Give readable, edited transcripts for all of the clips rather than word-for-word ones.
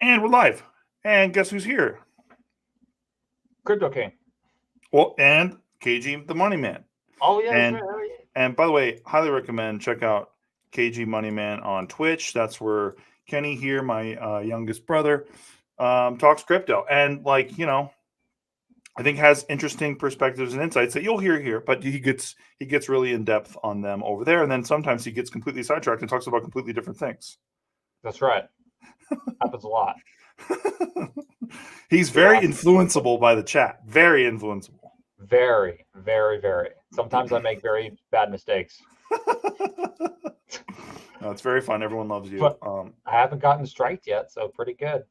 And we're live. And guess who's here? Crypto King. Well, and KG the Money Man. Oh yeah, that's And right. and by the way, highly recommend check out KG Money Man on Twitch. That's where Kenny here, my youngest brother, talks crypto. And I think has interesting perspectives and insights that you'll hear here, but he gets really in depth on them over there. And then sometimes he gets completely sidetracked and talks about completely different things. That's right. Happens a lot. He's very influenceable by the chat. Very influenceable. Very, very, very. Sometimes I make very bad mistakes. No, it's very fun. Everyone loves you. But I haven't gotten striked yet, so pretty good.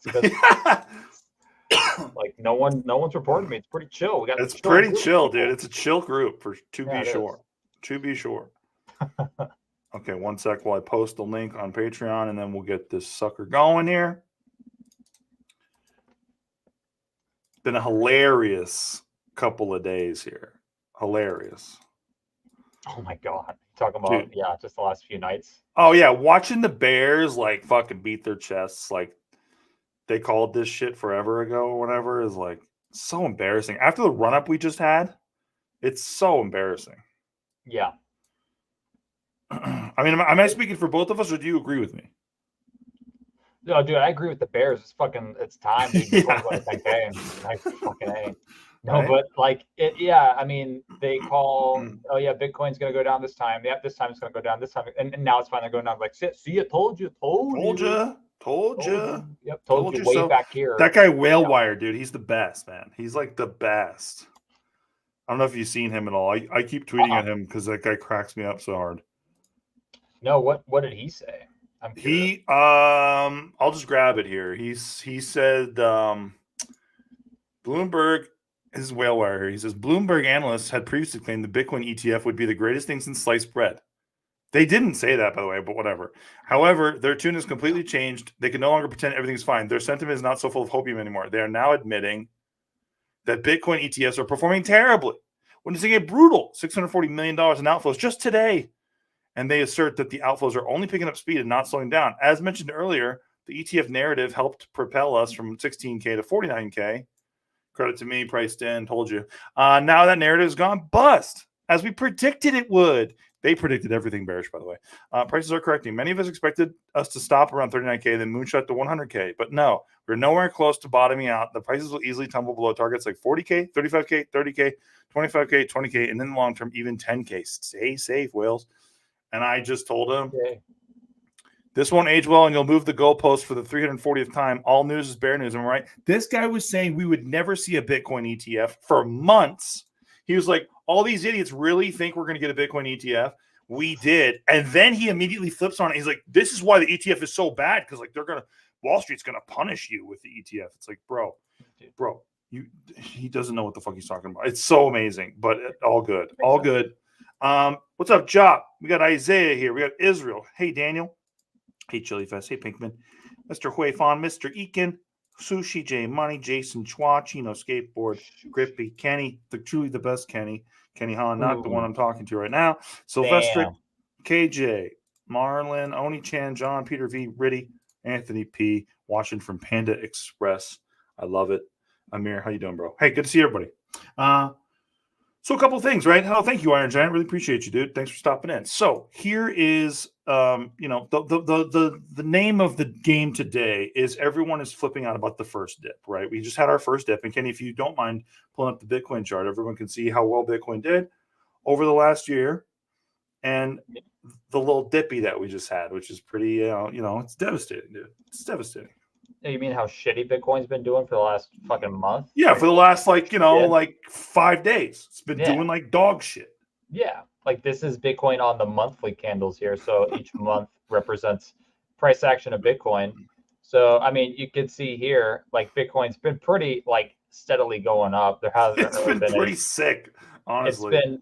Like no one's reported me. It's pretty chill. We got it's pretty chill, dude. It's a chill group to be sure. Is. To be sure. Okay, one sec while I post the link on Patreon, and then we'll get this sucker going here. Been a hilarious couple of days here. Hilarious. Oh my god. Talking about just the last few nights. Oh yeah, watching the Bears like fucking beat their chests like they called this shit forever ago or whatever is like so embarrassing. After the run up we just had, it's so embarrassing. Yeah. I mean, am I speaking for both of us, or do you agree with me? No, dude, I agree with the Bears. It's time. Dude. Yeah. Like fucking A. No, right? But like I mean, they call, oh yeah, Bitcoin's gonna go down this time. Yeah, this time it's gonna go down this time, and now it's finally going down. Like, see, I told you. Yep, told you way so, back here. That guy Whale Wire, dude, he's the best, man. He's like the best. I don't know if you've seen him at all. I keep tweeting at him because that guy cracks me up so hard. No, what did he say? He I'll just grab it here. He said Bloomberg. This is Whale Wire here. He says Bloomberg analysts had previously claimed the Bitcoin ETF would be the greatest thing since sliced bread. They didn't say that, by the way, but whatever. However, their tune has completely changed. They can no longer pretend everything's fine. Their sentiment is not so full of hopium anymore. They are now admitting that Bitcoin ETFs are performing terribly, witnessing a brutal $640 million in outflows just today. And they assert that the outflows are only picking up speed and not slowing down. As mentioned earlier, the ETF narrative helped propel us from 16K to 49K. Credit to me, priced in, told you. Now that narrative has gone bust, as we predicted it would. They predicted everything bearish, by the way. Prices are correcting. Many of us expected us to stop around 39K, then moonshot to 100K. But no, we're nowhere close to bottoming out. The prices will easily tumble below targets like 40K, 35K, 30K, 25K, 20K, and in the long term, even 10K. Stay safe, whales. And I just told him, this won't age well, and you'll move the goalpost for the 340th time. All news is bear news. Am I right? This guy was saying we would never see a Bitcoin ETF for months. He was like, all these idiots really think we're going to get a Bitcoin ETF. We did. And then he immediately flips on it. He's like, this is why the ETF is so bad, because like Wall Street's going to punish you with the ETF. It's like, bro, he doesn't know what the fuck he's talking about. It's so amazing, but all good. All good. What's up, Job? We got Isaiah here. We got Israel. Hey, Daniel. Hey, Chili Fest. Hey, Pinkman. Mr. Huifon, Mr. Eakin, Sushi J Money, Jason Chua, Chino Skateboard, Grippy, Kenny, truly the best Kenny Han, not the one I'm talking to right now. Sylvester, KJ, Marlon, Oni Chan, John, Peter V, Riddy, Anthony P, watching from Panda Express. I love it. Amir, how you doing, bro? Hey, good to see everybody. So a couple of things, right? Oh, thank you, Iron Giant. Really appreciate you, dude. Thanks for stopping in. So here is, the name of the game today is everyone is flipping out about the first dip, right? We just had our first dip. And Kenny, if you don't mind pulling up the Bitcoin chart, everyone can see how well Bitcoin did over the last year and the little dippy that we just had, which is pretty, it's devastating, dude. It's devastating. You mean how shitty Bitcoin's been doing for the last fucking month? Yeah, for the last like 5 days. It's been doing like dog shit. Yeah, like this is Bitcoin on the monthly candles here. So each month represents price action of Bitcoin. So I mean, you can see here, like Bitcoin's been pretty like steadily going up. There hasn't it's really been pretty sick, honestly. It's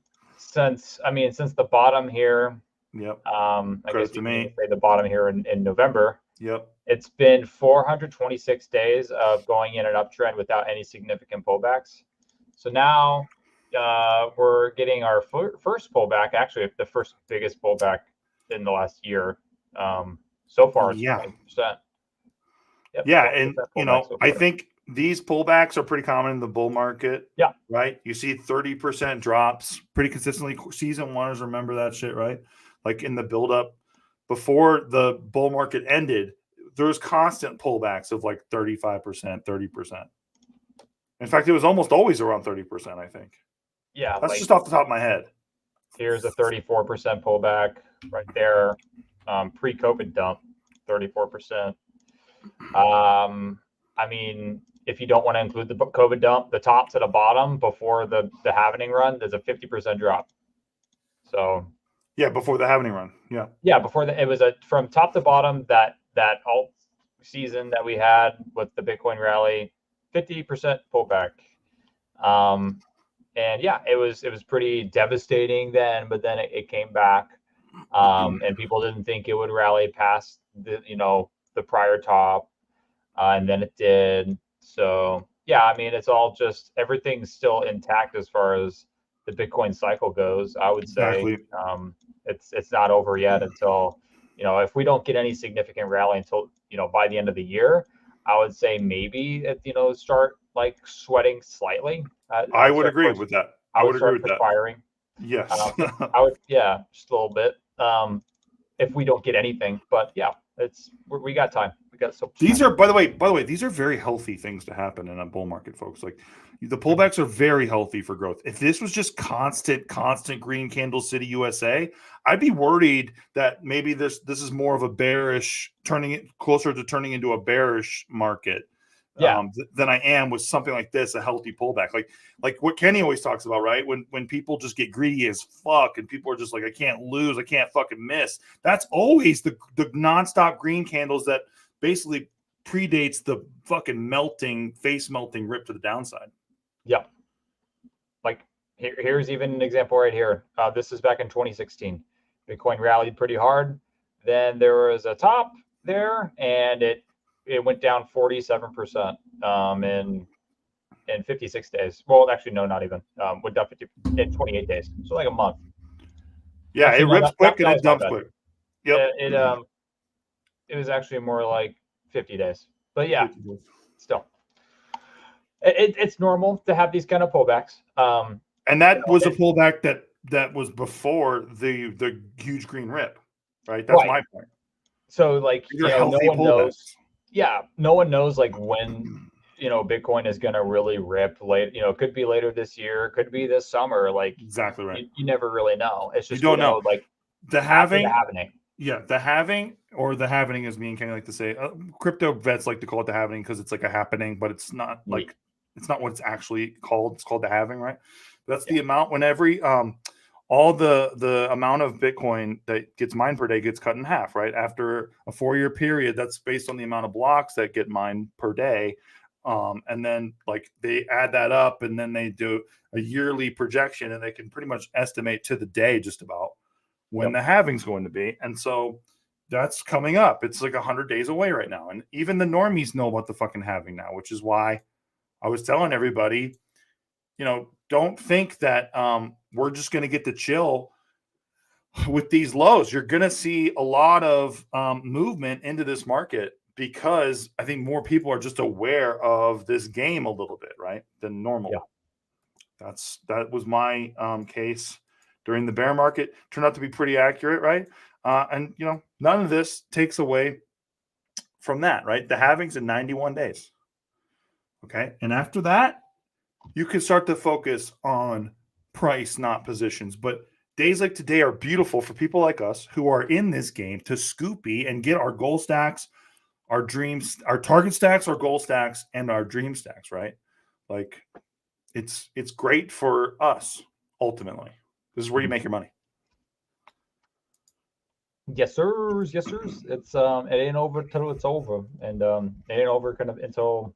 been since the bottom here. Yep. I guess you can say the bottom here in November. Yep. It's been 426 days of going in an uptrend without any significant pullbacks. So now we're getting our first pullback, actually the first biggest pullback in the last year. So far, it's 20%. Yep, Yeah, 20% and pullback so I far. think these pullbacks are pretty common in the bull market. Yeah. Right. You see 30% drops pretty consistently. Season oneers remember that shit, right? Like in the buildup before the bull market ended, there was constant pullbacks of like 35%, 30%. In fact, it was almost always around 30%, I think. Yeah, That's like just off the top of my head. here's a 34% pullback right there. Pre-COVID dump, 34%. I mean, if you don't want to include the COVID dump, the top to the bottom before the halvening run, there's a 50% drop. So Yeah, before the halvening run. Yeah. yeah, before it was a from top to bottom that alt season that we had with the Bitcoin rally, 50% pullback. And yeah, it was pretty devastating then, but then it came back. And people didn't think it would rally past the prior top, and then it did. So yeah, I mean, it's all just everything's still intact as far as the Bitcoin cycle goes. I would say Exactly. it's not over yet until if we don't get any significant rally until by the end of the year, I would say maybe start like sweating slightly. I would agree with that. I I would would agree start with that. perspiring. Yes. I would, yeah, just a little bit. If we don't get anything, but yeah, we got time. We got so. These are, by the way, these are very healthy things to happen in a bull market, folks. Like the pullbacks are very healthy for growth. If this was just constant green candle city USA, I'd be worried that maybe this is more of a bearish, turning it closer to turning into a bearish market. Yeah. Than I am with something like this, a healthy pullback. Like what Kenny always talks about, right? When people just get greedy as fuck and people are just like, I can't lose, I can't fucking miss. That's always the nonstop green candles that basically predates the fucking face melting rip to the downside. Yeah. Like here's even an example right here. This is back in 2016. Bitcoin rallied pretty hard. Then there was a top there, and it went down 47% in 56 days. Well, actually, no, not even. Went down 50 in 28 days. So like a month. Yeah, Actually, it no, rips quick and that it was my dumps bad. quick. Yep. It was actually more like 50 days. But yeah, still, it's normal to have these kind of pullbacks. And that was a pullback that was before the huge green rip, right? That's my point. So like no one knows. Yeah, no one knows like when Bitcoin is going to really rip late. It could be later this year, could be this summer. Like exactly right. You never really know. It's just you don't know like the halving. Yeah, the halving or the happening, as me and Kenny like to say. Crypto vets like to call it the happening because it's like a happening, but it's not like it's not what it's actually called. It's called the halving, right? That's the amount when every all the amount of Bitcoin that gets mined per day gets cut in half, right? After a 4-year period, that's based on the amount of blocks that get mined per day. And then like they add that up and then they do a yearly projection and they can pretty much estimate to the day just about when the halving's going to be. And so that's coming up. It's like 100 days away right now. And even the normies know about the fucking halving now, which is why I was telling everybody, don't think that we're just going to get to chill with these lows. You're going to see a lot of movement into this market because I think more people are just aware of this game a little bit, right, than normal. Yeah. That was my case during the bear market. Turned out to be pretty accurate, right? And none of this takes away from that, right? The halving's in 91 days. Okay, and after that, you can start to focus on price, not positions. But days like today are beautiful for people like us who are in this game to scoopy and get our goal stacks, our dreams, our target stacks, our goal stacks, and our dream stacks, right? Like it's great for us ultimately. This is where you make your money. Yes, sirs. Yes, sirs. It's it ain't over till it's over, and it ain't over kind of until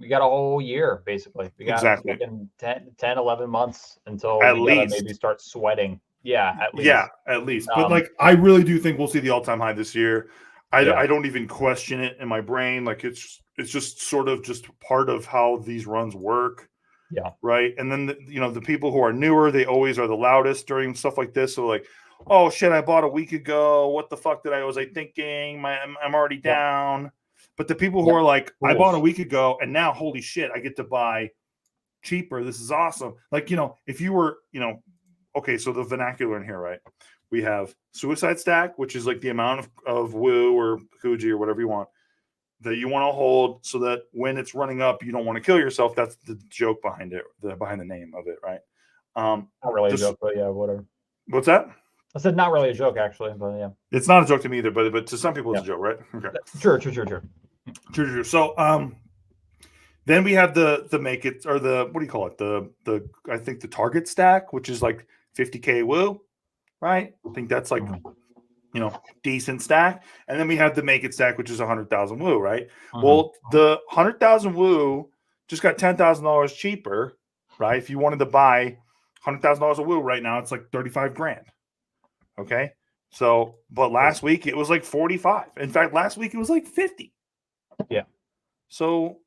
we got a whole year basically. We got exactly 10, 11 months until at we least gotta maybe start sweating. Yeah, at least. Yeah, at least. But like, I really do think we'll see the all-time high this year. I don't even question it in my brain. Like it's just sort of just part of how these runs work. Yeah. Right. And then the people who are newer, they always are the loudest during stuff like this. So like oh shit, I bought a week ago. What the fuck was I thinking? I'm already down. But the people who are like, I bought a week ago and now, holy shit, I get to buy cheaper. This is awesome. Like, if you were, okay, so the vernacular in here, right? We have suicide stack, which is like the amount of woo or Kuji or whatever you want that you want to hold so that when it's running up, you don't want to kill yourself. That's the joke behind it, behind the name of it, right? Not really a joke, but yeah, whatever. What's that? I said not really a joke, actually, but yeah. It's not a joke to me either, but to some people it's a joke, right? Okay. True. So then we have the make it, or the, what do you call it? The I think the target stack, which is like 50k woo, right? I think that's like decent stack. And then we have the make it stack, which is 100,000 woo, right? Well, the 100,000 woo just got $10,000 cheaper, right? If you wanted to buy $100,000 of woo right now, it's like 35 grand. Okay. So, but last week it was like 45. In fact, last week it was like 50. Yeah. So,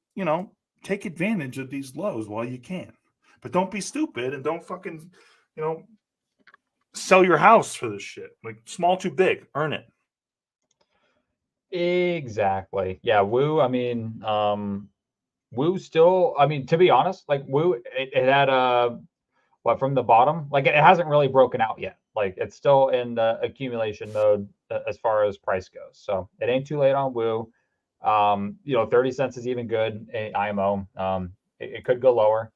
take advantage of these lows while you can. But don't be stupid and don't fucking, sell your house for this shit. Like, small too big. Earn it. Exactly. Yeah, Woo, I mean, Woo still, I mean, to be honest, like Woo, it had from the bottom, like it hasn't really broken out yet. Like it's still in the accumulation mode as far as price goes. So it ain't too late on Woo. 30 cents is even good in IMO. It could go lower.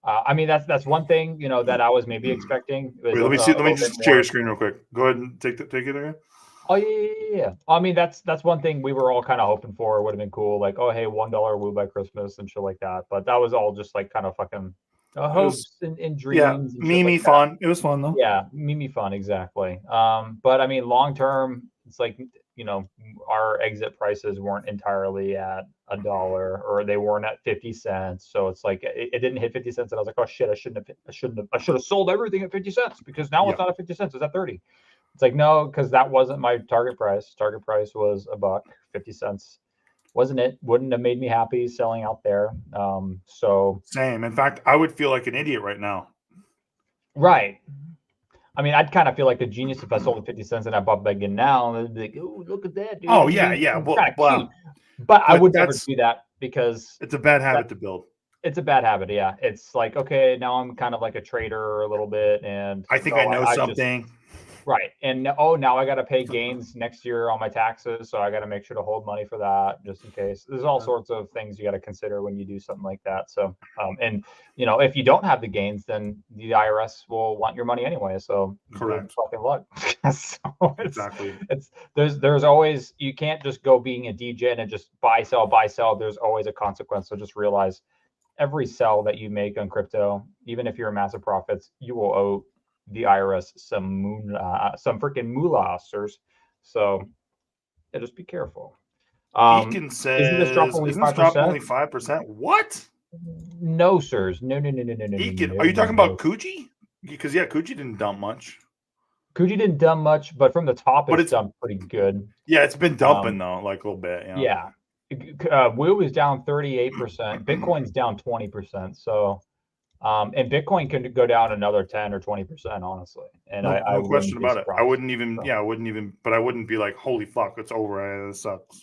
I mean, that's one thing, that I was maybe expecting. Wait, let me see. Let me just share your screen real quick. Go ahead and take it again. Oh yeah. I mean, that's one thing we were all kind of hoping for. It would have been cool, like, oh hey, $1 woo by Christmas and shit like that. But that was all just like kind of fucking hopes and dreams. Yeah, and Mimi like fun. It was fun though. Yeah, Mimi fun, exactly. But I mean, long term, it's like our exit prices weren't entirely at $1, or they weren't at 50 cents. So it's like it didn't hit 50 cents, and I was like, oh shit, I should have sold everything at 50 cents because now it's not at 50 cents. It's at 30. It's like, no, because that wasn't my target price. Target price was $1. 50 cents wasn't it? Wouldn't have made me happy selling out there. So same. In fact, I would feel like an idiot right now. Right. I mean, I'd kind of feel like a genius if I sold at 50 cents and I bought back in now. And they'd be like, oh, look at that, dude. Oh, yeah. Well, cute. But I would never do that because it's a bad habit to build. It's a bad habit, yeah. It's like, okay, now I'm kind of like a trader a little bit, and I think I know something. Right. And now I got to pay gains next year on my taxes. So I got to make sure to hold money for that just in case. There's all sorts of things you got to consider when you do something like that. So, and if you don't have the gains, then the IRS will want your money anyway. So correct. Fucking luck. So exactly. There's always, you can't just go being a DJ and just buy, sell. There's always a consequence. So just realize every sell that you make on crypto, even if you're a massive profits, you will owe the IRS some freaking moolah, sirs. So just be careful. Eakin says, isn't this drop only 5%? What? No, sirs. No. Eakin, are you talking about Kuji? Because Kuji didn't dump much. Kuji didn't dump much, but from the top, it's dumped pretty good. Yeah, it's been dumping though, like a little bit. Yeah. Woo is down 38%. Bitcoin's down 20%. So. And Bitcoin can go down another 10 or 20%, honestly. And no question about it. I wouldn't even, but I wouldn't be like, holy fuck, it's over. It sucks.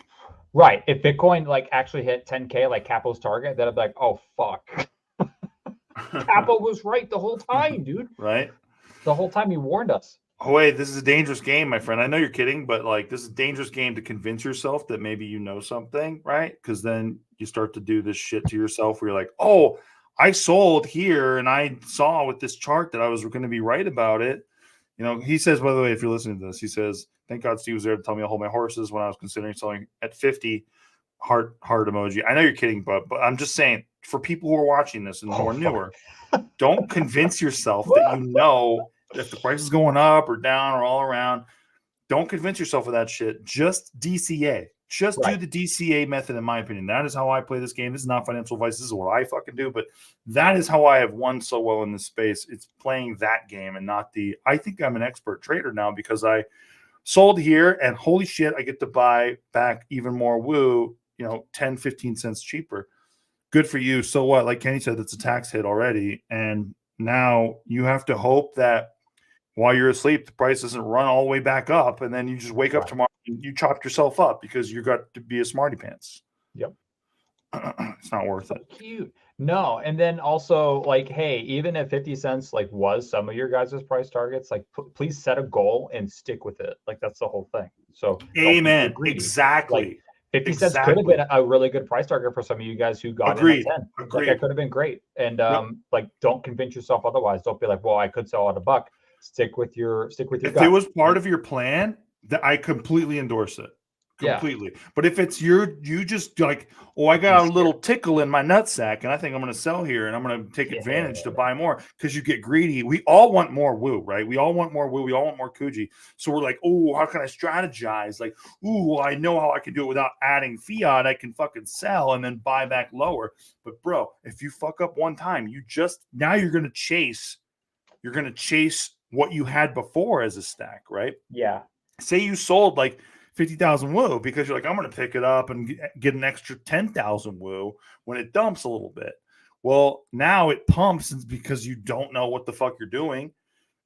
Right. If Bitcoin actually hit 10K, like Capo's target, then I'd be like, oh fuck. Capo was right the whole time, dude. Right. The whole time he warned us. Oh wait, this is a dangerous game, my friend. I know you're kidding, but this is a dangerous game to convince yourself that maybe you know something, right? Because then you start to do this shit to yourself where you're like, oh, I sold here and I saw with this chart that I was going to be right about it. He says, by the way, if you're listening to this, he says, thank God Steve was there to tell me to hold my horses when I was considering selling at 50. Heart emoji. I know you're kidding, but I'm just saying, for people who are watching this and who are newer, don't convince yourself that if the price is going up or down or all around. Don't convince yourself of that shit. Just DCA. Just do the DCA method, in my opinion. That is how I play this game. This is not financial advice. This is what I fucking do. But that is how I have won so well in this space. It's playing that game and not I think I'm an expert trader now because I sold here and holy shit, I get to buy back even more woo, 10, 15 cents cheaper. Good for you. So what? Like Kenny said, it's a tax hit already. And now you have to hope that while you're asleep, the price doesn't run all the way back up, and then you just wake up Right. tomorrow and you chopped yourself up because you got to be a smarty pants. Yep. It's not worth it. Cute. No, and then also like, hey, even if 50 cents like was some of your guys' price targets, like please set a goal and stick with it. Like that's the whole thing. So don't be Amen. greedy. Exactly. Like 50 cents could have been a really good price target for some of you guys who got Agreed. in at 10. Agreed. Like that could have been great. And like don't convince yourself otherwise. Don't be like, well, I could sell at $1. Stick with your If gut. it was part of your plan, that I completely endorse it. Completely. Yeah. But if it's you just like, oh, I got a little tickle in my nutsack and I think I'm going to sell here and I'm going to take advantage to buy more because you get greedy. We all want more woo, right? We all want more woo. We all want more Kuji. So we're like, oh, how can I strategize? Like, ooh, I know how I can do it without adding fiat. I can fucking sell and then buy back lower. But bro, if you fuck up one time, now you're going to chase what you had before as a stack, right? Yeah. Say you sold like 50,000 woo because you're like, I'm going to pick it up and get an extra 10,000 woo when it dumps a little bit. Well, now it pumps because you don't know what the fuck you're doing.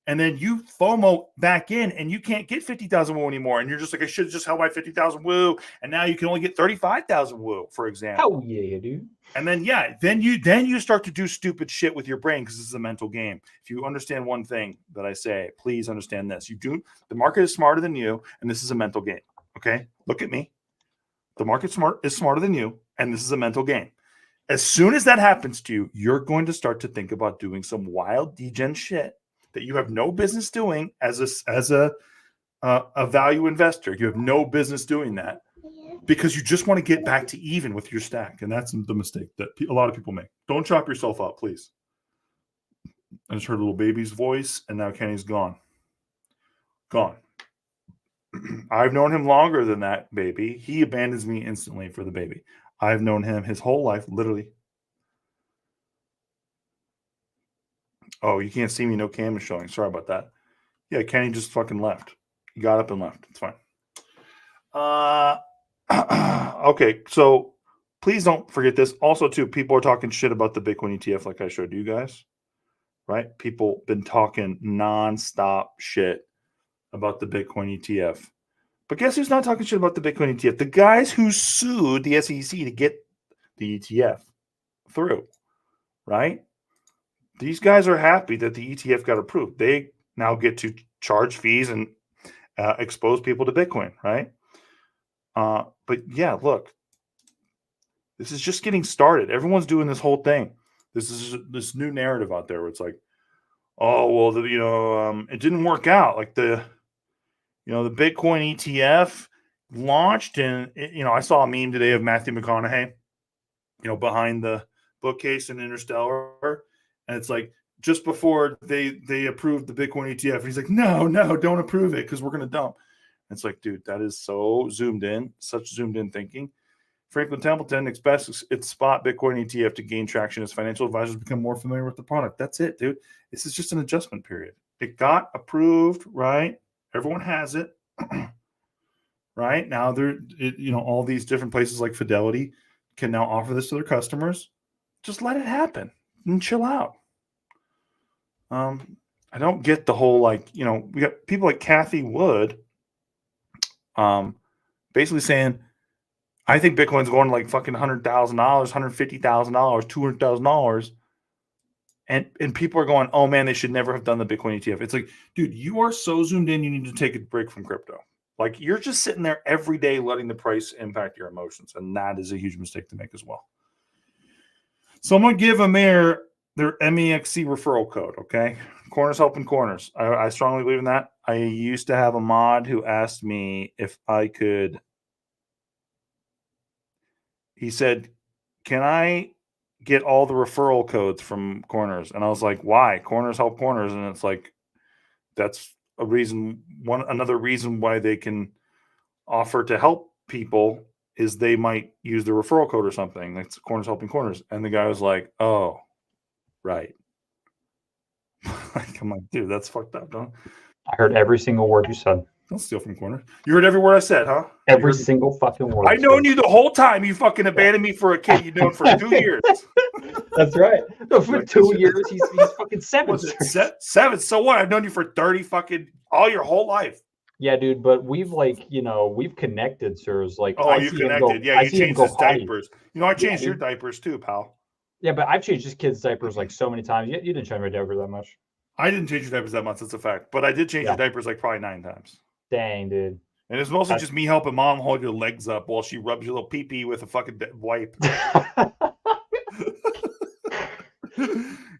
And then you FOMO back in and you can't get 50,000 woo anymore. And you're just like, I should have just held my 50,000 woo. And now you can only get 35,000 woo, for example. Oh yeah, dude. And then, then you start to do stupid shit with your brain because this is a mental game. If you understand one thing that I say, please understand this. The market is smarter than you, and this is a mental game. Okay? Look at me. The market is smarter than you, and this is a mental game. As soon as that happens to you, you're going to start to think about doing some wild degen shit that you have no business doing as a value investor. You have no business doing that. Because you just want to get back to even with your stack. And that's the mistake that a lot of people make. Don't chop yourself up, please. I just heard a little baby's voice, and now Kenny's gone. Gone. I've known him longer than that baby. He abandons me instantly for the baby. I've known him his whole life, literally. Oh, you can't see me. No cam is showing. Sorry about that. Yeah, Kenny just fucking left. He got up and left. It's fine. Okay, so please don't forget this. Also, too, people are talking shit about the Bitcoin ETF, like I showed you guys, right? People been talking nonstop shit about the Bitcoin ETF. But guess who's not talking shit about the Bitcoin ETF? The guys who sued the SEC to get the ETF through, right? These guys are happy that the ETF got approved. They now get to charge fees and expose people to Bitcoin, right? But yeah, look, this is just getting started. Everyone's doing this whole thing. This is this new narrative out there where it's like, oh, well, it didn't work out. Like the Bitcoin ETF launched and, I saw a meme today of Matthew McConaughey, behind the bookcase in Interstellar. And it's like, just before they approved the Bitcoin ETF, and he's like, no, don't approve it because we're going to dump. It's like, dude, that is so zoomed in, such zoomed in thinking. Franklin Templeton expects its spot Bitcoin ETF to gain traction as financial advisors become more familiar with the product. That's it, dude. This is just an adjustment period. It got approved, right? Everyone has it, right? Now all these different places like Fidelity can now offer this to their customers. Just let it happen and chill out. I don't get the whole we got people like Kathy Wood. Basically saying, I think Bitcoin's going to like fucking $100,000, $150,000, $200,000. And people are going, oh man, they should never have done the Bitcoin ETF. It's like, dude, you are so zoomed in, you need to take a break from crypto. Like you're just sitting there every day letting the price impact your emotions. And that is a huge mistake to make as well. Someone give Amir their MEXC referral code, okay? Corners helping corners. I strongly believe in that. I used to have a mod who asked me if I could. He said, can I get all the referral codes from Corners? And I was like, why? Corners help corners. And it's like, that's a reason. Another reason why they can offer to help people is they might use the referral code or something. That's Corners helping corners. And the guy was like, oh, right. I'm like, dude, that's fucked up, don't? I heard every single word you said. Don't steal from corner. You heard every word I said, huh? Every single fucking word. I've known you the whole time. You fucking abandoned me for a kid you've known for 2 years. That's right. No, for Like 2 years, he's fucking 7. What's it? 7. So what? I've known you for 30 fucking all your whole life. Yeah, dude, but we've we've connected, sirs. Like, Oh, you connected. Yeah, you changed his diapers. I changed your diapers too, pal. Yeah, but I've changed his kids' diapers like so many times. You didn't change my diaper that much. I didn't change your diapers that much. That's a fact. But I did change your diapers like probably 9 times. Dang, dude. And it's mostly just me helping mom hold your legs up while she rubs your little pee-pee with a fucking wipe.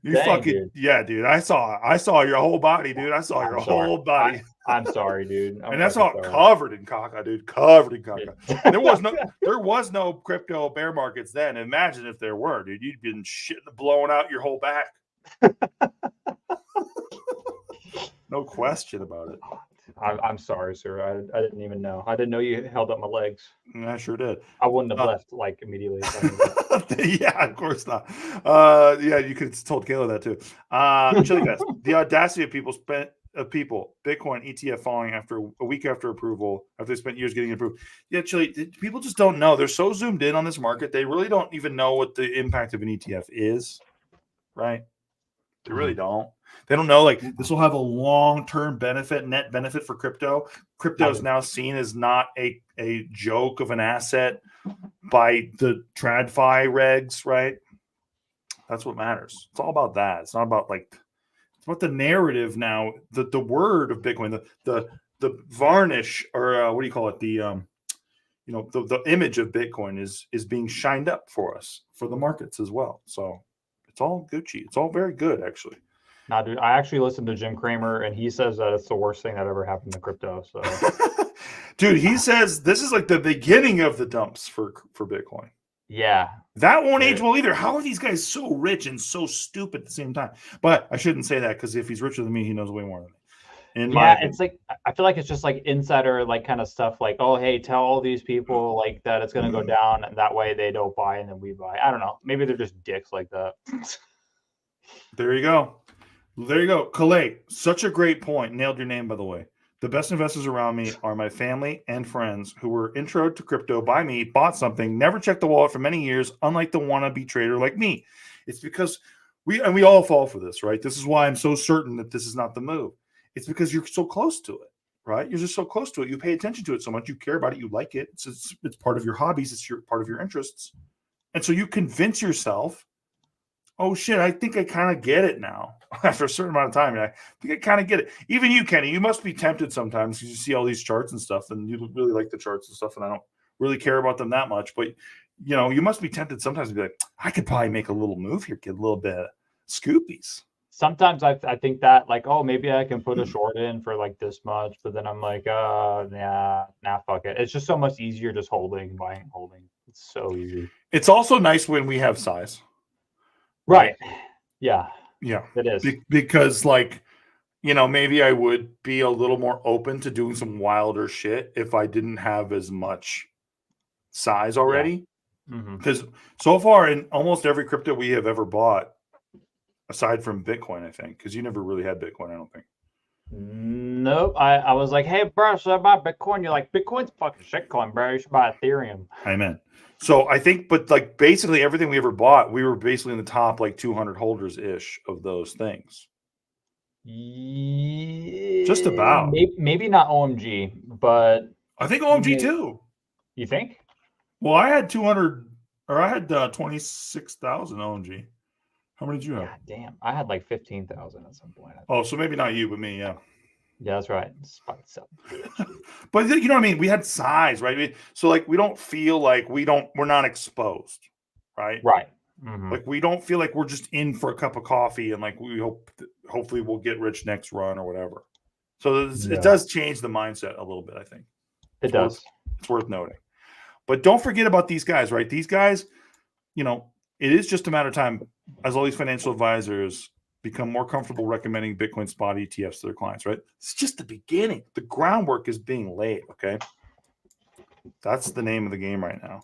Dude. Yeah, dude. I saw your whole body, dude. I saw your whole body. I'm sorry, dude. And that's all covered in caca, dude. Covered in caca. And there was no crypto bear markets then. Imagine if there were, dude. You'd been shitting, blowing out your whole back. No question about it. I'm sorry, sir. I didn't even know. I didn't know you held up my legs. I sure did. I wouldn't have left like immediately. Yeah, of course not. Yeah, you could have told Kayla that too. Chili Fest. The audacity of people Bitcoin ETF falling after a week after approval, after they spent years getting approved. Yeah, Chili, people just don't know. They're so zoomed in on this market, they really don't even know what the impact of an ETF is, right? They really don't. They don't know, like, this will have a long-term benefit, net benefit for crypto. Crypto is now seen as not a joke of an asset by the TradFi regs, right? That's what matters. It's all about that. It's not about, like, it's about the narrative now, the word of Bitcoin, the varnish, or what do you call it? The image of Bitcoin is being shined up for us, for the markets as well. So it's all Gucci. It's all very good, actually. Nah, dude, I actually listened to Jim Cramer, and he says that it's the worst thing that ever happened to crypto. So, dude, he says this is like the beginning of the dumps for Bitcoin. Yeah, that won't age well either. How are these guys so rich and so stupid at the same time? But I shouldn't say that, because if he's richer than me, he knows way more than me. It's like, I feel like it's just like insider like kind of stuff. Like, oh, hey, tell all these people like that it's gonna go down, and that way they don't buy, and then we buy. I don't know. Maybe they're just dicks like that. There you go. There you go. Calais, such a great point. Nailed your name, by the way. The best investors around me are my family and friends who were introed to crypto by me, bought something, never checked the wallet for many years, unlike the wannabe trader like me. It's because we all fall for this, right? This is why I'm so certain that this is not the move. It's because you're so close to it, right? You're just so close to it. You pay attention to it so much. You care about it. You like it. It's part of your hobbies. It's part of your interests. And so you convince yourself, oh shit, I think I kind of get it now. After a certain amount of time, I think I kind of get it. Even you, Kenny, you must be tempted sometimes because you see all these charts and stuff, and you really like the charts and stuff, and I don't really care about them that much. But you must be tempted sometimes to be like, I could probably make a little move here, get a little bit of scoopies. Sometimes I think that, like, oh, maybe I can put a short in for like this much, but then I'm like, nah, fuck it. It's just so much easier just holding, buying, holding. It's so easy. It's also nice when we have size. Right. Yeah. Yeah. It is. Because, like, maybe I would be a little more open to doing some wilder shit if I didn't have as much size already. Because so far in almost every crypto we have ever bought, aside from Bitcoin, I think, because you never really had Bitcoin, I don't think. Nope. I was like, hey, bro, should I buy Bitcoin? You're like, Bitcoin's fucking shitcoin, bro. You should buy Ethereum. Amen. So I think, but like basically everything we ever bought, we were basically in the top like 200 holders ish of those things. Yeah, just about. Maybe not OMG, but I think OMG too. You think? Well, I had 200, or I had 26,000 OMG. How many did you have? God damn, I had like 15,000 at some point. Oh, so maybe not you, but me, yeah. Yeah, that's right. But you know what I mean? We had size, right? So like we don't feel like we're not exposed, right? Right. Like we don't feel like we're just in for a cup of coffee and like we hopefully we'll get rich next run or whatever. So it does change the mindset a little bit, I think. It does. It's worth noting. But don't forget about these guys, right? These guys, it is just a matter of time as all these financial advisors become more comfortable recommending Bitcoin spot ETFs to their clients, right? It's just the beginning. The groundwork is being laid, okay? That's the name of the game right now.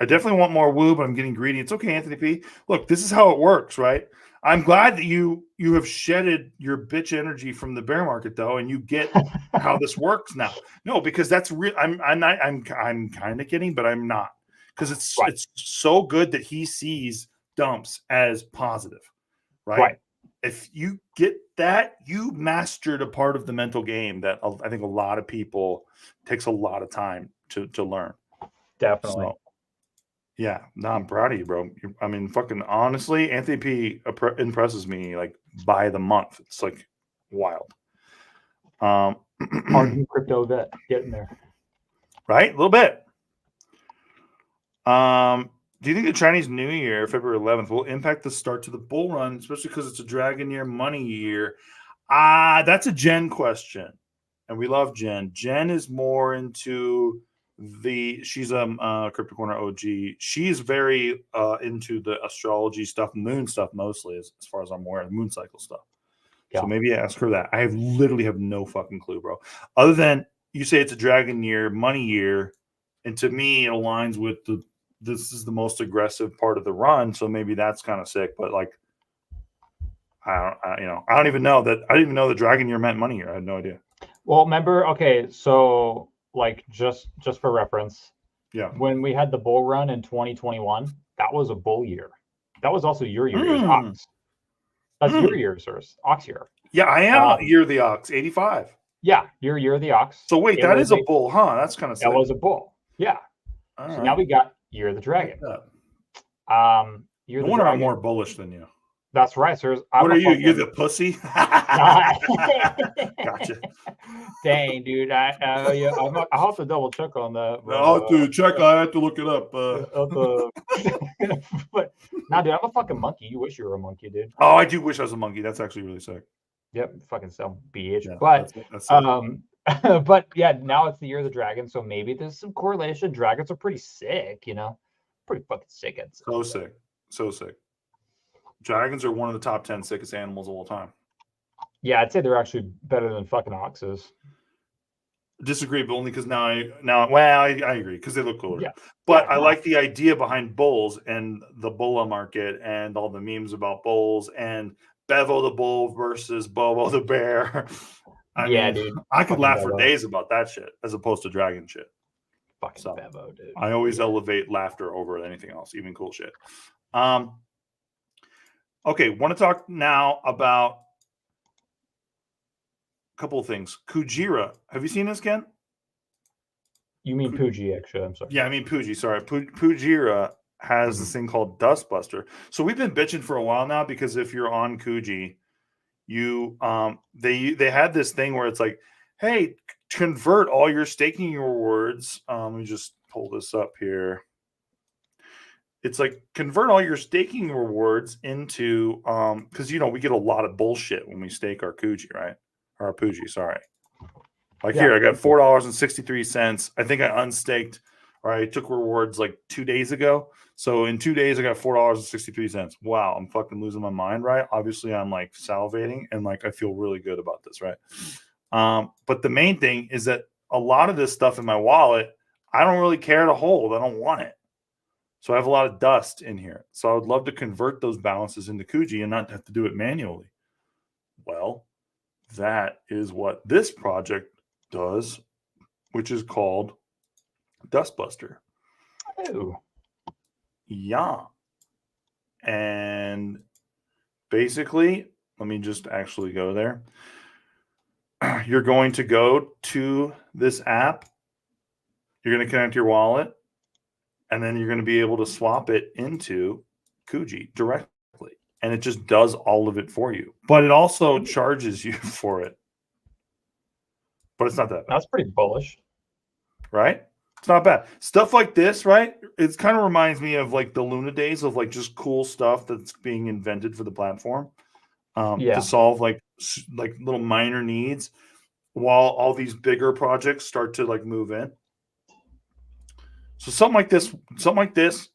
I definitely want more woo, but I'm getting greedy. It's okay, Anthony P. Look, this is how it works, right? I'm glad that you have shedded your bitch energy from the bear market though, and you get how this works now. No, because that's real. I'm kind of kidding, but I'm not, because it's so good that he sees dumps as positive, right? If you get that, you mastered a part of the mental game that I think a lot of people takes a lot of time to learn. Definitely. So, yeah, no, I'm proud of you, bro. I mean, fucking honestly, Anthony P impresses me like by the month. It's like wild. Hardened crypto vet getting there, right? A little bit. Do you think the Chinese New Year, February 11th, will impact the start to the bull run, especially because it's a dragon year, money year? That's a Jen question, and we love Jen. Jen is more into she's a Crypto Corner OG. She's very into the astrology stuff, moon stuff mostly, as far as I'm aware, moon cycle stuff. So maybe ask her that. I literally have no fucking clue, bro. Other than you say it's a dragon year, money year, and to me it aligns with this is the most aggressive part of the run, so maybe that's kind of sick. But like, I don't even know that. I didn't even know the dragon year meant money year. I had no idea. Well, remember, okay, so like just for reference, yeah, when we had the bull run in 2021, that was a bull year. That was also your year. It was ox. That's your year, sir. Ox year. Yeah, I am year of the ox, 85. Yeah, your year of the ox. So wait, that is a bull, huh? That's kind of sick. That was a bull. Yeah. All so right. Now we got year of the dragon. Year no of the dragon. I'm more bullish than you. That's right, sir. What are you? You're the pussy? Gotcha. Dang, dude. I have to double check on that. But, I'll have to check. I have to look it up. But nah, dude, I'm a fucking monkey. You wish you were a monkey, dude. Oh, I do wish I was a monkey. That's actually really sick. Yep, fucking some bitch. Yeah, but that's but yeah, now it's the year of the dragon, so maybe there's some correlation. Dragons are pretty sick, pretty fucking sick. So sick. Dragons are one of the top 10 sickest animals of all time. Yeah, I'd say they're actually better than fucking oxes. Disagree, but only because now I agree because they look cooler. Yeah. But I like the idea behind bulls and the bulla market and all the memes about bulls and Bevo the bull versus Bobo the bear. I mean, dude, I could laugh for days about that shit as opposed to dragon shit. Fucking Bevo, dude. I always elevate laughter over anything else, even cool shit. Okay, want to talk now about a couple of things. Kujira, have you seen this, Ken? You mean Pooji, actually? I'm sorry. Yeah, I mean Pooji. Sorry, Pujira has this thing called Dustbuster. So we've been bitching for a while now because if you're on Kuji, you they had this thing where it's like, hey, convert all your staking rewards. Let me just pull this up here. It's like convert all your staking rewards into because we get a lot of bullshit when we stake our Kuji, right? Or our Pooji, sorry. Like here, I got $4.63. I think I unstaked or I took rewards like 2 days ago. So in 2 days, I got $4.63. Wow, I'm fucking losing my mind, right? Obviously, I'm like salivating and like I feel really good about this, right? But the main thing is that a lot of this stuff in my wallet, I don't really care to hold. I don't want it. So I have a lot of dust in here. So I would love to convert those balances into Kuji and not have to do it manually. Well, that is what this project does, which is called Dustbuster. Oh. Yeah. And basically, let me just actually go there. You're going to go to this app. You're going to connect your wallet. And then you're going to be able to swap it into Kuji directly. And it just does all of it for you. But it also charges you for it. But it's not that bad. That's pretty bullish. Right? It's not bad. Stuff like this, right? It kind of reminds me of like the Luna days of like just cool stuff that's being invented for the platform to solve like little minor needs while all these bigger projects start to like move in. So something like this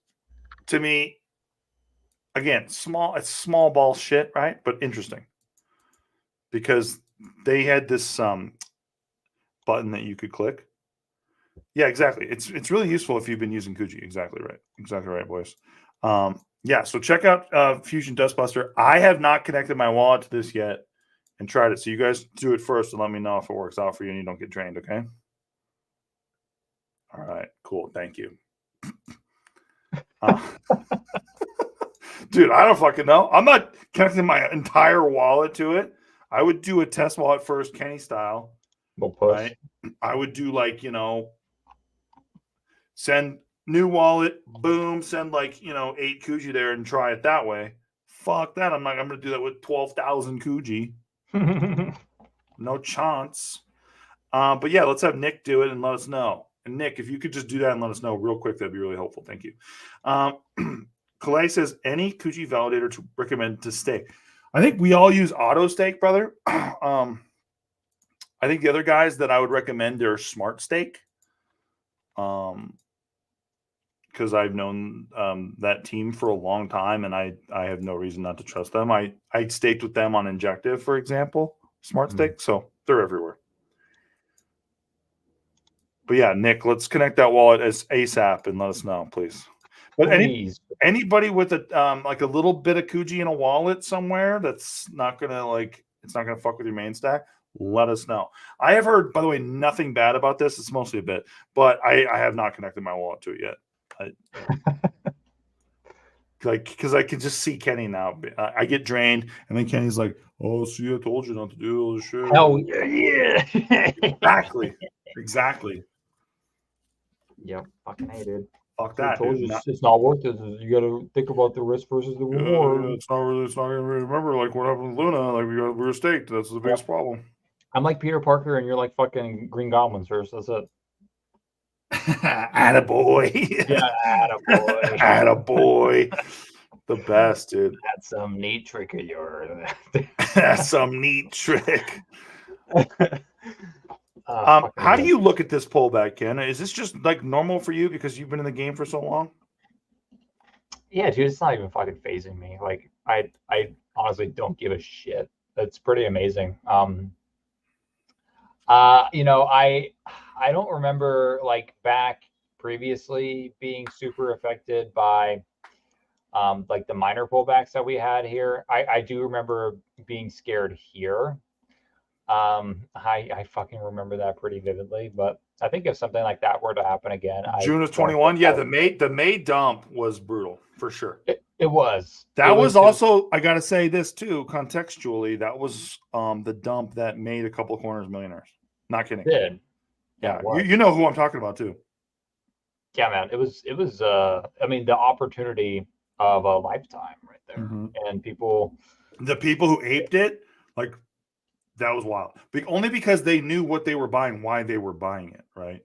to me, again, it's small ball shit, right? But interesting because they had this button that you could click Yeah, exactly. It's really useful if you've been using Kuji. Exactly right, boys. Yeah, so check out Fusion Dustbuster. I have not connected my wallet to this yet and tried it. So you guys do it first and let me know if it works out for you and you don't get drained, okay? All right, cool. Thank you. Dude, I don't fucking know. I'm not connecting my entire wallet to it. I would do a test wallet first, Kenny style. We'll push. Right? I would do like, send new wallet, boom, send like, 8 Kuji there and try it that way. Fuck that. I'm going to do that with 12,000 Kuji. No chance. But yeah, let's have Nick do it and let us know. And Nick, if you could just do that and let us know real quick, that'd be really helpful. Thank you. Calais says, any Kuji validator to recommend to stake? I think we all use auto stake, brother. I think the other guys that I would recommend are Smart Stake. Because I've known that team for a long time and I have no reason not to trust them. I staked with them on Injective, for example, Smart Stake. So they're everywhere. But yeah, Nick, let's connect that wallet as ASAP and let us know, please. But anybody with a like a little bit of Kuji in a wallet somewhere that's not gonna it's not gonna fuck with your main stack, let us know. I have heard, by the way, nothing bad about this. It's mostly a bit, but I have not connected my wallet to it yet. Because I can just see Kenny now. I get drained, and then Kenny's like, "Oh, see, I told you not to do all this shit." Hell yeah! Exactly. Yep, fucking hey, dude. Fuck that. Dude. It's not worth it. You got to think about the risk versus the reward. Yeah, it's not gonna remember like what happened with Luna. Like we were staked. That's the biggest problem. I'm like Peter Parker, and you're like fucking Green Goblin, sir. So that's it. Attaboy. Yeah, attaboy. Attaboy. The best, dude. That's some neat trick of yours. That's some neat trick. How do you look at this pullback, Ken? Is this just like normal for you because you've been in the game for so long? Yeah, dude, it's not even fucking phasing me. Like, I honestly don't give a shit. It's pretty amazing. I don't remember like back previously being super affected by like the minor pullbacks that we had here. I do remember being scared here. I fucking remember that pretty vividly, but I think if something like that were to happen again, June of 21, yeah, the May dump was brutal for sure. It was. That was also, I gotta say this too, contextually, that was the dump that made a couple of corners millionaires. Not kidding. Did. Yeah, you know who I'm talking about too. Yeah, man, it was. I mean, the opportunity of a lifetime right there, and the people who aped it, like. That was wild. Only because they knew what they were buying, why they were buying it, right?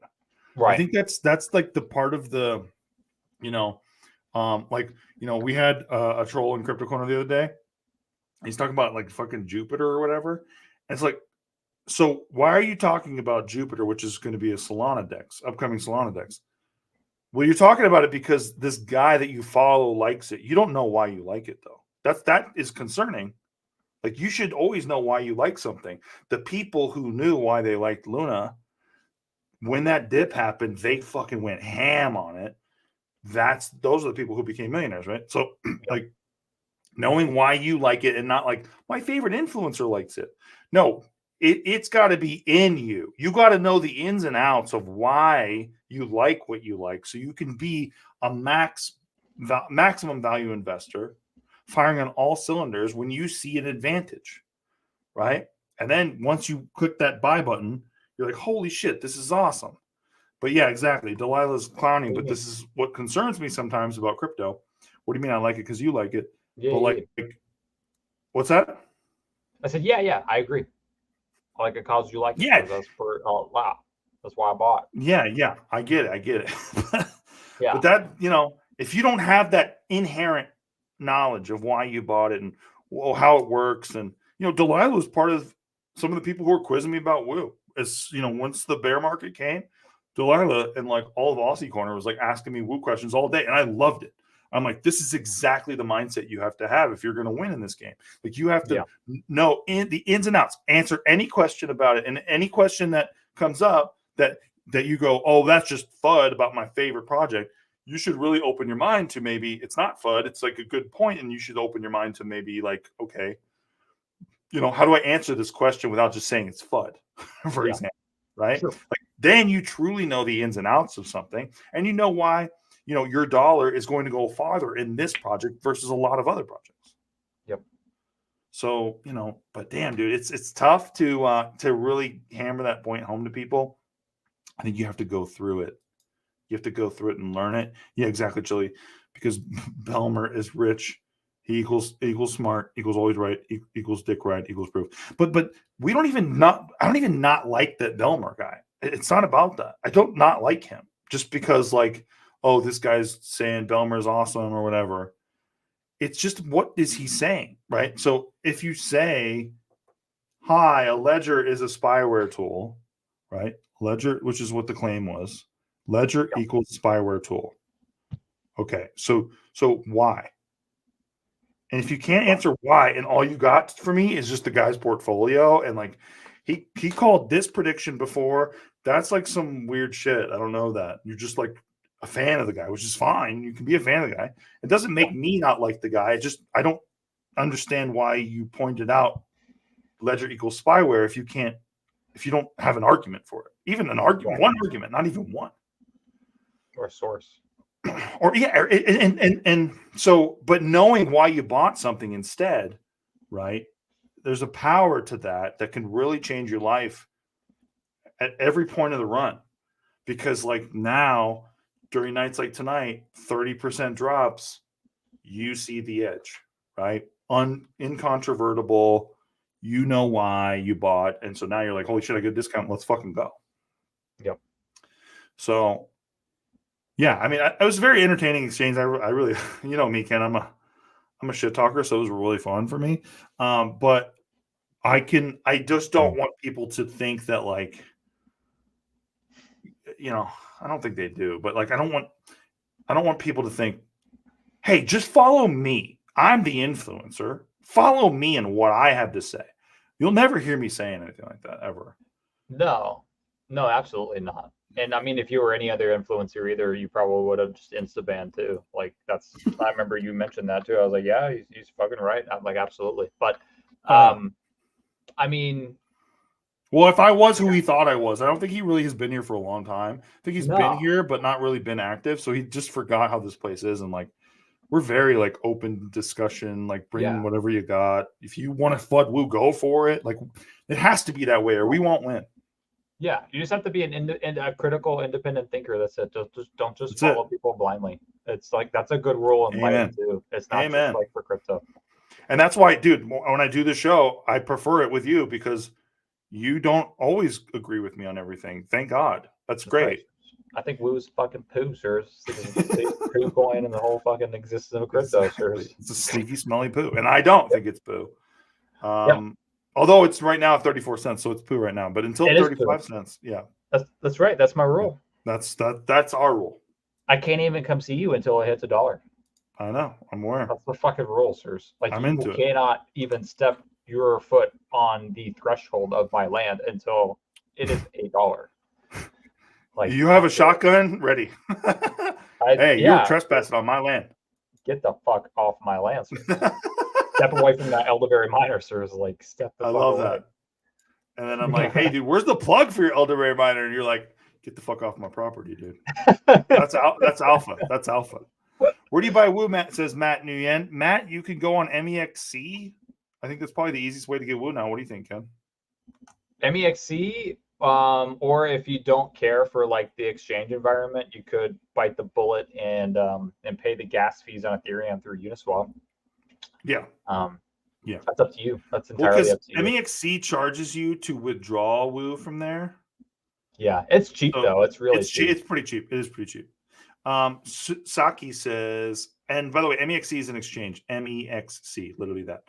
Right. I think that's like the part of the, we had a troll in Crypto Corner the other day. He's talking about like fucking Jupiter or whatever. And it's like, so why are you talking about Jupiter, which is going to be a Solana DEX, upcoming Solana DEX? Well, you're talking about it because this guy that you follow likes it. You don't know why you like it though. That is concerning. Like, you should always know why you like something. The people who knew why they liked Luna, when that dip happened, they fucking went ham on it. Those are the people who became millionaires, right? So, like, knowing why you like it and not like, my favorite influencer likes it. No, it's got to be in you. You got to know the ins and outs of why you like what you like so you can be a maximum value investor firing on all cylinders when you see an advantage, right? And then once you click that buy button, you're like, holy shit, this is awesome. But yeah, exactly. Delilah's clowning, but this is what concerns me sometimes about crypto. What do you mean I like it because you like it? Yeah, but like, what's that? I said, yeah, I agree. I like it because you like it. Yeah. That's wow. That's why I bought. Yeah, I get it. Yeah. But that, if you don't have that inherent knowledge of why you bought it and how it works, and Delilah was part of some of the people who were quizzing me about Woo. As once the bear market came, Delilah and like all of Aussie Corner was like asking me Woo questions all day, and I loved it. I'm like, this is exactly the mindset you have to have if you're going to win in this game. Like, you have to know the ins and outs, answer any question about it, and any question that comes up that that you go, oh, that's just FUD about my favorite project. You should really open your mind to maybe it's not FUD. It's like a good point, and you should open your mind to maybe like, okay, how do I answer this question without just saying it's FUD, for example, right? Sure. Like then you truly know the ins and outs of something, and you know why your dollar is going to go farther in this project versus a lot of other projects. Yep. So but damn, dude, it's tough to really hammer that point home to people. I think you have to go through it. You have to go through it and learn it. Yeah, exactly, Chili. Because Belmer is rich. He equals smart, equals always right, equals dick right, equals proof. But we don't even I don't even not like that Belmer guy. It's not about that. I don't not like him just because like, oh, this guy's saying Belmer is awesome or whatever. It's just what is he saying, right? So if you say, hi, a ledger is a spyware tool, right? Ledger, which is what the claim was. Ledger equals spyware tool. Okay, so why? And if you can't answer why, and all you got for me is just the guy's portfolio, and like he called this prediction before, that's like some weird shit. I don't know that. You're just like a fan of the guy, which is fine. You can be a fan of the guy. It doesn't make me not like the guy. I don't understand why you pointed out ledger equals spyware if you don't have an argument for it. Even an argument, one argument, not even one. Or a source. Or and so, but knowing why you bought something instead, right? There's a power to that can really change your life at every point of the run. Because like now, during nights like tonight, 30% drops, you see the edge, right? Incontrovertible. You know why you bought, and so now you're like, holy shit, I get a discount. Let's fucking go. Yep. So. Yeah, I mean, it was a very entertaining exchange. I really, me, Ken, I'm a shit talker, so it was really fun for me. But I just don't want people to think that like, I don't think they do, but like, I don't want people to think, hey, just follow me. I'm the influencer. Follow me and what I have to say. You'll never hear me saying anything like that ever. No, absolutely not. And I mean, if you were any other influencer either, you probably would have just insta-banned too. Like I remember you mentioned that too. I was like, yeah, he's fucking right. I'm like, absolutely. But, I mean. Well, if I was who he thought I was, I don't think he really has been here for a long time. I think he's been here, but not really been active. So he just forgot how this place is. And like, we're very like open discussion, like bring whatever you got. If you want to FUD woo, go for it. Like it has to be that way or we won't win. Yeah, you just have to be a critical, independent thinker. That's it. Don't follow people blindly. It's like that's a good rule in life too. It's not just like for crypto. And that's why, dude, when I do the show, I prefer it with you because you don't always agree with me on everything. Thank God. That's great. Right. I think Woo's fucking poo, sir. It's the poo coin and the whole fucking existence of crypto, exactly. Sir. It's a sneaky, smelly poo, and I don't think it's poo. Although it's right now 34 cents, so it's poo right now. But until 35 cents, yeah. That's right. That's my rule. That's our rule. I can't even come see you until it hits $1. I know. I'm aware. That's the fucking rule, sirs. Like I'm you cannot even step your foot on the threshold of my land until it is $1. Like you have a shotgun ready. You're trespassing on my land. Get the fuck off my land, sir. Step away from that elderberry miner, sir. Is like step the fuck away. I love that. And then I'm like, hey, dude, where's the plug for your elderberry miner? And you're like, get the fuck off my property, dude. That's alpha. That's alpha. Where do you buy Woo, Matt? Says Matt Nguyen. Matt, you can go on MEXC. I think that's probably the easiest way to get Woo now. What do you think, Ken? MEXC, or if you don't care for like the exchange environment, you could bite the bullet and pay the gas fees on Ethereum through Uniswap. Yeah. Yeah. That's up to you. That's entirely up to you. MEXC charges you to withdraw Woo from there. Yeah, it's cheap though. It's really cheap. It's pretty cheap. It is pretty cheap. Saki says, and by the way, MEXC is an exchange. MEXC, literally that.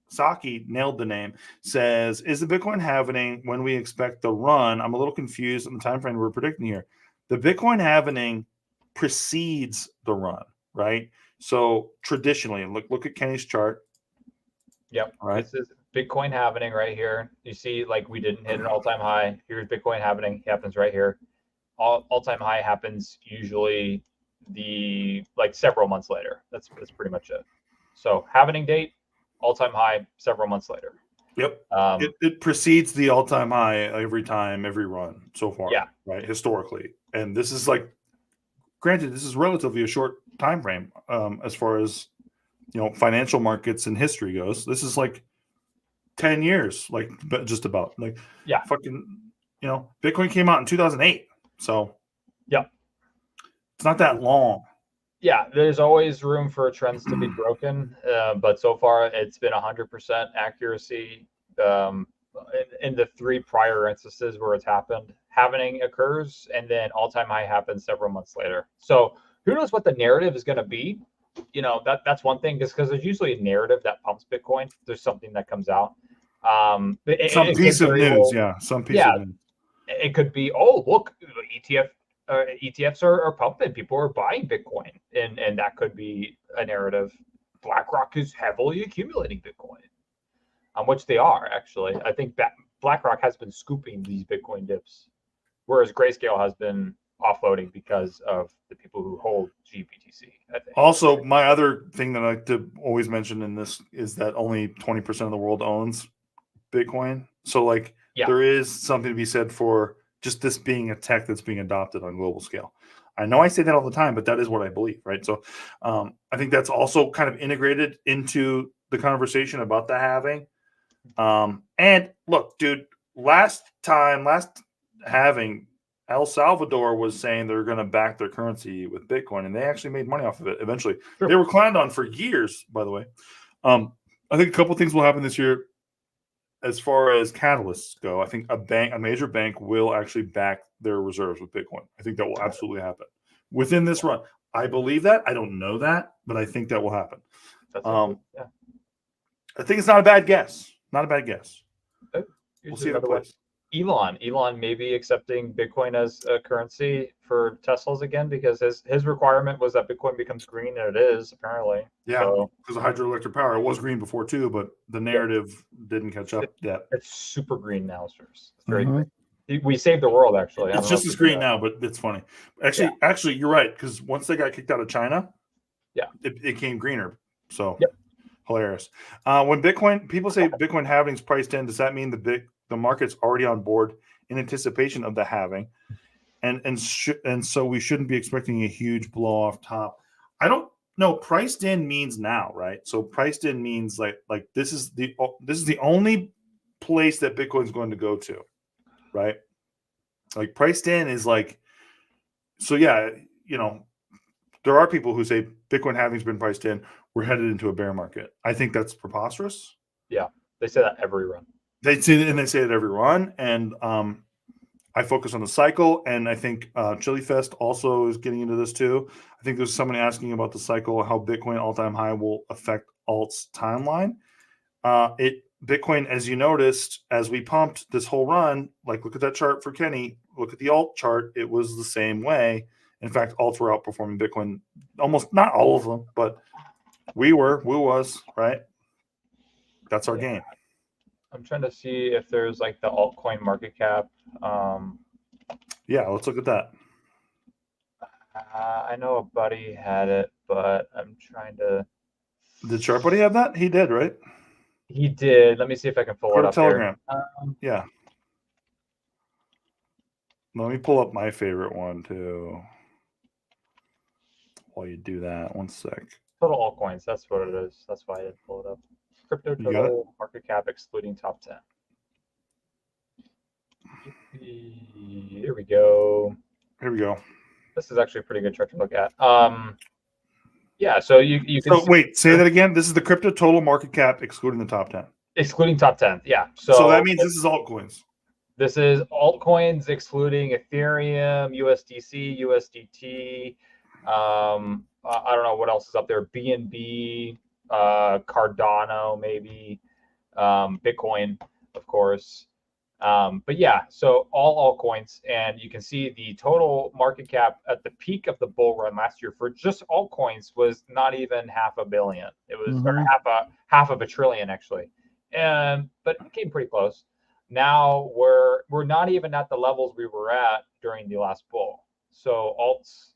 Saki nailed the name. Says, is the Bitcoin halvening when we expect the run? I'm a little confused on the time frame we're predicting here. The Bitcoin halvening precedes the run, right? So traditionally, look at Kenny's chart. Yep. Right. This is Bitcoin happening right here. You see, like we didn't hit an all-time high. Here's Bitcoin happening. It happens right here. All-time high happens usually several months later. That's pretty much it. So happening date, all-time high, several months later. Yep. It precedes the all-time high every time, every run so far. Yeah. Right. Historically, and this is like, granted, this is relatively a short time frame as far as financial markets and history goes. This is like 10 years, like just about like fucking Bitcoin came out in 2008, so yep, it's not that long. Yeah, there's always room for trends to be broken, but so far it's been 100% accuracy. In the 3 prior instances where it's happened, halving occurs and then all-time high happens several months later. So who knows what the narrative is going to be? That's one thing, just because there's usually a narrative that pumps Bitcoin. There's something that comes out. Some piece of news. It could be, oh, look, ETFs are pumping. People are buying Bitcoin, and that could be a narrative. BlackRock is heavily accumulating Bitcoin, which they are actually. I think BlackRock has been scooping these Bitcoin dips, whereas Grayscale has been offloading because of the people who hold GBTC. I think. Also, my other thing that I like to always mention in this is that only 20% of the world owns Bitcoin. So there is something to be said for just this being a tech that's being adopted on global scale. I know I say that all the time, but that is what I believe, right? So I think that's also kind of integrated into the conversation about the halving. And look, dude, last halving, El Salvador was saying they're going to back their currency with Bitcoin, and they actually made money off of it eventually. Sure. They were clowned on for years, by the way. I think a couple things will happen this year as far as catalysts go. I think a major bank will actually back their reserves with Bitcoin. I think that will absolutely happen within this run. I believe that. I don't know that, but I think that will happen. I think it's not a bad guess. Not a bad guess. We'll see if it plays. Elon may be accepting Bitcoin as a currency for Teslas again, because his requirement was that Bitcoin becomes green, and it is apparently. Yeah, because of hydroelectric power. It was green before too, but the narrative didn't catch up yet. It's super green now, sirs. It's very green. We saved the world, actually. It's just as green now, but it's funny. Actually, you're right, because once they got kicked out of China, it became greener. So hilarious. When people say Bitcoin halving is priced in, does that mean the market's already on board in anticipation of the halving, and so we shouldn't be expecting a huge blow off top? I don't know. Priced in means now, right? So priced in means like this is the only place that Bitcoin's going to go to, right? Like priced in is like, so there are people who say Bitcoin halving's been priced in. We're headed into a bear market. I think that's preposterous. Yeah, they say that every run. They say it every run, and I focus on the cycle, and I think Chili Fest also is getting into this too. I think there's someone asking about the cycle, how Bitcoin all-time high will affect alt's timeline. Bitcoin, as you noticed, as we pumped this whole run, like look at that chart for Kenny, look at the alt chart, it was the same way. In fact, alts were outperforming Bitcoin, almost not all of them, but Woo was, right? That's our game. I'm trying to see if there's like the altcoin market cap. Let's look at that. I know a buddy had it, but I'm trying to. Did Sharp Buddy have that? He did, right? He did. Let me see if I can pull it up Telegram. Yeah. Let me pull up my favorite one too. While you do that, one sec. Total altcoins. That's what it is. That's why I didn't pull it up. Crypto total market cap excluding top 10. Here we go. This is actually a pretty good chart to look at. So you can. So wait, say that again. This is the crypto total market cap excluding the top 10. Excluding top 10, yeah. So that means this is altcoins. This is altcoins excluding Ethereum, USDC, USDT. I don't know what else is up there. BNB, Cardano, maybe, Bitcoin, of course. But so all altcoins, and you can see the total market cap at the peak of the bull run last year for just altcoins was not even $500 million. It was or half of a trillion actually. but it came pretty close. Now we're not even at the levels we were at during the last bull. So alts,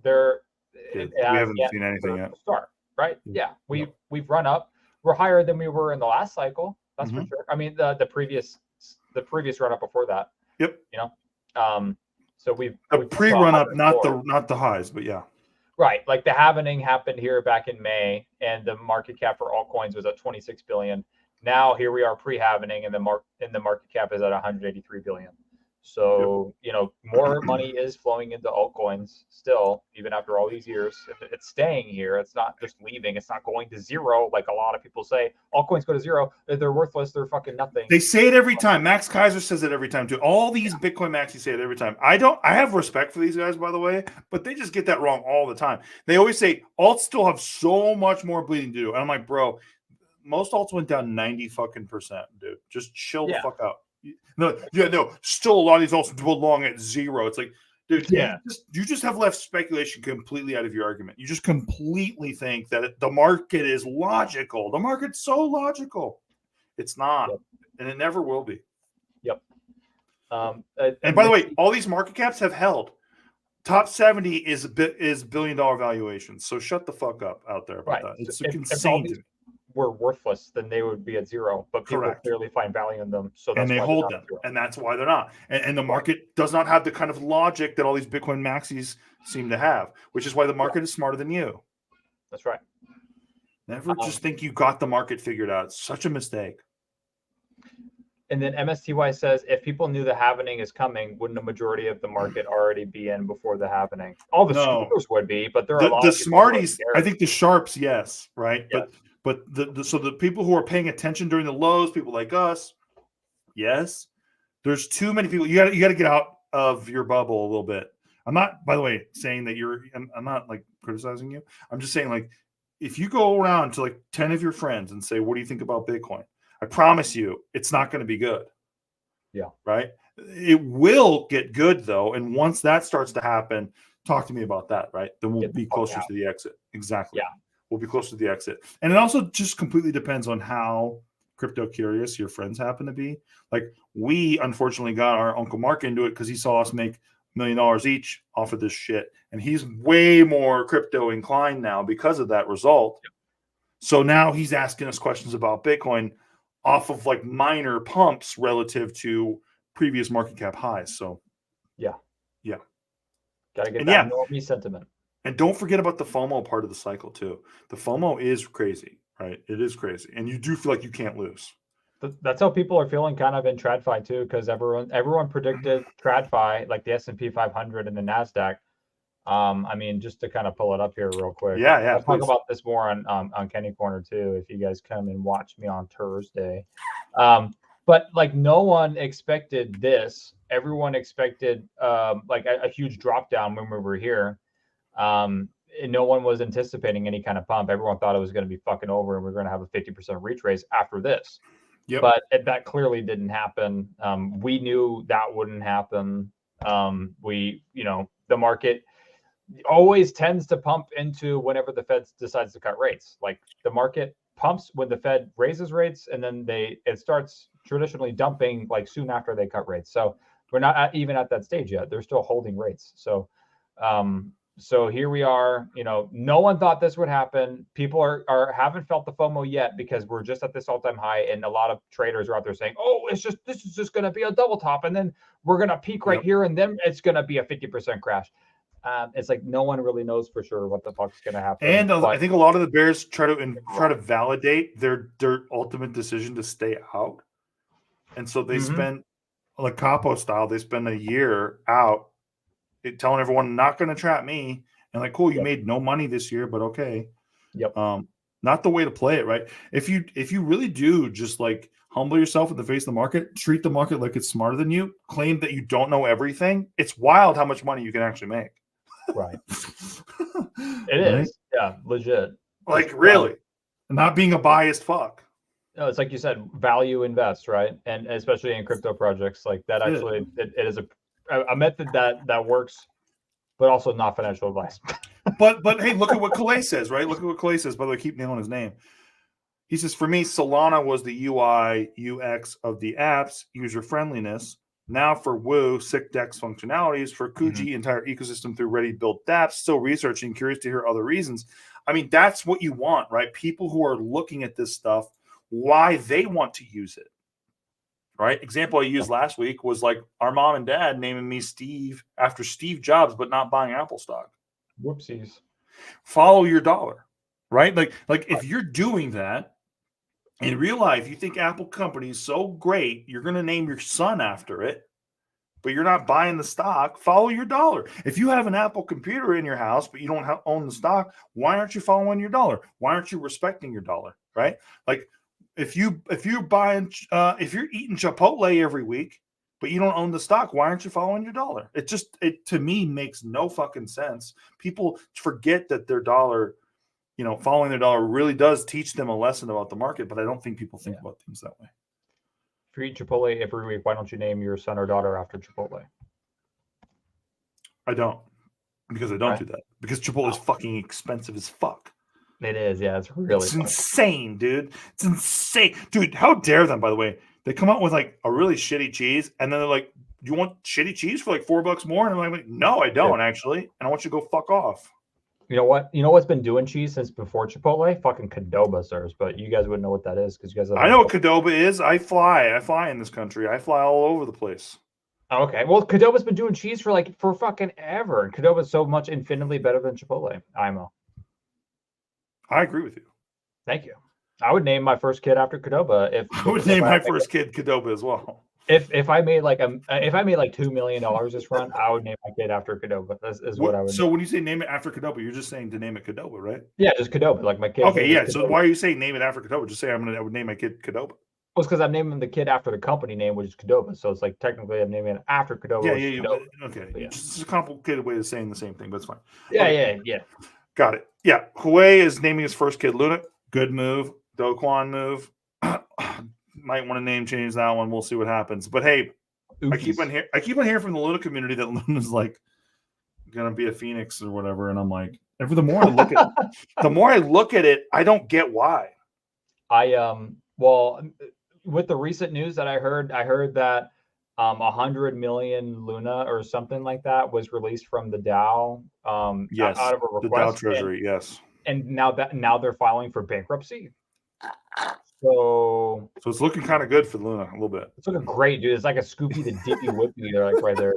they're it We has haven't yet seen anything to yet. start, right? Yeah. Yeah, we've run up. We're higher than we were in the last cycle. That's for sure. I mean, the previous run up before that. Yep. So we've pre-run up, not the highs, but yeah. Right, like the halvening happened here back in May, and the market cap for altcoins was at 26 billion. Now here we are pre-halvening, and the market cap is at 183 billion. So more money is flowing into altcoins still, even after all these years. It's staying here. It's not just leaving. It's not going to zero like a lot of people say. Altcoins go to zero. They're worthless. They're fucking nothing. They say it every time. Max Kaiser says it every time too. All these Bitcoin maxis say it every time. I have respect for these guys, by the way, but they just get that wrong all the time. They always say alts still have so much more bleeding to do. And I'm like, bro, most alts went down 90%, dude. Just chill the fuck out. No, still a lot of these alts belong at zero. It's like, dude, you just have left speculation completely out of your argument. You just completely think that the market is logical. The market's so logical. It's not, and it never will be. Yep. And by the way, all these market caps have held. Top 70 is billion-dollar valuations. So shut the fuck up out there about that. It's insane to me. Were worthless, then they would be at zero. But people clearly find value in them, so that's and they hold them, and that's why they're not. And the market does not have the kind of logic that all these Bitcoin maxis seem to have, which is why the market is smarter than you. That's right. Never just think you got the market figured out. It's such a mistake. And then MSTY says, if people knew the halvening is coming, wouldn't a majority of the market already be in before the halvening? All the scalpers would be, but there are a lot of smarties. I think the sharps, yes, right, yes. But the people who are paying attention during the lows, people like us, yes. There's too many people. You got to get out of your bubble a little bit. I'm not, by the way, saying that I'm not like criticizing you. I'm just saying, like, if you go around to like 10 of your friends and say, "What do you think about Bitcoin?" I promise you, it's not going to be good. Yeah. Right. It will get good though, and once that starts to happen, talk to me about that. Right. Then we'll be closer to the exit. Exactly. Yeah. We'll be close to the exit. And it also just completely depends on how crypto curious your friends happen to be. Like, we unfortunately got our Uncle Mark into it because he saw us make $1 million each off of this shit. And he's way more crypto inclined now because of that result. Yep. So now he's asking us questions about Bitcoin off of like minor pumps relative to previous market cap highs. So yeah. Gotta get that normie sentiment. And don't forget about the FOMO part of the cycle too. The FOMO is crazy, right? It is crazy. And you do feel like you can't lose. That's how people are feeling kind of in TradFi too, because everyone predicted TradFi, like the S&P 500 and the NASDAQ. I mean, just to kind of pull it up here real quick. Yeah. I'll talk about this more on Kenny Corner too, if you guys come and watch me on Thursday. But like, no one expected this. Everyone expected like a huge drop down when we were here. And no one was anticipating any kind of pump. Everyone thought it was going to be fucking over and we're going to have a 50% retrace after this. Yep. But that clearly didn't happen. We knew that wouldn't happen. The market always tends to pump into whenever the Fed decides to cut rates. Like, the market pumps when the Fed raises rates, and then it starts traditionally dumping like soon after they cut rates. So we're not even at that stage yet. They're still holding rates. So here we are. No one thought this would happen. People haven't felt the FOMO yet because we're just at this all-time high, and a lot of traders are out there saying, "Oh, this is just going to be a double top, and then we're going to peak right here, and then it's going to be a 50% crash." It's like no one really knows for sure what the fuck's going to happen. And I think a lot of the bears try to validate their ultimate decision to stay out, and so they spend, like Capo style, they spend a year out telling everyone, not going to trap me, and like, cool, you made no money this year, but okay. Yep. Not the way to play it, right? If you really do just like humble yourself in the face of the market, treat the market like it's smarter than you, claim that you don't know everything, it's wild how much money you can actually make. Right. It is. Yeah, legit. Like, really. Not being a biased fuck. No, it's like you said, value invest, right? And especially in crypto projects like that, actually, it is a method that works, but also not financial advice. but hey, look at what Calais says, right? Look at what Calais says. By the way, keep nailing his name. He says, for me, Solana was the UI, UX of the apps, user friendliness. Now for Woo, sick DEX functionalities. For Kuji, entire ecosystem through ready-built dApps. Still researching, curious to hear other reasons. I mean, that's what you want, right? People who are looking at this stuff, why they want to use it, right? Example I used last week was like our mom and dad naming me Steve after Steve Jobs, but not buying Apple stock. Whoopsies. Follow your dollar, right? Like if you're doing that, in real life, you think Apple company is so great, you're going to name your son after it, but you're not buying the stock. Follow your dollar. If you have an Apple computer in your house, but you don't own the stock, why aren't you following your dollar? Why aren't you respecting your dollar, right? Like if you're eating Chipotle every week, but you don't own the stock, why aren't you following your dollar? It to me makes no fucking sense. People forget that their dollar, following their dollar really does teach them a lesson about the market, but I don't think people think about things that way. If you eat Chipotle every week, why don't you name your son or daughter after Chipotle? I don't, because I don't do that. Because Chipotle is fucking expensive as fuck. It is, yeah. It's really insane, dude. It's insane. Dude, how dare them, by the way? They come out with like a really shitty cheese, and then they're like, do you want shitty cheese for like $4 more? And I'm like, no, I don't actually. And I want you to go fuck off. You know what? You know what's been doing cheese since before Chipotle? Fucking Qdoba, sirs. But you guys wouldn't know what that is because you guys. I know what Qdoba is. I fly in this country. I fly all over the place. Okay, well, Qdoba's been doing cheese for fucking ever, and Qdoba's so much infinitely better than Chipotle. IMO. I agree with you. Thank you. I would name my first kid after Qdoba. I would name my first kid Qdoba as well. If I made like $2 million this run, I would name my kid after Qdoba. Is what I would. So when you say name it after Qdoba, you're just saying to name it Qdoba, right? Yeah, just Qdoba, like my kid. Okay, yeah. So why are you saying name it after Qdoba? Just say I would name my kid Qdoba. Well, it's because I'm naming the kid after the company name, which is Qdoba. So it's like technically I'm naming it after Qdoba. Yeah. Okay. Yeah. It's a complicated way of saying the same thing, but it's fine. Yeah. Got it. Yeah. Huawei is naming his first kid Luna. Good move. Do Kwon move. Might want to name change that one. We'll see what happens. But hey, I keep on hearing from the Luna community that Luna's like gonna be a phoenix or whatever, and I'm like, the more I look at it, I don't get why. Well, with the recent news that I heard that 100 million Luna or something like that was released from the DAO. Yes, out of a request, the DAO treasury. Yes, and now they're filing for bankruptcy. So it's looking kind of good for Luna a little bit. It's looking great, dude. It's like a Scoopy the Dippy Whippy. They're like right there,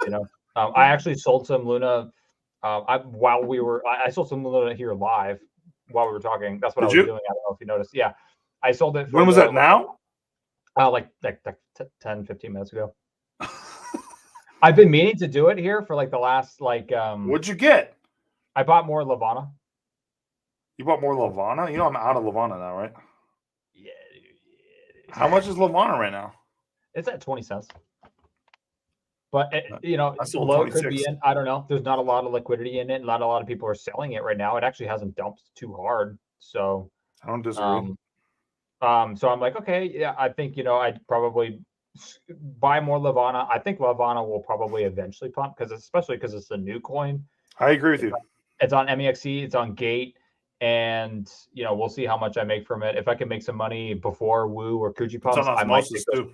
I actually sold some Luna. I sold some Luna here live while we were talking. That's what I was doing. I don't know if you noticed. Yeah, I sold it. When was that? Now? Like 10, 15 minutes ago. I've been meaning to do it here for like the last What'd you get? I bought more Lavana. You bought more Lavana? You know I'm out of Lavana now, right? Yeah. How much is Lavana right now? It's at 20 cents. But low could be in. I don't know. There's not a lot of liquidity in it. Not a lot of people are selling it right now. It actually hasn't dumped too hard. So I don't disagree. So I'm like, okay, yeah, I think I'd probably buy more Lavana. I think Lavana will probably eventually pump especially because it's a new coin. I agree with you. It's on MEXC, it's on Gate, and we'll see how much I make from it. If I can make some money before Woo or Kuji pumps, I might take those.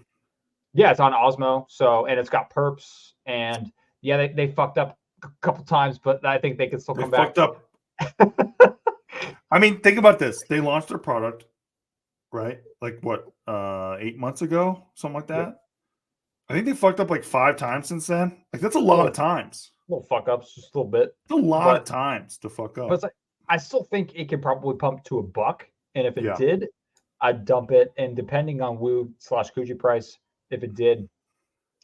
Yeah, it's on Osmo. So, and it's got perps, and yeah, they fucked up a couple times, but I think they can still come back. Fucked up. I mean, think about this. They launched their product, right? Like what, 8 months ago, something like that. Yeah. I think they fucked up like 5 times since then. Like that's a lot of times. Little fuck ups, just a little bit. It's a lot of times to fuck up. But it's like, I still think it could probably pump to $1, and if it did, I'd dump it. And depending on Woo/Kuji price, if it did,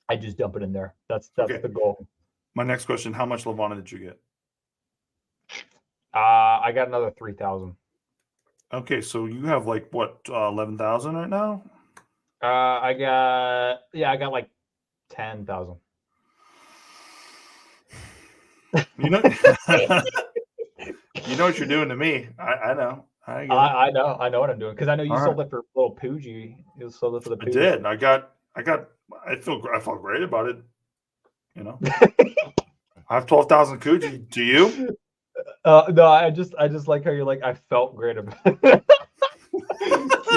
I'd just dump it in there. That's the goal. My next question: how much Lavana did you get? I got another 3,000. Okay, so you have like what, 11,000 right now? I got like 10,000. You know what you're doing to me. I know. I know what I'm doing because I know you sold it for a little Poogie. You sold it for the Poogie. I did. I felt great about it. I have 12,000 Kuji. Do you? No, I just like how you're like, I felt great about it.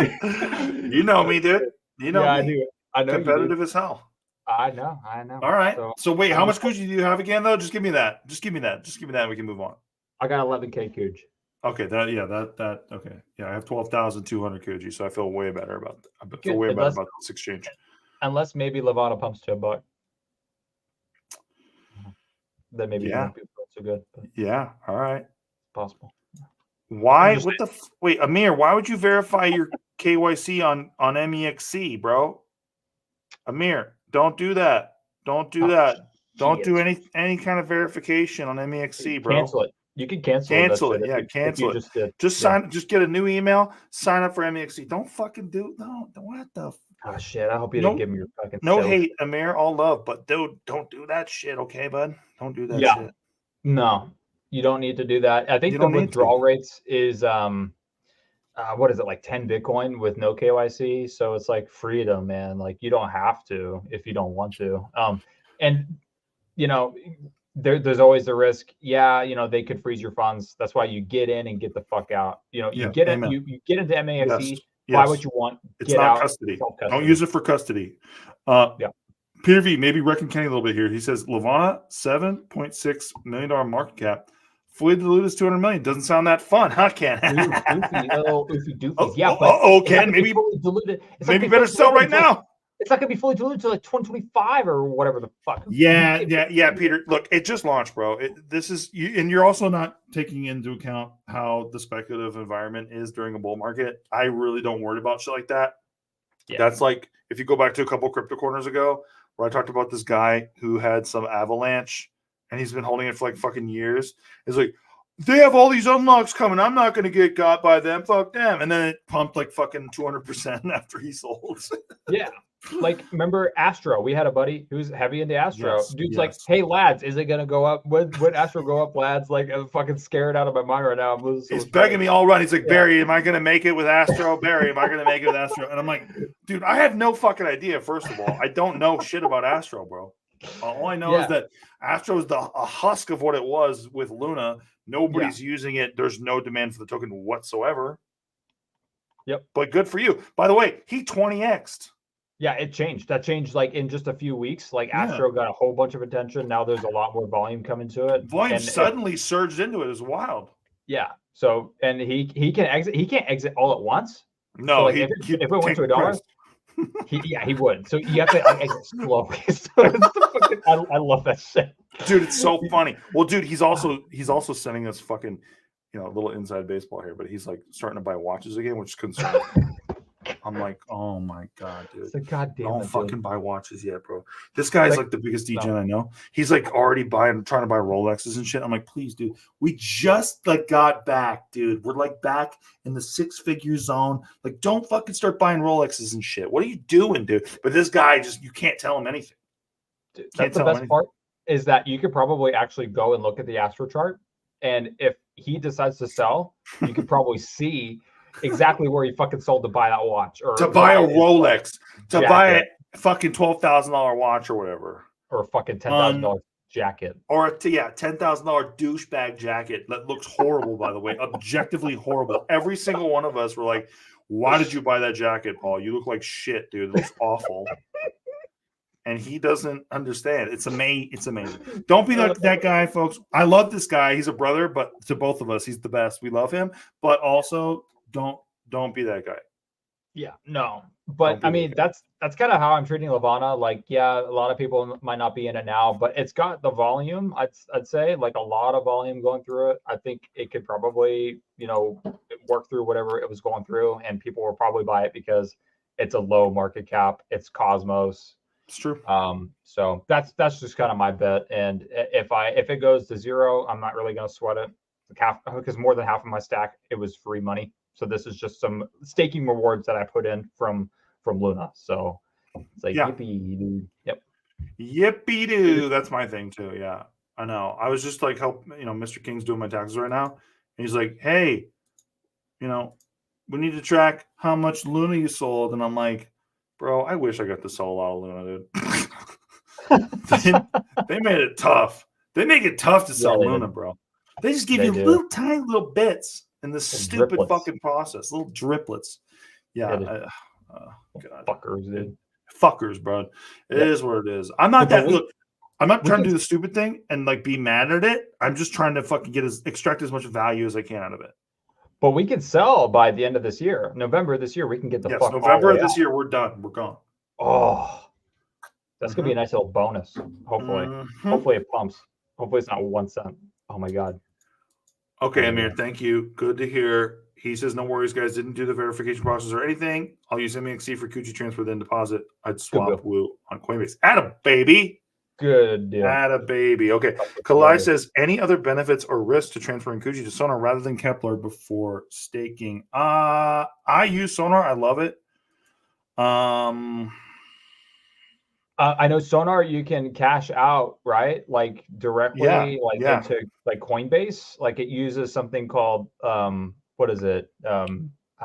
You know me, dude. You know Yeah, I me. do. I know you do. Competitive as hell. I know. All right. So wait, how I'm much Kuji do you have again, though? Just give me that. Just give me that. And we can move on. I got 11K Kuj. Okay, okay. Yeah, I have 12,200 Kuji, so I feel way better about this exchange. Unless maybe Levana pumps to $1. Then maybe you won't be so good. But yeah, all right. It's possible. Why? What the? Wait, Amir, why would you verify your KYC on MEXC, bro? Amir, don't do that. Don't do that. Don't do any kind of verification on MEXC, bro. Cancel it. You can cancel it. Yeah, cancel it. Just get a new email, sign up for MEXC. Don't fucking do what the oh shit. I hope you didn't give me your fucking hate, Amir, all love, but dude, don't do that shit, okay, bud? Don't do that shit. No, you don't need to do that. I think the withdrawal rates is what is it, like 10 Bitcoin with no KYC? So it's like freedom, man. Like you don't have to if you don't want to. And you know, there's always the risk. Yeah, you know, they could freeze your funds. That's why you get in and get the fuck out. You know, you get in, you get into MAXE, buy what you want. It's not custody. Don't use it for custody. Peter V, maybe wrecking Kenny a little bit here. He says Levana, $7.6 million market cap. Fully diluted is 200 million. Doesn't sound that fun, huh, Ken? Ken, maybe diluted. Maybe better sell right now. It's not gonna be fully diluted until like 2025 or whatever the fuck. Yeah, Peter. Look, it just launched, bro. This is you, and you're also not taking into account how the speculative environment is during a bull market. I really don't worry about shit like that. Yeah. That's like if you go back to a couple crypto corners ago, where I talked about this guy who had some avalanche, and he's been holding it for like fucking years. It's like they have all these unlocks coming. I'm not going to get got by them. Fuck them. And then it pumped like fucking 200% after he sold. Yeah. Like, remember Astro? We had a buddy who's heavy into Astro. Dude's like, hey, lads, is it going to go up? Would Astro go up, lads? Like, I'm fucking scared out of my mind right now. He's begging me all run. He's like, Barry, am I going to make it with Astro? Barry, am I going to make it with Astro? And I'm like, dude, I have no fucking idea, first of all. I don't know shit about Astro, bro. All I know is that Astro is a husk of what it was with Luna. Nobody's using it. There's no demand for the token whatsoever. Yep. But good for you. By the way, he 20x'd. Yeah, it changed. That changed like in just a few weeks. Like Astro got a whole bunch of attention. Now there's a lot more volume coming to it. Volume suddenly surged into it. It was wild. Yeah. So and he can exit. He can't exit all at once. No, so like if it went to $1, he would. So you have to exit slowly. I love that shit, dude. It's so funny. Well, dude, he's also sending us fucking, a little inside baseball here, but he's like starting to buy watches again, which is concerning. I'm like, oh my god, dude! Don't fucking buy watches yet, bro. This guy's like the biggest DJ I know. He's like already trying to buy Rolexes and shit. I'm like, please, dude. We just like got back, dude. We're like back in the 6-figure zone. Like, don't fucking start buying Rolexes and shit. What are you doing, dude? But this guy you can't tell him anything. Dude, that's the best part is that you could probably actually go and look at the Astro chart, and if he decides to sell, you could probably see exactly where he fucking sold to buy that watch, or to buy a Rolex, to buy a fucking $12,000 watch or whatever, or a fucking $10,000 jacket, or a $10,000 douchebag jacket that looks horrible. By the way, objectively horrible. Every single one of us were like, "Why did you buy that jacket, Paul? You look like shit, dude. It looks awful." And he doesn't understand. It's amazing. Don't be that guy, folks. I love this guy. He's a brother, but to both of us, he's the best. We love him, but also don't be that guy. Yeah, no. But I mean, that's kind of how I'm treating Levana. Like, yeah, a lot of people might not be in it now, but it's got the volume. I'd say like a lot of volume going through it. I think it could probably, work through whatever it was going through, and people will probably buy it because it's a low market cap. It's Cosmos. It's true. So that's just kind of my bet. And if it goes to zero, I'm not really going to sweat it. Because more than half of my stack, it was free money. So this is just some staking rewards that I put in from Luna. So it's like yippee doo. Yep. Yippee doo. That's my thing too. Yeah, I know. I was just like, Mr. King's doing my taxes right now, and he's like, hey, we need to track how much Luna you sold, and I'm like, bro, I wish I got to sell a lot of Luna, dude. they made it tough. They make it tough to sell Luna, bro. They just give you little tiny little bits in this stupid fucking process, little driplets. Yeah. God. Fuckers, dude. Fuckers, bro. It is what it is. I'm not look. I'm not trying to do the stupid thing and like be mad at it. I'm just trying to fucking extract as much value as I can out of it. But we could sell by the end of this year, November this year. We can get the fuck. November this year, we're done. We're gone. Oh, that's gonna be a nice little bonus. Hopefully, hopefully it pumps. Hopefully it's not 1 cent. Oh my god. Okay, Amir, thank you. Good to hear. He says, no worries, guys. Didn't do the verification process or anything. I'll use MEXC for Coochie transfer, then deposit. I'd swap Woo on Coinbase. Atta baby. Good deal. Atta baby. Okay. Kalai says, any other benefits or risks to transferring Coochie to Sonar rather than Kepler before staking? I use Sonar. I love it. I know Sonar, you can cash out, right? Like directly, into like Coinbase. Like it uses something called what is it?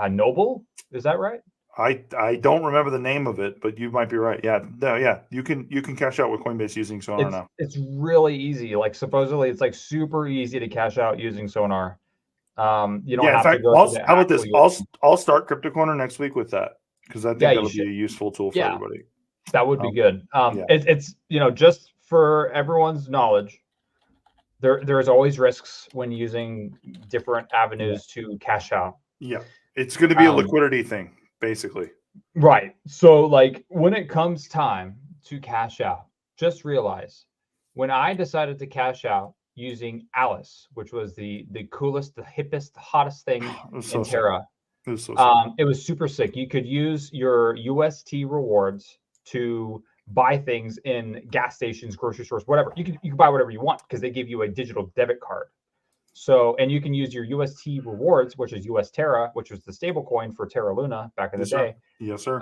Noble? Is that right? I don't remember the name of it, but you might be right. Yeah, no, yeah. You can cash out with Coinbase using Sonar now. It's really easy. Like supposedly, it's like super easy to cash out using Sonar. You don't have to go. How about this? I'll start Crypto Corner next week with that because I think that'll be a useful tool for everybody. That would be good. It's just for everyone's knowledge. There is always risks when using different avenues to cash out. Yeah, it's going to be a liquidity thing, basically. Right. So, like, when it comes time to cash out, just realize when I decided to cash out using Alice, which was the coolest, the hippest, the hottest thing in Terra. It was so it was super sick. You could use your UST rewards to buy things in gas stations, grocery stores, whatever. You can buy whatever you want because they give you a digital debit card. So, and you can use your UST rewards, which is US Terra, which was the stable coin for Terra Luna back in the day. Yes, sir.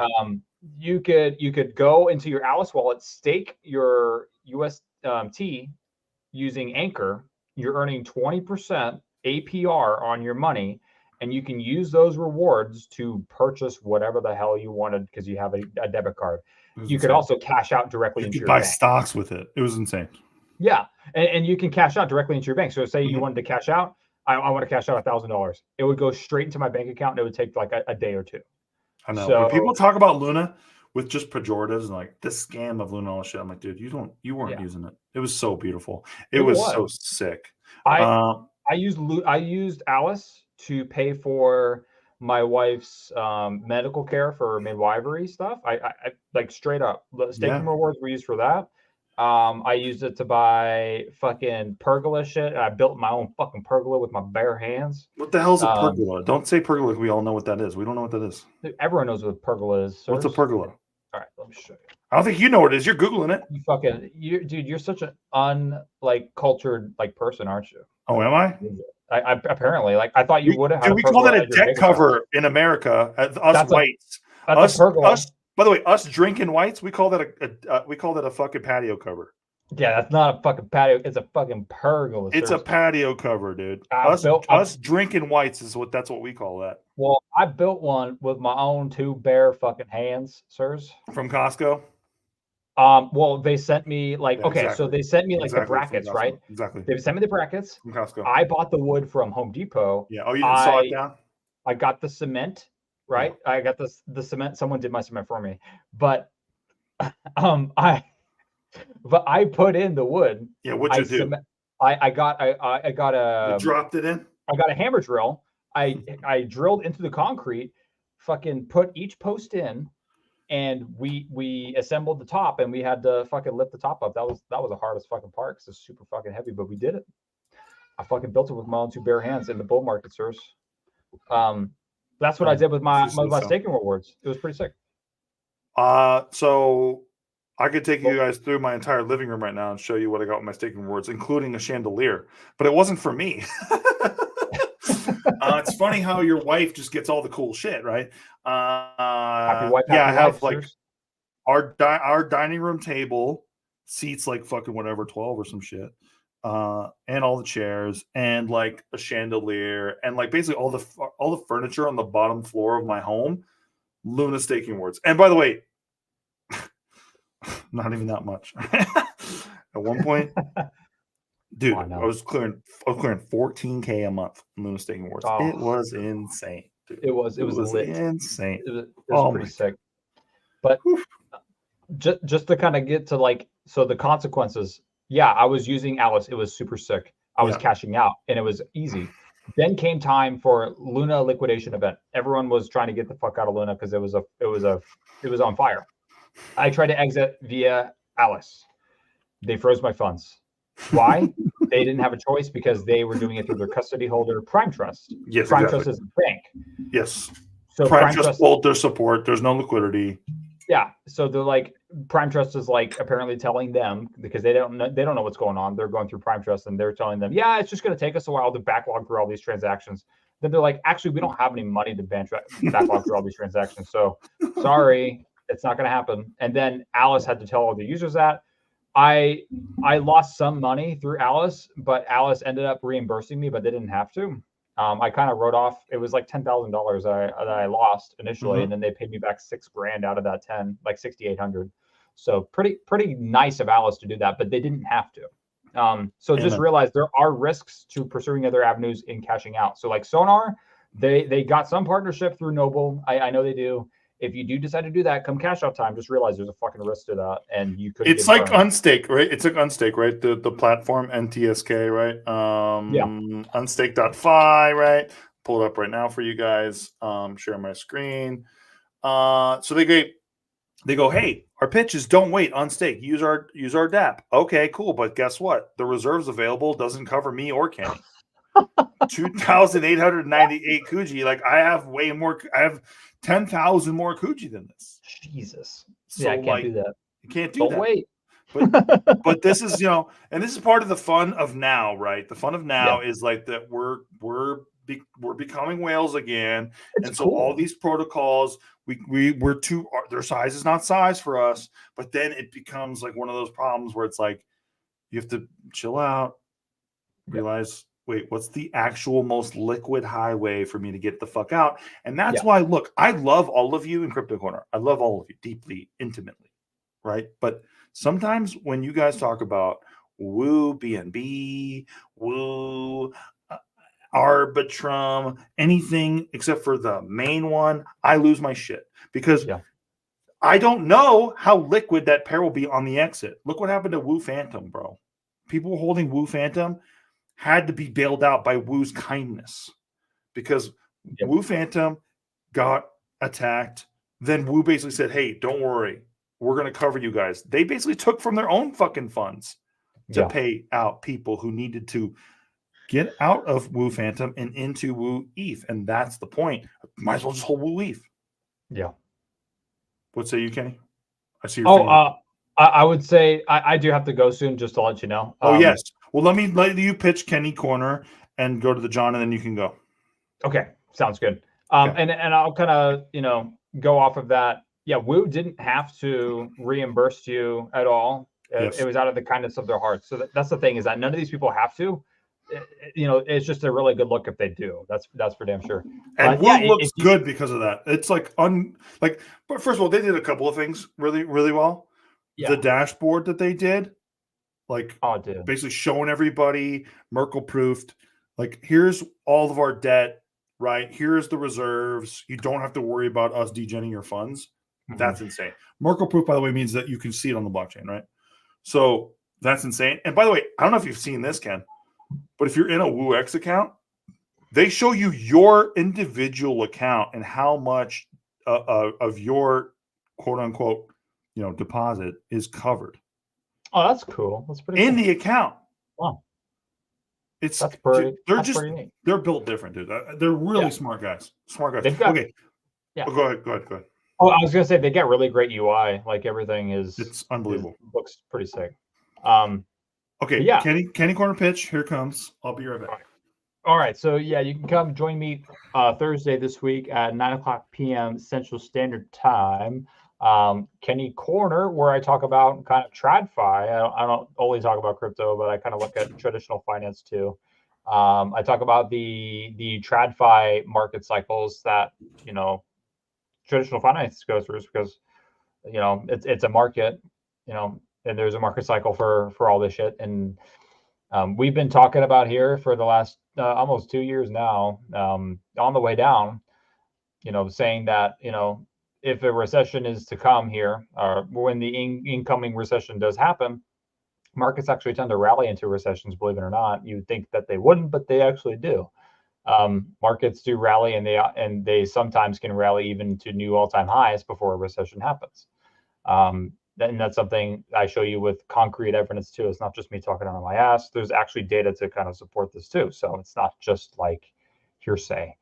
You could go into your Alice wallet, stake your UST using Anchor. You're earning 20% APR on your money, and you can use those rewards to purchase whatever the hell you wanted because you have a debit card. You could also cash out directly into your bank. Buy stocks with it. It was insane. Yeah, and you can cash out directly into your bank. So say you wanted to cash out, I want to cash out $1,000. It would go straight into my bank account, and it would take like a day or two. I know. So, when people talk about Luna with just pejoratives and like this scam of Luna and all this shit, I'm like, dude, you weren't using it. It was so beautiful. It was so sick. I used Alice to pay for my wife's medical care for midwifery stuff. I like straight up staking rewards were used for that. I used it to buy fucking pergola shit. I built my own fucking pergola with my bare hands. What the hell's a pergola? Don't say pergola. We all know what that is. We don't know what that is. Everyone knows what a pergola is. Sirs. What's a pergola? All right, let me show you. I don't think you know what it is. You're Googling it. Dude, you're such an cultured person, aren't you? Oh, am I? I apparently I thought you would have. Do we call that a deck cover in America? Us whites. That's a pergola. By the way, us drinking whites, we call that a fucking patio cover. Yeah, that's not a fucking patio. It's a fucking pergola. It's a patio cover, dude. Us drinking whites that's what we call that. Well, I built one with my own two bare fucking hands, sirs. From Costco. Well, they sent me so they sent me the brackets, right? Exactly. They sent me the brackets from Costco. I bought the wood from Home Depot. Yeah. Oh, you didn't saw it down? I got the cement, right? Yeah. I got the cement. Someone did my cement for me, but I put in the wood. Yeah. What'd you do? I got a. You dropped it in. I got a hammer drill. I drilled into the concrete. Fucking put each post in. And we assembled the top, and we had to fucking lift the top up. That was the hardest fucking part because it's super fucking heavy, but we did it. I fucking built it with my own two bare hands in the bull market, sirs. That's what I did with my staking rewards. It was pretty sick. So I could take you guys through my entire living room right now and show you what I got with my staking rewards, including a chandelier. But it wasn't for me. It's funny how your wife just gets all the cool shit, right? I have our dining room table seats like fucking whatever 12 or some shit, and all the chairs and like a chandelier and like basically all the furniture on the bottom floor of my home. Luna staking rewards, and by the way, not even that much. At one point. Dude, I was clearing $14K a month in Luna staking rewards. It was insane. It was lit. insane. It was Oh pretty my sick. But Whew. just to kind of get to like, so the consequences. Yeah, I was using Alice. It was super sick. I was Yeah. cashing out, and it was easy. Then came time for Luna liquidation event. Everyone was trying to get the fuck out of Luna because it was on fire. I tried to exit via Alice. They froze my funds. Why? They didn't have a choice because they were doing it through their custody holder, Prime Trust. Yes, Prime exactly. Trust is a bank. Yes. So Prime Prime Trust Trust, pulled their support. There's no liquidity. yeah. So they're like, Prime Trust is like apparently telling them, because they don't know what's going on. They're going through Prime Trust and they're telling them, yeah, it's just going to take us a while to backlog through all these transactions. Then they're like, actually, we don't have any money to backlog through all these transactions. So sorry, it's not going to happen. And then Alice had to tell all the users that. I lost some money through Alice, but Alice ended up reimbursing me, but they didn't have to. I kind of wrote off. It was like $10,000 that I lost initially, and then they paid me back $6,000 out of that 10, like 6,800. So pretty nice of Alice to do that, but they didn't have to. So just realize there are risks to pursuing other avenues in cashing out. So like Sonar, they got some partnership through Noble. I know they do. If you do decide to do that, come cash out time, just realize there's a fucking risk to that, and you could. It's like Unstake, right? It's like Unstake, right? The platform NTSK, right? Yeah. Unstake.fi, right? Pull it up right now for you guys. Share my screen. So they go, hey, our pitch is don't wait on stake. Use our DApp. Okay, cool. But guess what? The reserves available doesn't cover me or Kenny. 2,898 Kuji. Like I have way more. I have 10,000 more Kuji than this. Jesus. So yeah, I can't do that. You can't do don't that. Wait. But this is, and this is part of the fun of now, right? The fun of now is like that we're becoming whales again, and so all these protocols we're too, their size is not size for us. But then it becomes like one of those problems where it's like you have to chill out, realize, wait, what's the actual most liquid highway for me to get the fuck out? And that's why, look, I love all of you in Crypto Corner. I love all of you deeply, intimately, right? But sometimes when you guys talk about woo BNB, woo Arbitrum, anything except for the main one, I lose my shit because I don't know how liquid that pair will be on the exit. Look what happened to Woo Phantom, bro. People holding Woo Phantom had to be bailed out by Woo's kindness because Woo Phantom got attacked. Then Woo basically said, hey, don't worry. We're going to cover you guys. They basically took from their own fucking funds to pay out people who needed to get out of Woo Phantom and into Woo ETH. And that's the point. Might as well just hold Woo ETH. Yeah. What say you, Kenny? I see your finger. I would say I do have to go soon, just to let you know. Yes. Well, let you pitch Kenny Corner and go to the John, and then you can go. Okay. Sounds good. And I'll kind of, go off of that. Yeah, Woo didn't have to reimburse you at all. It was out of the kindness of their hearts. So that's the thing, is that none of these people have to. It's just a really good look if they do. That's for damn sure. And Woo looks good because of that. It's but first of all, they did a couple of things really, really well. Yeah. The dashboard that they did, basically showing everybody Merkle proofed, like, here's all of our debt, right? Here's the reserves. You don't have to worry about us degenerating your funds. Mm-hmm. That's insane. Merkle proof, by the way, means that you can see it on the blockchain, right? So that's insane. And by the way, I don't know if you've seen this, Ken, but if you're in a WooX account, they show you your individual account and how much of your quote unquote, deposit is covered. Oh, that's cool. That's pretty in cool. the account. Wow. That's pretty neat. They're built different, dude. They're really smart guys. Okay. Yeah. Go ahead. Oh, I was gonna say they got really great UI. Like everything it's unbelievable. Looks pretty sick. Okay. Yeah. Kenny Corner pitch. Here comes. I'll be right back. All right. So yeah, you can come join me Thursday this week at 9:00 p.m. Central Standard Time. Kenny Corner, where I talk about kind of TradFi. I don't only talk about crypto, but I kind of look at traditional finance too. I talk about the TradFi market cycles that traditional finance goes through, because it's a market, and there's a market cycle for all this shit. And we've been talking about here for the last almost 2 years now, on the way down, saying that, if a recession is to come here, or when the incoming recession does happen, markets actually tend to rally into recessions, believe it or not. You'd think that they wouldn't, but they actually do. Markets do rally, and they sometimes can rally even to new all-time highs before a recession happens. And that's something I show you with concrete evidence too. It's not just me talking out of my ass. There's actually data to kind of support this too. So it's not just like hearsay.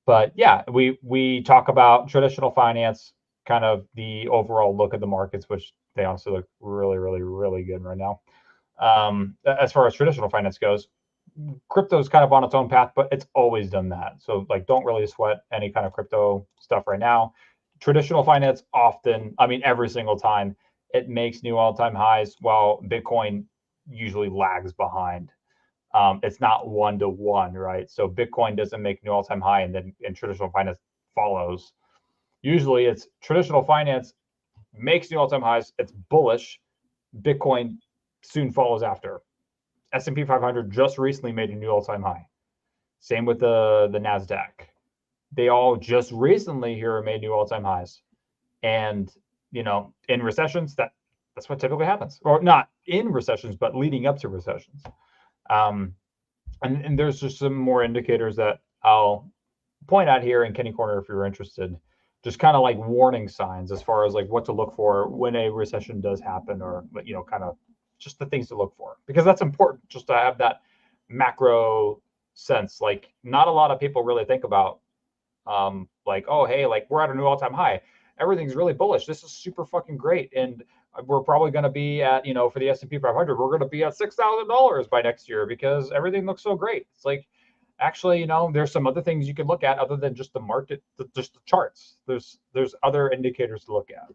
But yeah, we talk about traditional finance, kind of the overall look at the markets, which they honestly look really, really, really good right now. As far as traditional finance goes, crypto is kind of on its own path, but it's always done that. So like, don't really sweat any kind of crypto stuff right now. Traditional finance often, I mean, every single time it makes new all-time highs, while Bitcoin usually lags behind. It's not 1-to-1, right? So Bitcoin doesn't make new all-time high, and traditional finance follows. Usually, it's traditional finance makes new all-time highs. It's bullish. Bitcoin soon follows after. S&P 500 just recently made a new all-time high. Same with the Nasdaq. They all just recently here made new all-time highs. And in recessions, that's what typically happens, or not in recessions, but leading up to recessions. And there's just some more indicators that I'll point out here in Kenny Corner if you're interested. Just kind of like warning signs as far as like what to look for when a recession does happen, or kind of just the things to look for, because that's important just to have that macro sense. Like, not a lot of people really think about like, oh, hey, like we're at a new all-time high. Everything's really bullish. This is super fucking great. And we're probably going to be at, for the S&P 500, we're going to be at $6,000 by next year because everything looks so great. It's like, actually, there's some other things you can look at other than just the market, just the charts. There's other indicators to look at.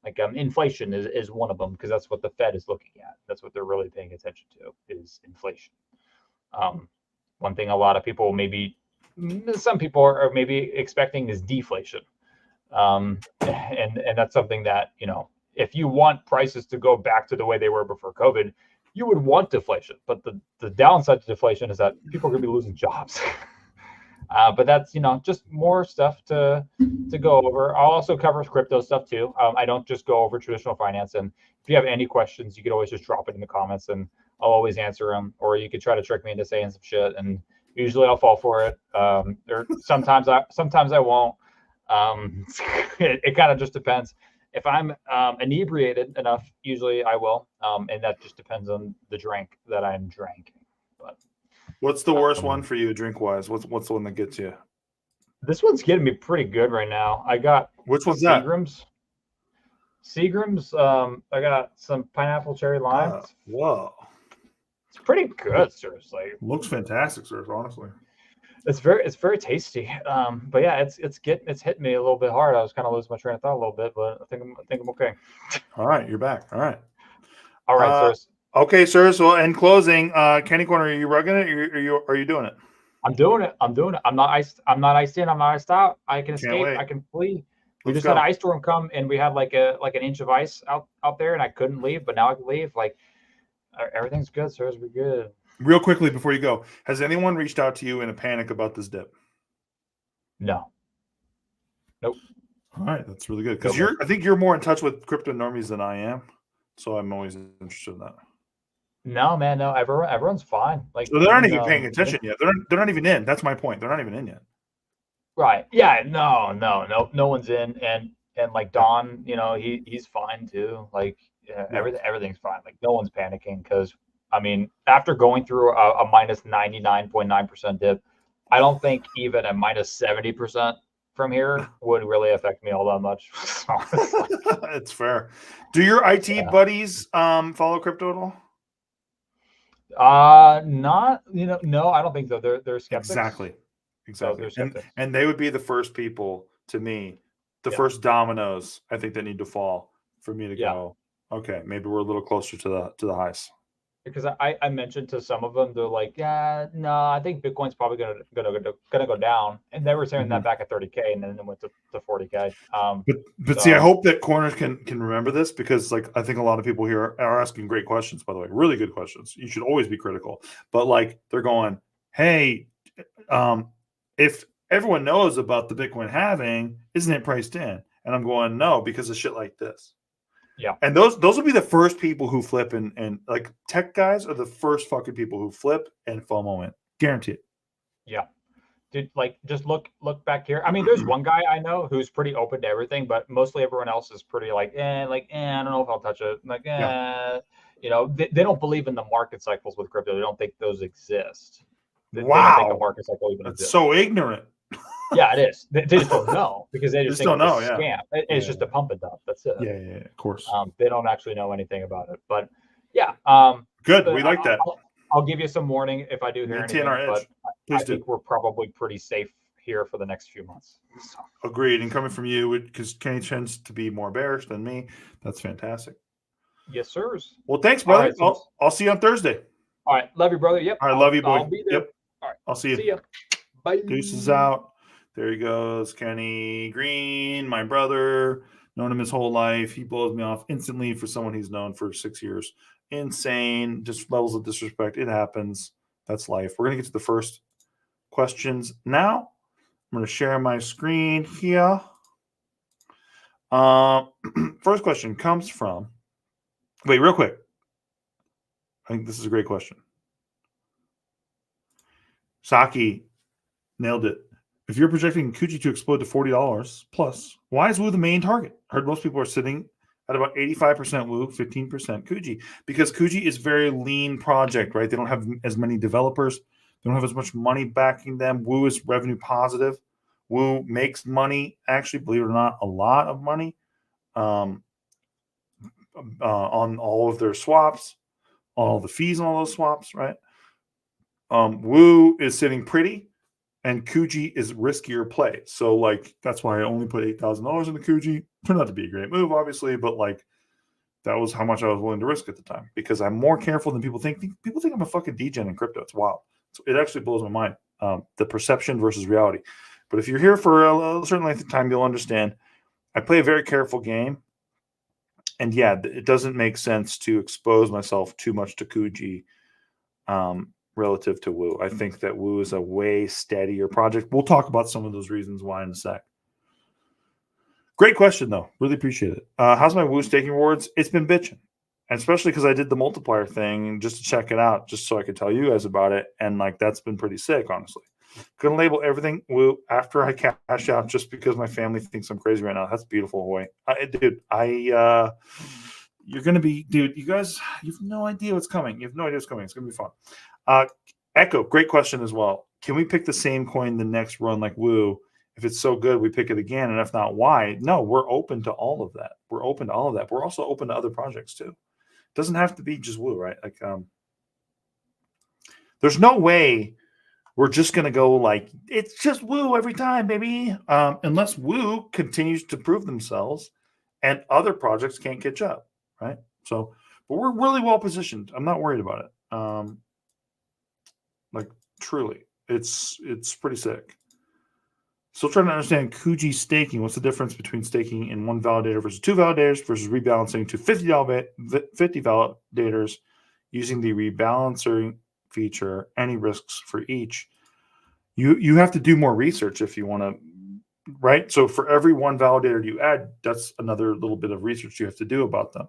Like inflation is one of them, because that's what the Fed is looking at. That's what they're really paying attention to, is inflation. One thing a lot of people, some people are maybe expecting is deflation. And that's something that, if you want prices to go back to the way they were before COVID, you would want deflation. But the downside to deflation is that people are going to be losing jobs. But that's, just more stuff to go over. I'll also cover crypto stuff too. I don't just go over traditional finance. And if you have any questions, you could always just drop it in the comments, and I'll always answer them. Or you could try to trick me into saying some shit, and usually I'll fall for it. Or sometimes I won't. It kind of just depends. If I'm inebriated enough, usually I will, and that just depends on the drink that I'm drinking. But what's the worst one for you, drink wise? What's the one that gets you? This one's getting me pretty good right now. I got which one's that? Seagram's. I got some pineapple cherry lime. Whoa, it's pretty good. Seriously, looks fantastic, sir. Honestly. It's very tasty. But yeah, it's hitting me a little bit hard. I was kind of losing my train of thought a little bit, but I think I'm okay. All right, you're back. All right, sirs. Okay, sir. So in closing, Kenny Corner, are you rugging it? Are you doing it? I'm doing it. I'm not iced in. I'm not iced out. I can escape. Wait. I can flee. We just had an ice storm come, and we had like an inch of ice out there, and I couldn't leave, but now I can leave. Like, everything's good, sirs. We're good. Real quickly before you go, has anyone reached out to you in a panic about this dip? No. Nope. All right, that's really good, because I think you're more in touch with crypto normies than I am, so I'm always interested in that. No, man, no. Everyone's fine. Like, so they're not even paying attention yet. They're not even in. That's my point. They're not even in yet. Right. Yeah. No one's in, and like Don, he's fine too. Like, everything's fine. Like, no one's panicking, because I mean, after going through a minus 99.9% dip, I don't think even a minus 70% from here would really affect me all that much. It's fair. Do your IT buddies follow crypto at all? Not, no, I don't think so. They're skeptics. Exactly. So they're skeptics. And they would be the first people, to me, the first dominoes I think that need to fall for me to go, okay, maybe we're a little closer to the highs. Because I mentioned to some of them, they're like, yeah, no, I think Bitcoin's probably gonna go down, and they were saying that back at 30K, and then it went to 40K. But see, I hope that Corners can remember this, because like I think a lot of people here are asking great questions. By the way, really good questions. You should always be critical, but like they're going, hey, if everyone knows about the Bitcoin halving. Isn't it priced in? And I'm going, no, because of shit like this. Yeah. And those will be the first people who flip and like tech guys are the first fucking people who flip and FOMO in. Guarantee it. Yeah. Dude, like just look back here. I mean, there's one guy I know who's pretty open to everything, but mostly everyone else is pretty like, I don't know if I'll touch it. Like, you know, they don't believe in the market cycles with crypto. They don't think those exist. They don't think a Wow. market cycle even That's exists. so ignorant. Yeah, it is. They just don't know because they just think don't it's know, a scam. It's just a pump and dump. That's it. Yeah, of course. They don't actually know anything about it. But yeah, good. We like that. I'll give you some warning if I do hear Maintain anything. our edge. But Please I think we're probably pretty safe here for the next few months. So. Agreed. And coming from you, because Kenny tends to be more bearish than me, that's fantastic. Yes, sirs. Well, thanks, brother. Right, I'll see you on Thursday. All right. Love you, brother. Yep. All right. Love you, boy. I'll be there. Yep. All right. I'll see you. See ya. Bye. Deuces out. There he goes. Kenny Green, my brother. Known him his whole life. He blows me off instantly for someone he's known for 6 years. Insane. Just levels of disrespect. It happens. That's life. We're going to get to the first questions now. I'm going to share my screen here. First question comes from. Wait, real quick. I think this is a great question. Saki nailed it. If you're projecting Kuji to explode to $40 plus, why is Wu the main target? I heard most people are sitting at about 85% Wu, 15% Kuji, because Kuji is a very lean project, right? They don't have as many developers. They don't have as much money backing them. Wu is revenue positive. Wu makes money, actually, believe it or not, a lot of money on all of their swaps, all the fees on all those swaps, right? Wu is sitting pretty, and Kuji is riskier play. So, like, that's why I only put $8,000 in the Kuji. Turned out to be a great move, obviously, but, like, that was how much I was willing to risk at the time because I'm more careful than people think. People think I'm a fucking degen in crypto. It's wild. It actually blows my mind, the perception versus reality. But if you're here for a certain length of time, you'll understand. I play a very careful game. And, yeah, it doesn't make sense to expose myself too much to Kuji relative to Wu. I think that Wu is a way steadier project. We'll talk about some of those reasons why in a sec. Great question, though. Really appreciate it. How's my Wu staking rewards? It's been bitching. And especially because I did the multiplier thing just to check it out, just so I could tell you guys about it. And, like, that's been pretty sick, honestly. Couldn't label everything Wu after I cash out just because my family thinks I'm crazy right now. That's beautiful, Hawaii. You're going to be, dude, you guys, you have no idea what's coming. You have no idea what's coming. It's going to be fun. Echo, great question as well. Can we pick the same coin the next run like Wu? If it's so good, we pick it again. And if not, why? No, we're open to all of that. We're open to all of that. We're also open to other projects too. It doesn't have to be just Wu, right? Like, there's no way we're just going to go like, it's just Wu every time, baby. Unless Wu continues to prove themselves and other projects can't catch up, right? So, but we're really well positioned. I'm not worried about it. Like, truly, it's pretty sick. Still trying to understand Kuji staking. What's the difference between staking in one validator versus two validators versus rebalancing to 50 validators using the rebalancer feature? Any risks for each? You have to do more research if you want to, right? So for every one validator you add, that's another little bit of research you have to do about them.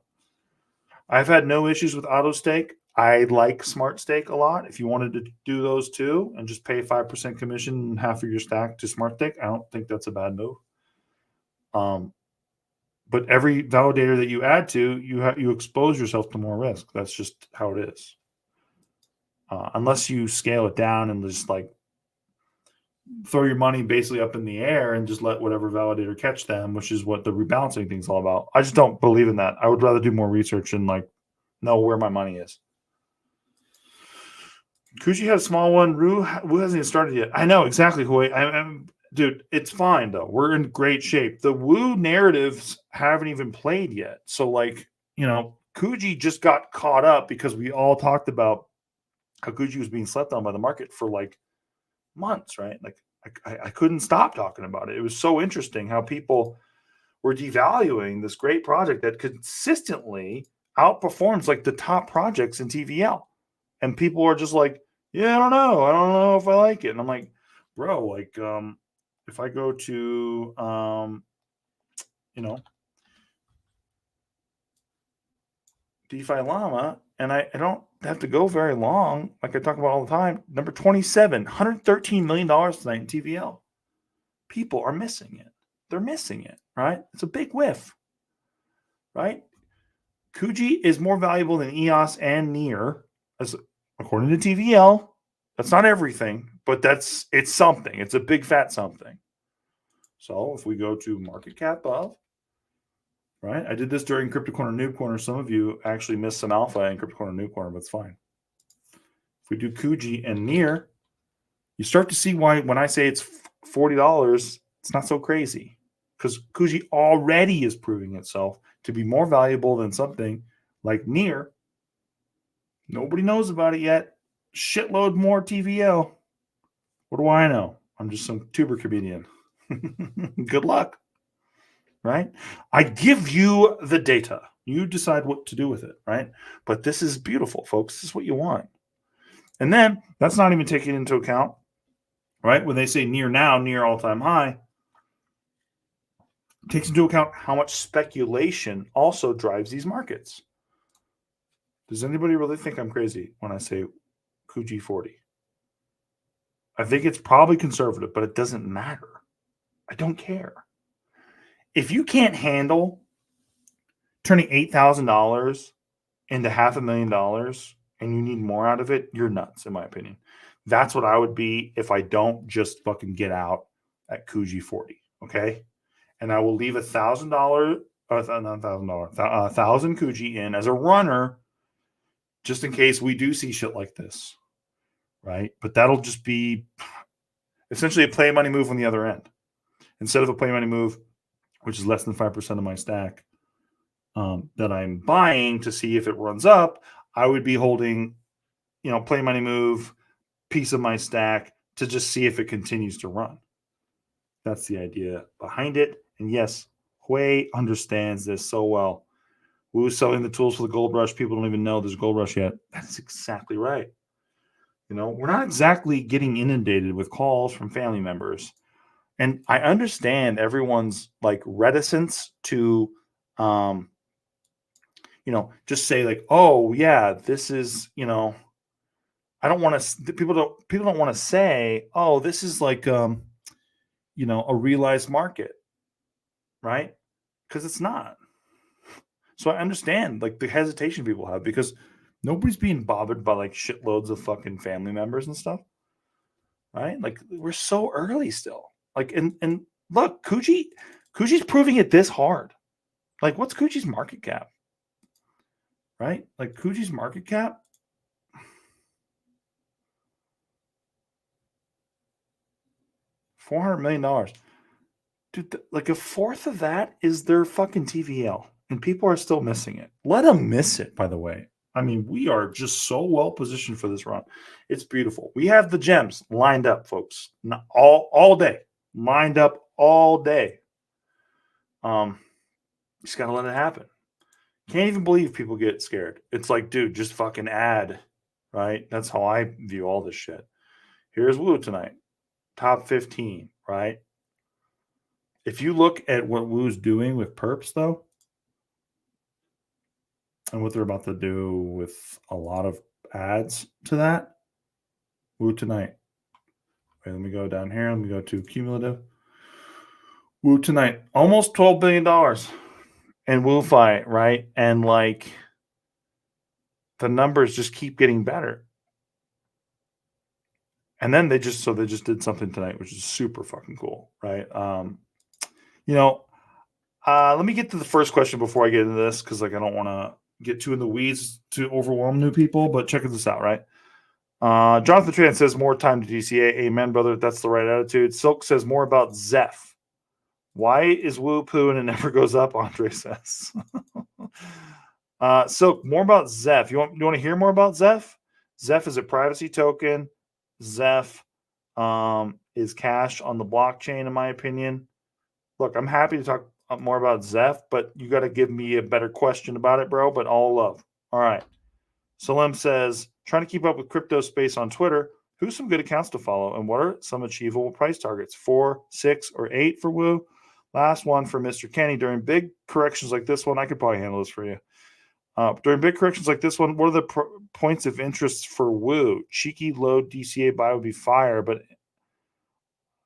I've had no issues with auto stake. I like smart stake a lot. If you wanted to do those too and just pay 5% commission and half of your stack to smart stake, I don't think that's a bad move. But every validator that you add to, you expose yourself to more risk. That's just how it is. Unless you scale it down and just like throw your money basically up in the air and just let whatever validator catch them, which is what the rebalancing thing's all about. I just don't believe in that. I would rather do more research and like know where my money is. Kuji had a small one. Wu hasn't even started yet. I know exactly who dude, it's fine though. We're in great shape. The Wu narratives haven't even played yet. So like, you know, Kuji just got caught up because we all talked about how Kuji was being slept on by the market for like months, right? Like I couldn't stop talking about it. It was so interesting how people were devaluing this great project that consistently outperforms like the top projects in TVL. And people are just like, yeah, I don't know if I like it. And I'm like, bro, like, if I go to, DeFi Llama, and I don't have to go very long, like I talk about all the time. Number 27, $113 million tonight in TVL. People are missing it. They're missing it, right? It's a big whiff, right? Kuji is more valuable than EOS and Near, as according to TVL. That's not everything, but it's something. It's a big fat something. So if we go to market cap of, right? I did this during Crypto Corner, Noob Corner. Some of you actually missed some alpha in Crypto Corner, Noob Corner, but it's fine. If we do Kuji and Near, you start to see why when I say it's $40, it's not so crazy. Because Kuji already is proving itself to be more valuable than something like Near. Nobody knows about it yet. Shitload more TVL. What do I know? I'm just some tuber comedian. Good luck. Right? I give you the data. You decide what to do with it, right? But this is beautiful, folks. This is what you want. And then that's not even taking into account, right? When they say near now, near all-time high, it takes into account how much speculation also drives these markets. Does anybody really think I'm crazy when I say Kuji 40? I think it's probably conservative, but it doesn't matter. I don't care. If you can't handle turning $8,000 into $500,000 and you need more out of it, you're nuts, in my opinion. That's what I would be if I don't just fucking get out at Kuji 40. Okay. And I will leave $1,000, not $1,000, 1,000 Kuji in as a runner just in case we do see shit like this. Right. But that'll just be essentially a play money move on the other end. Instead of a play money move, which is less than 5% of my stack that I'm buying to see if it runs up, I would be holding, play money move, piece of my stack to just see if it continues to run. That's the idea behind it. And yes, Hui understands this so well. Who's selling the tools for the gold rush? People don't even know there's a gold rush yet. That's exactly right. We're not exactly getting inundated with calls from family members. And I understand everyone's like reticence to, just say like, oh yeah, this is, I don't want to. People don't want to say, oh, this is like, a realized market, right? Because it's not. So I understand like the hesitation people have because nobody's being bothered by like shitloads of fucking family members and stuff, right? Like we're so early still. Like and look, Kuji's proving it this hard. Like what's Kuji's market cap? Right? Like Kuji's market cap, $400 million. Dude, like a fourth of that is their fucking TVL. And people are still missing it. Let them miss it, by the way. I mean, we are just so well positioned for this run. It's beautiful. We have the gems lined up, folks. Not all day. Lined up all day. Just gotta let it happen. Can't even believe people get scared. It's like, dude, just fucking add, right? That's how I view all this shit. Here's Woo tonight. Top 15, right? If you look at what Woo's doing with perps, though, and what they're about to do with a lot of ads to that, Woo tonight. Wait, let me go down here. Let me go to cumulative. Woo tonight. Almost $12 billion in WooFi, right? And like the numbers just keep getting better. And then they just did something tonight, which is super fucking cool, right? Let me get to the first question before I get into this because like I don't want to get too in the weeds to overwhelm new people, but check this out, right? Jonathan Tran says more time to DCA. Amen, brother. That's the right attitude. Silk says more about Zeph. Why is Woo poo and it never goes up? Andre says. Silk, more about Zeph. You want to hear more about Zeph? Zeph is a privacy token. Zeph is cash on the blockchain, in my opinion. Look, I'm happy to talk more about Zeph, but you got to give me a better question about it, bro. But all love. All right. Salim says, trying to keep up with crypto space on Twitter. Who's some good accounts to follow, and what are some achievable price targets? 4, 6, or 8 for Woo? Last one for Mr. Kenny. During big corrections like this one, I could probably handle this for you. During big corrections like this one, what are the points of interest for Woo? Cheeky low DCA buy would be fire, but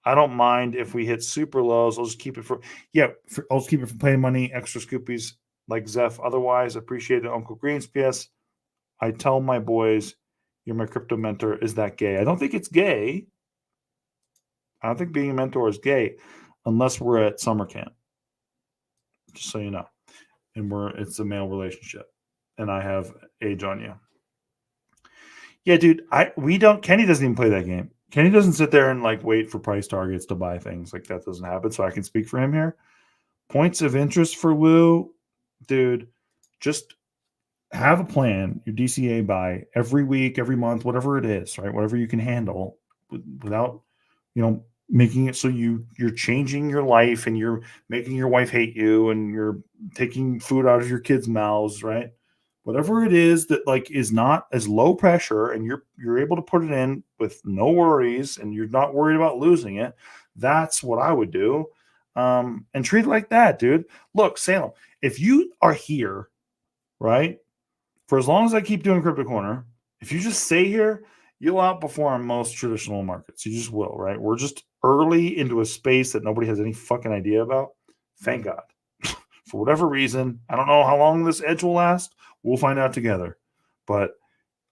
I don't mind if we hit super lows. I'll just keep it I'll just keep it for playing money, extra scoopies like Zeph. Otherwise, appreciate it, Uncle Greens. PS, I tell my boys, you're my crypto mentor. Is that gay? I don't think it's gay. I don't think being a mentor is gay unless we're at summer camp. Just so you know. And it's a male relationship. And I have age on you. Yeah, dude. Kenny doesn't even play that game. Kenny doesn't sit there and like wait for price targets to buy things. Like that doesn't happen. So I can speak for him here. Points of interest for Woo, dude. Just have a plan. Your DCA buy every week, every month, whatever it is, right? Whatever you can handle without, making it so you're changing your life and you're making your wife hate you and you're taking food out of your kids' mouths, right? Whatever it is that like is not as low pressure and you're able to put it in with no worries and you're not worried about losing it. That's what I would do. And treat it like that, dude. Look, Salem, if you are here, right, for as long as I keep doing Crypto Corner, if you just stay here, you'll outperform most traditional markets. You just will, right? We're just early into a space that nobody has any fucking idea about. Thank God. For whatever reason, I don't know how long this edge will last. We'll find out together. But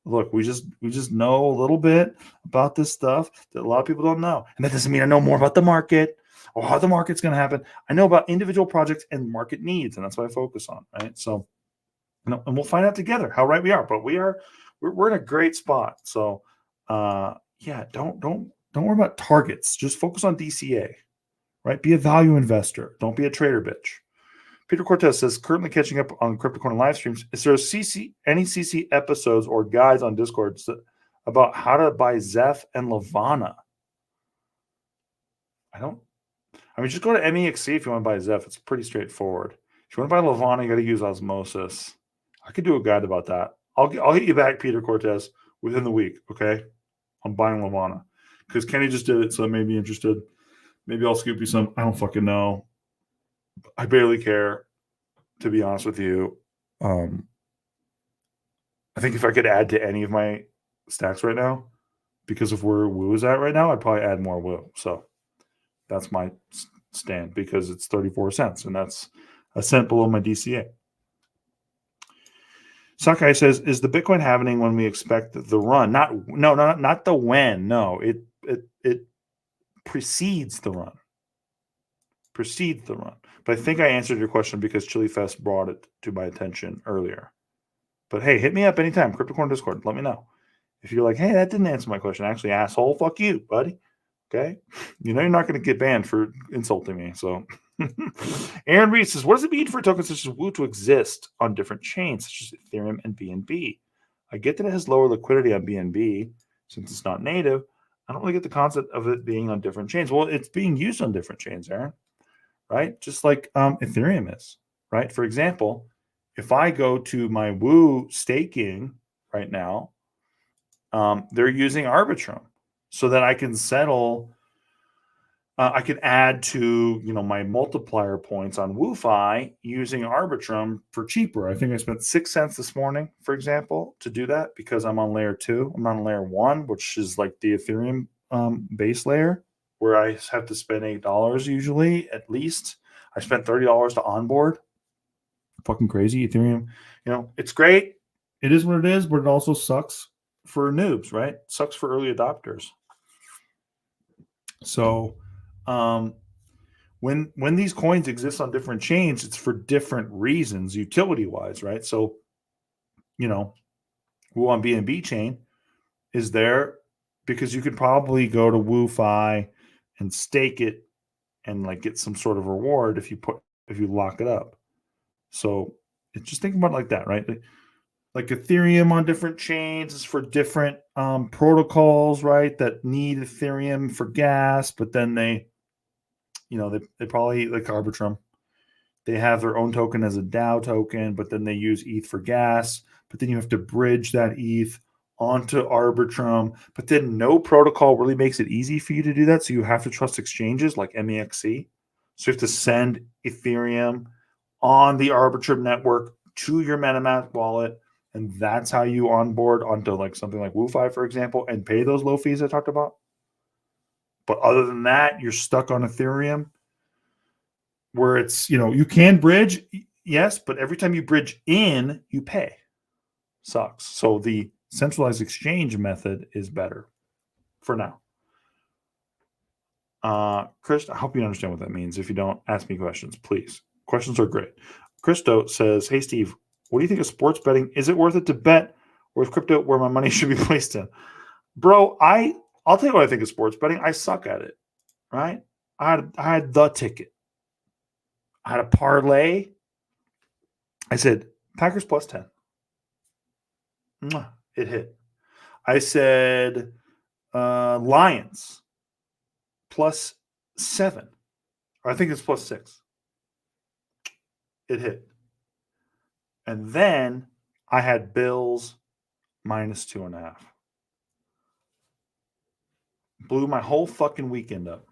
look, we just know a little bit about this stuff that a lot of people don't know. And that doesn't mean I know more about the market or how the market's going to happen. I know about individual projects and market needs, and that's what I focus on, right? So, and we'll find out together how right we are. But we're in a great spot. So, don't worry about targets. Just focus on DCA, right? Be a value investor. Don't be a trader bitch. Peter Cortez says, currently catching up on Crypto Corner live streams. Is there any CC episodes or guides on Discord about how to buy Zeph and Levana? Just go to MEXC if you want to buy Zeph. It's pretty straightforward. If you want to buy Levana, you got to use osmosis. I could do a guide about that. I'll hit you back, Peter Cortez, within the week, okay? I'm buying Levana. Because Kenny just did it, so I may be interested. Maybe I'll scoop you some. I don't fucking know. I barely care, to be honest with you. I think if I could add to any of my stacks right now, because of where Woo is at right now, I'd probably add more Woo. So that's my stand because it's 34 cents, and that's a cent below my DCA. Sakai says, "Is the Bitcoin happening when we expect the run? Not the when. No, it precedes the run. Precedes the run. But I think I answered your question because Chili Fest brought it to my attention earlier. But hey, hit me up anytime. Crypto Corner Discord. Let me know if you're like, hey, that didn't answer my question. Actually, asshole, fuck you, buddy. Okay, you're not going to get banned for insulting me. So." Aaron Reed says, what does it mean for tokens such as Woo to exist on different chains, such as Ethereum and BNB? I get that it has lower liquidity on BNB since it's not native. I don't really get the concept of it being on different chains. Well, it's being used on different chains, Aaron, right? Just like Ethereum is, right? For example, if I go to my Woo staking right now, they're using Arbitrum so that I can settle. I can add to my multiplier points on WooFi using Arbitrum for cheaper. I think I spent 6 cents this morning, for example, to do that because I'm on layer 2. I'm on layer 1, which is like the Ethereum base layer, where I have to spend $8 usually at least. I spent $30 to onboard. Fucking crazy. Ethereum, it's great. It is what it is, but it also sucks for noobs, right? Sucks for early adopters. So when these coins exist on different chains, it's for different reasons, utility wise, right? So, Woo on BNB chain is there because you could probably go to WooFi and stake it and like get some sort of reward if you lock it up. So just think about it like that, right? Like Ethereum on different chains is for different protocols, right? That need Ethereum for gas, but then they probably like Arbitrum. They have their own token as a DAO token, but then they use ETH for gas. But then you have to bridge that ETH onto Arbitrum, but then no protocol really makes it easy for you to do that. So you have to trust exchanges like MEXC. So you have to send Ethereum on the Arbitrum network to your MetaMask wallet. And that's how you onboard onto like something like WooFi, for example, and pay those low fees I talked about. But other than that, you're stuck on Ethereum where it's, you can bridge, yes, but every time you bridge in, you pay. Sucks. So the centralized exchange method is better for now. Chris, I hope you understand what that means. If you don't, ask me questions, please. Questions are great. Christo says, hey, Steve, what do you think of sports betting? Is it worth it to bet, or is crypto where my money should be placed in? Bro, I'll tell you what I think of sports betting. I suck at it, right? I had the ticket. I had a parlay. I said, Packers plus 10. It hit. I said, Lions plus 7. Or I think it's plus 6. It hit. And then I had Bills minus 2.5. Blew my whole fucking weekend up.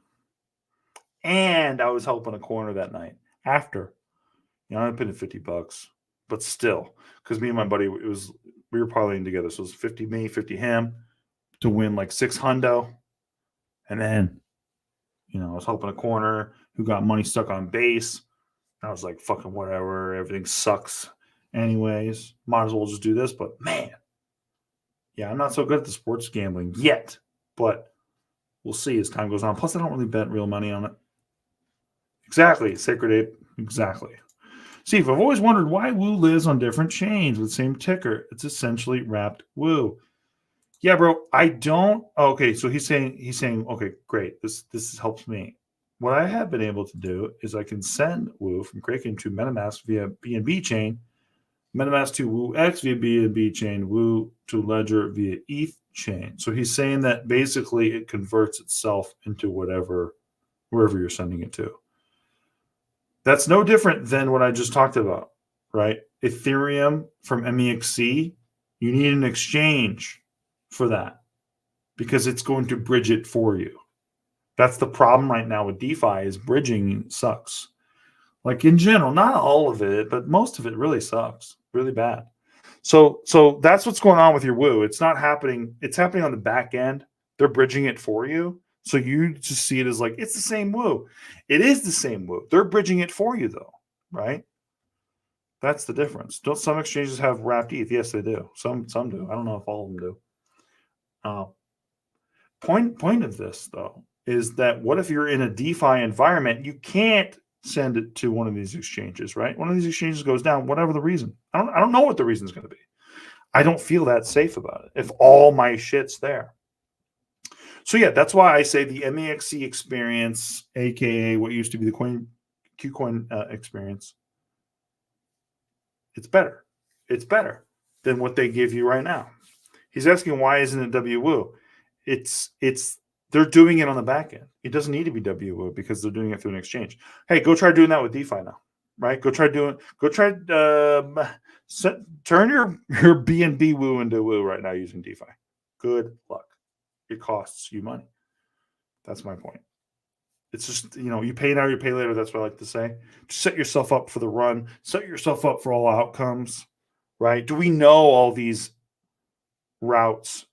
And I was helping a corner that night after. I put in $50, but still, because me and my buddy, we were parlaying together. So it was 50 me, 50 him to win like 6 hundo. And then, I was helping a corner who got money stuck on base. I was like, fucking whatever. Everything sucks. Anyways, might as well just do this. But man, yeah, I'm not so good at the sports gambling yet. But we'll see as time goes on. Plus, I don't really bet real money on it. Exactly. Sacred Ape. Exactly. Steve, I've always wondered why Woo lives on different chains with the same ticker. It's essentially wrapped Woo. Yeah, bro. I don't. Okay, so he's saying, okay, great. This helps me. What I have been able to do is I can send Woo from Kraken to MetaMask via BNB chain, MetaMask to Woo X via BNB chain, Woo to Ledger via ETH chain. So he's saying that basically it converts itself into wherever you're sending it to. That's no different than what I just talked about, right? Ethereum from MEXC, you need an exchange for that because it's going to bridge it for you. That's the problem right now with DeFi is bridging sucks. Like in general, not all of it, but most of it really sucks, really bad. So that's what's going on with your Woo. It's not happening. It's happening on the back end. They're bridging it for you. So you just see it as like, it's the same Woo. It is the same Woo. They're bridging it for you though, right? That's the difference. Don't some exchanges have wrapped ETH? Yes, they do. Some do. I don't know if all of them do. Point of this though is that what if you're in a DeFi environment? You can't send it to one of these exchanges, right? One of these exchanges goes down, whatever the reason. I don't know what the reason is going to be. I don't feel that safe about it if all my shit's there. So yeah, that's why I say the MEXC experience, aka what used to be the KuCoin experience, it's better. It's better than what they give you right now. He's asking why isn't it WWoo? It's they're doing it on the back end. It doesn't need to be WWoo because they're doing it through an exchange. Hey, go try doing that with DeFi now, right? Turn your BNB Woo into Woo right now using DeFi. Good luck. It costs you money. That's my point. It's just, you pay now, you pay later. That's what I like to say. Just set yourself up for the run. Set yourself up for all outcomes, right? Do we know all these routes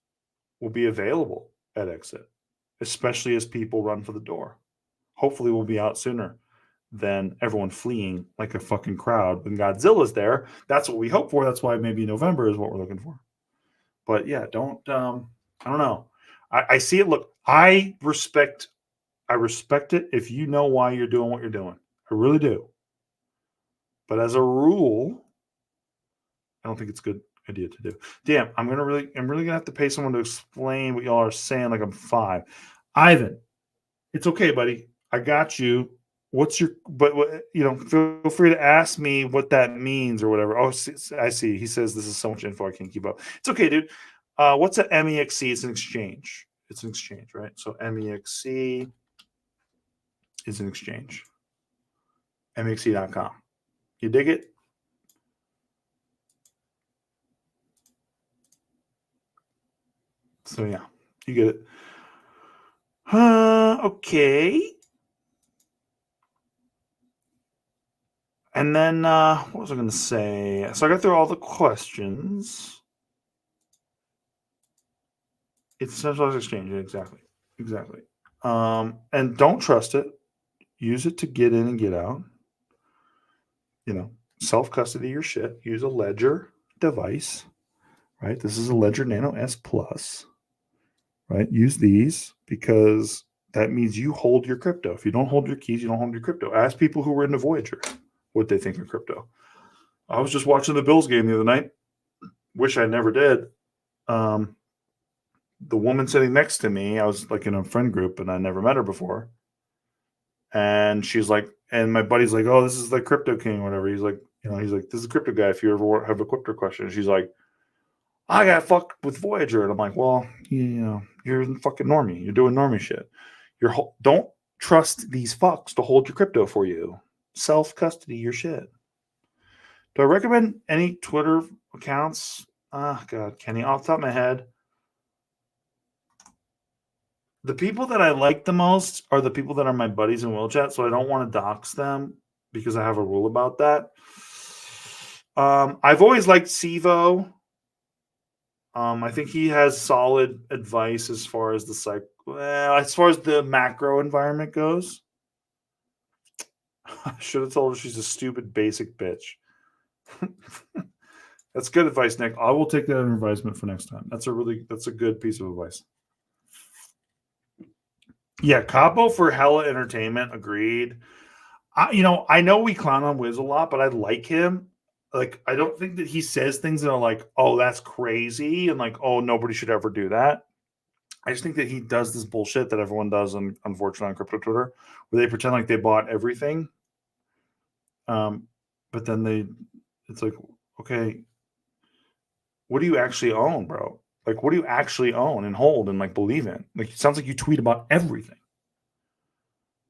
will be available at exit, especially as people run for the door? Hopefully we'll be out sooner than everyone fleeing like a fucking crowd when Godzilla's there. That's what we hope for. That's why maybe November is what we're looking for. But yeah, I don't know. I see it. Look, I respect it if you know why you're doing what you're doing. I really do. But as a rule, I don't think it's a good idea to do. Damn, I'm really gonna have to pay someone to explain what y'all are saying like I'm 5. Ivan, it's okay, buddy. I got you. What's your feel free to ask me what that means or whatever. Oh, I see. He says this is so much info I can't keep up. It's okay, dude. What's an MEXC? It's an exchange. It's an exchange, right? So MEXC is an exchange. MEXC.com. You dig it? So yeah, you get it. Okay. And then what was I going to say? So I got through all the questions. It's centralized exchange, exactly. And don't trust it. Use it to get in and get out. Self-custody your shit. Use a Ledger device, right? This is a Ledger Nano S Plus, right? Use these because that means you hold your crypto. If you don't hold your keys, you don't hold your crypto. Ask people who were into Voyager what they think of crypto. I was just watching the Bills game the other night. Wish I never did. The woman sitting next to me, I was like in a friend group and I never met her before. And she's like, and my buddy's like, oh, this is the crypto king or whatever. He's like, this is a crypto guy. If you ever have a crypto question, and she's like, I got fucked with Voyager. And I'm like, well, you're fucking normie. You're doing normie shit. Don't trust these fucks to hold your crypto for you. Self-custody your shit. Do I recommend any Twitter accounts? Oh, God, Kenny, off the top of my head, the people that I like the most are the people that are my buddies in WillChat, so I don't want to dox them because I have a rule about that. I've always liked Sivo. I think he has solid advice as far as as far as the macro environment goes. I should have told her she's a stupid basic bitch. That's good advice, Nick. I will take that advisement for next time. That's a good piece of advice. Yeah, Capo for hella entertainment. Agreed. I know we clown on Wiz a lot, but I like him. Like, I don't think that he says things that are like, oh, that's crazy, and like, oh, nobody should ever do that. I just think that he does this bullshit that everyone does, unfortunately, on crypto Twitter, where they pretend like they bought everything. But then it's like, okay, what do you actually own, bro? Like, what do you actually own and hold and like believe in? Like, it sounds like you tweet about everything.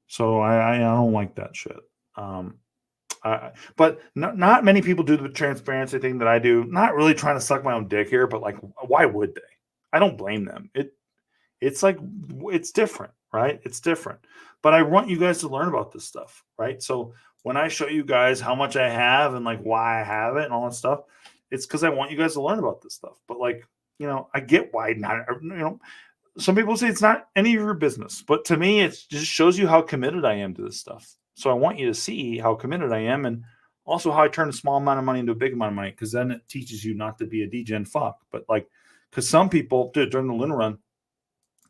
So I don't like that shit. But not many people do the transparency thing that I do. Not really trying to suck my own dick here, but like, why would they? I don't blame them. It's like, it's different, right? It's different. But I want you guys to learn about this stuff, right? So when I show you guys how much I have and like why I have it and all that stuff, it's because I want you guys to learn about this stuff. But like, I get why not, some people say it's not any of your business, but to me, it just shows you how committed I am to this stuff. So I want you to see how committed I am and also how I turn a small amount of money into a big amount of money, because then it teaches you not to be a degen fuck. But like, because some people did during the Luna run,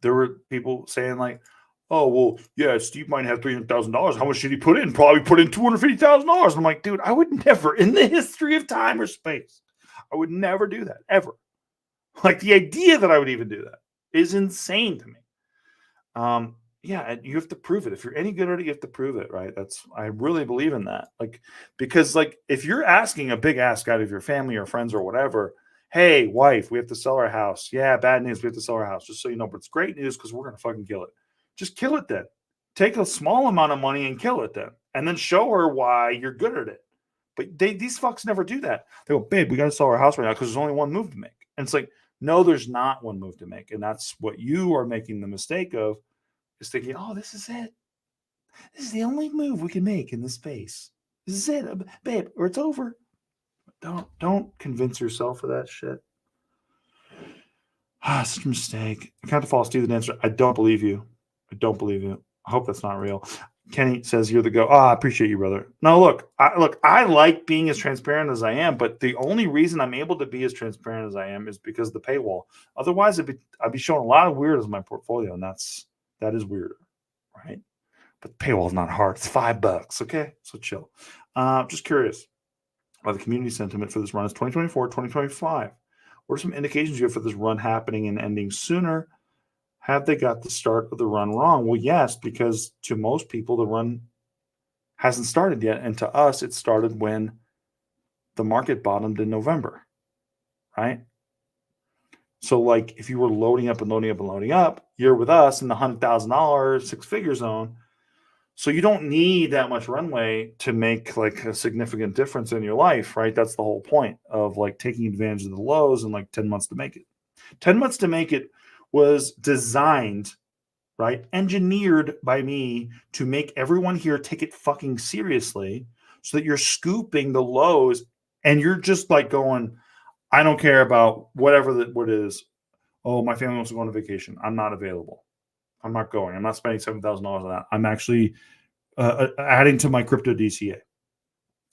there were people saying like, oh, well, yeah, Steve might have $300,000. How much should he put in? Probably put in $250,000. I'm like, dude, I would never in the history of time or space, I would never do that ever. Like, the idea that I would even do that is insane to me. Yeah, and you have to prove it. If you're any good at it, you have to prove it, right? I really believe in that. Like, because like, if you're asking a big ask out of your family or friends or whatever, hey, wife, we have to sell our house. Yeah, bad news, we have to sell our house. Just so you know, but it's great news because we're gonna fucking kill it. Just kill it then. Take a small amount of money and kill it then, and then show her why you're good at it. But these fucks never do that. They go, babe, we got to sell our house right now because there's only one move to make. And it's like, no, there's not one move to make. And that's what you are making the mistake of, is thinking, oh, this is it. This is the only move we can make in this space. This is it, babe, or it's over. Don't convince yourself of that shit. Such a mistake. I can't fall Steve the answer. I don't believe you. I hope that's not real. Kenny says you're the go. I appreciate you, brother. No, look, I like being as transparent as I am, but the only reason I'm able to be as transparent as I am is because of the paywall. Otherwise, I'd be showing a lot of weirdos in my portfolio, and that is weirder, right? But the paywall is not hard. It's $5. Okay, so chill. Just curious about the community sentiment for this run. Is 2024, 2025? What are some indications you have for this run happening and ending sooner? Have they got the start of the run wrong? Well, yes, because to most people, the run hasn't started yet. And to us, it started when the market bottomed in November, right? So, like, if you were loading up and loading up and loading up, you're with us in the $100,000 six-figure zone. So you don't need that much runway to make like a significant difference in your life, right? That's the whole point of like taking advantage of the lows and like 10 months to make it. 10 months to make it was designed, right, engineered by me to make everyone here take it fucking seriously, so that you're scooping the lows and you're just like going, I don't care about whatever what it is. Oh, my family wants to go on a vacation. I'm not available. I'm not going. I'm not spending $7,000 on that. I'm actually adding to my crypto DCA.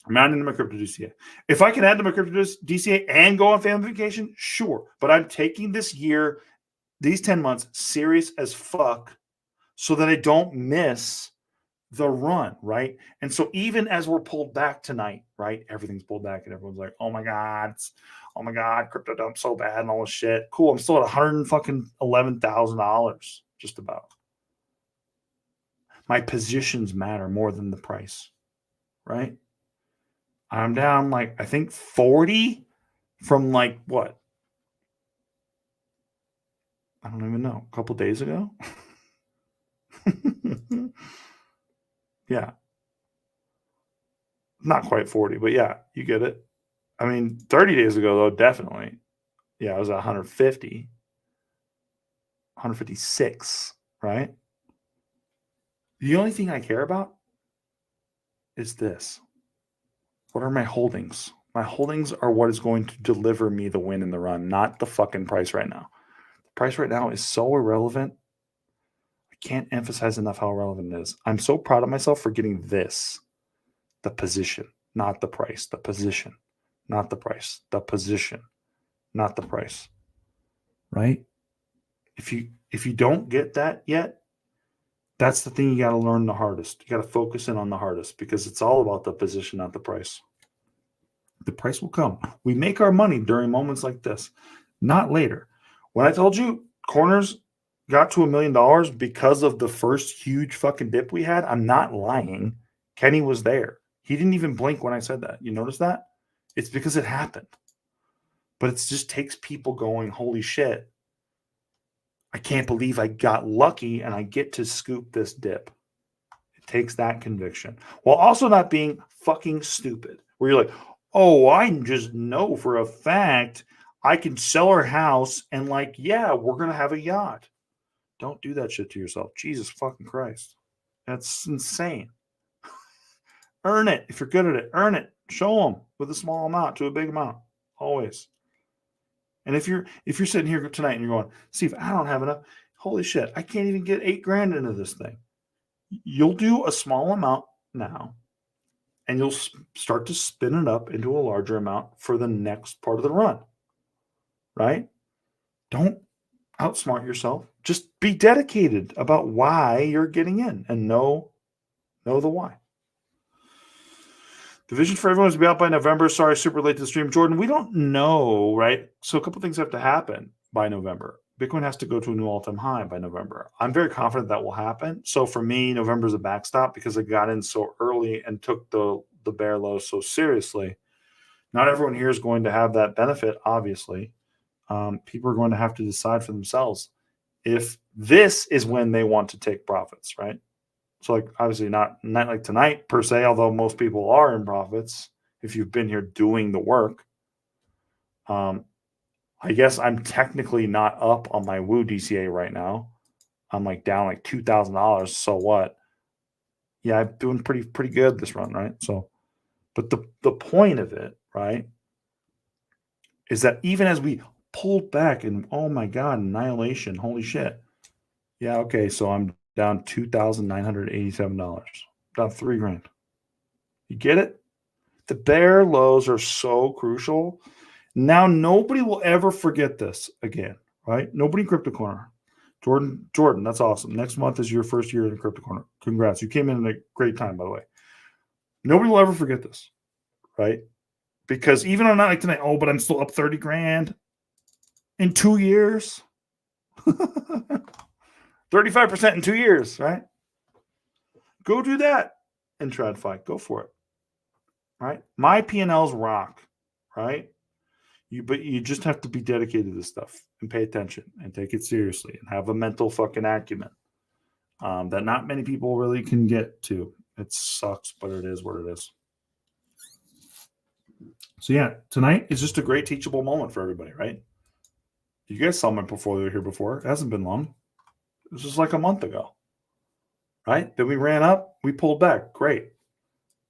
I'm adding to my crypto DCA. If I can add to my crypto DCA and go on family vacation, sure. But I'm taking this year, these 10 months, serious as fuck, so that I don't miss the run, right? And so even as we're pulled back tonight, right? Everything's pulled back and everyone's like, oh my God, crypto dumped so bad and all this shit. Cool. I'm still at $111,000, just about. My positions matter more than the price, right? I'm down like, I think 40 from like what? I don't even know. A couple days ago. Yeah. Not quite 40, but yeah, you get it. I mean, 30 days ago, though, definitely. Yeah, I was at 150, 156, right? The only thing I care about is this. What are my holdings? My holdings are what is going to deliver me the win in the run, not the fucking price right now. The price right now is so irrelevant. I can't emphasize enough how irrelevant it is. I'm so proud of myself for getting this. The position, not the price. The position, not the price. The position, not the price. Right? If you don't get that yet, that's the thing you got to learn the hardest. You got to focus in on the hardest, because it's all about the position, not the price. The price will come. We make our money during moments like this, not later. When I told you corners got to $1 million because of the first huge fucking dip we had, I'm not lying. Kenny was there. He didn't even blink when I said that. You notice that? It's because it happened. But it just takes people going, holy shit, I can't believe I got lucky and I get to scoop this dip. It takes that conviction, while also not being fucking stupid, where you're like, oh, I just know for a fact I can sell our house and like, yeah, we're going to have a yacht. Don't do that shit to yourself. Jesus fucking Christ. That's insane. Earn it. If you're good at it, earn it. Show them with a small amount to a big amount. Always. And if you're sitting here tonight and you're going, Steve, I don't have enough. Holy shit, I can't even get $8,000 into this thing. You'll do a small amount now, and you'll start to spin it up into a larger amount for the next part of the run. Right? Don't outsmart yourself. Just be dedicated about why you're getting in, and know the why. The vision for everyone is to be out by November. Sorry, super late to the stream. Jordan, we don't know, right? So a couple things have to happen by November. Bitcoin has to go to a new all-time high by November. I'm very confident that will happen. So for me, November is a backstop because I got in so early and took the bear low so seriously. Not everyone here is going to have that benefit, obviously. People are going to have to decide for themselves if this is when they want to take profits, right? So, like, obviously not like tonight per se, although most people are in profits if you've been here doing the work. I guess I'm technically not up on my Woo DCA right now. I'm like down like $2,000. So what? Yeah, I'm doing pretty good this run, right? So, but the point of it, right, is that even as we pulled back and oh my God, annihilation, holy shit. Yeah, okay, so I'm down $2,987. Down $3,000. You get it? The bear lows are so crucial. Now nobody will ever forget this again, right? Nobody in Crypto Corner. Jordan, that's awesome. Next month is your first year in the Crypto Corner. Congrats. You came in at a great time, by the way. Nobody will ever forget this, right? Because even on a night like tonight, oh, but I'm still up $30,000 in 2 years. 35% in 2 years, right? Go do that in TradFi. Go for it, right? My P&Ls rock, right? But you just have to be dedicated to this stuff and pay attention and take it seriously and have a mental fucking acumen that not many people really can get to. It sucks, but it is what it is. So yeah, tonight is just a great teachable moment for everybody, right? You guys saw my portfolio here before. It hasn't been long. It was just like a month ago. Right? Then we ran up, we pulled back. Great.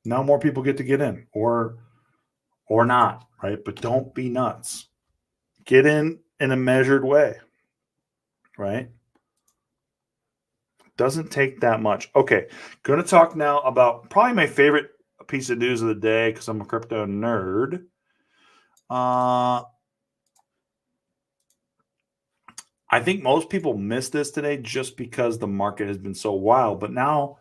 Now more people get to get in or not, right? But don't be nuts. Get in a measured way, right? Doesn't take that much. Okay, going to talk now about probably my favorite piece of news of the day because I'm a crypto nerd. I think most people miss this today just because the market has been so wild. But now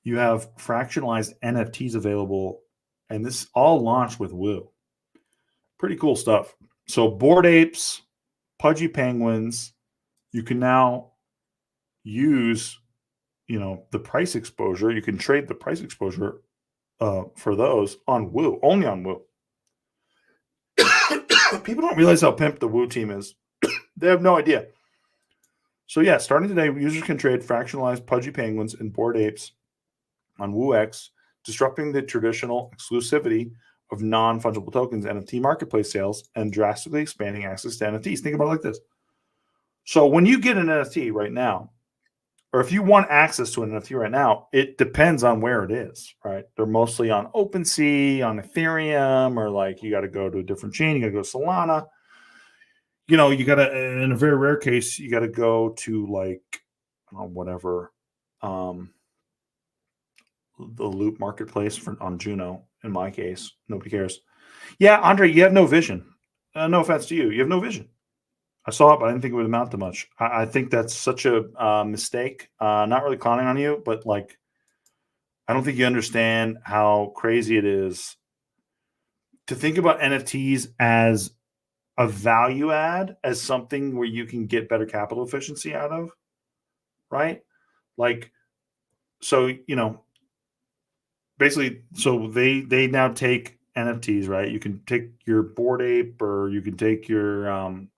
you have fractionalized NFTs available, and this all launched with Woo. Pretty cool stuff. So Bored Apes, Pudgy Penguins, you can now use, the price exposure. You can trade the price exposure for those on Woo, only on Woo. People don't realize how pimp the Woo team is. They have no idea. So yeah, starting today, users can trade fractionalized Pudgy Penguins and Bored Apes on WooX, disrupting the traditional exclusivity of non-fungible tokens, NFT marketplace sales, and drastically expanding access to NFTs. Think about it like this. So when you get an NFT right now, or if you want access to an NFT right now, it depends on where it is, right? They're mostly on OpenSea, on Ethereum, or like you got to go to a different chain. You got to go to Solana. You got to, in a very rare case, you got to go to like, whatever, the Loop marketplace on Juno. In my case, nobody cares. Yeah, Andre, you have no vision. No offense to you. You have no vision. I saw it, but I didn't think it would amount to much. I think that's such a mistake. Not really clowning on you, but like, I don't think you understand how crazy it is to think about NFTs as a value add, as something where you can get better capital efficiency out of, right? Like, so, basically, so they now take NFTs, right? You can take your Bored Ape, or you can take your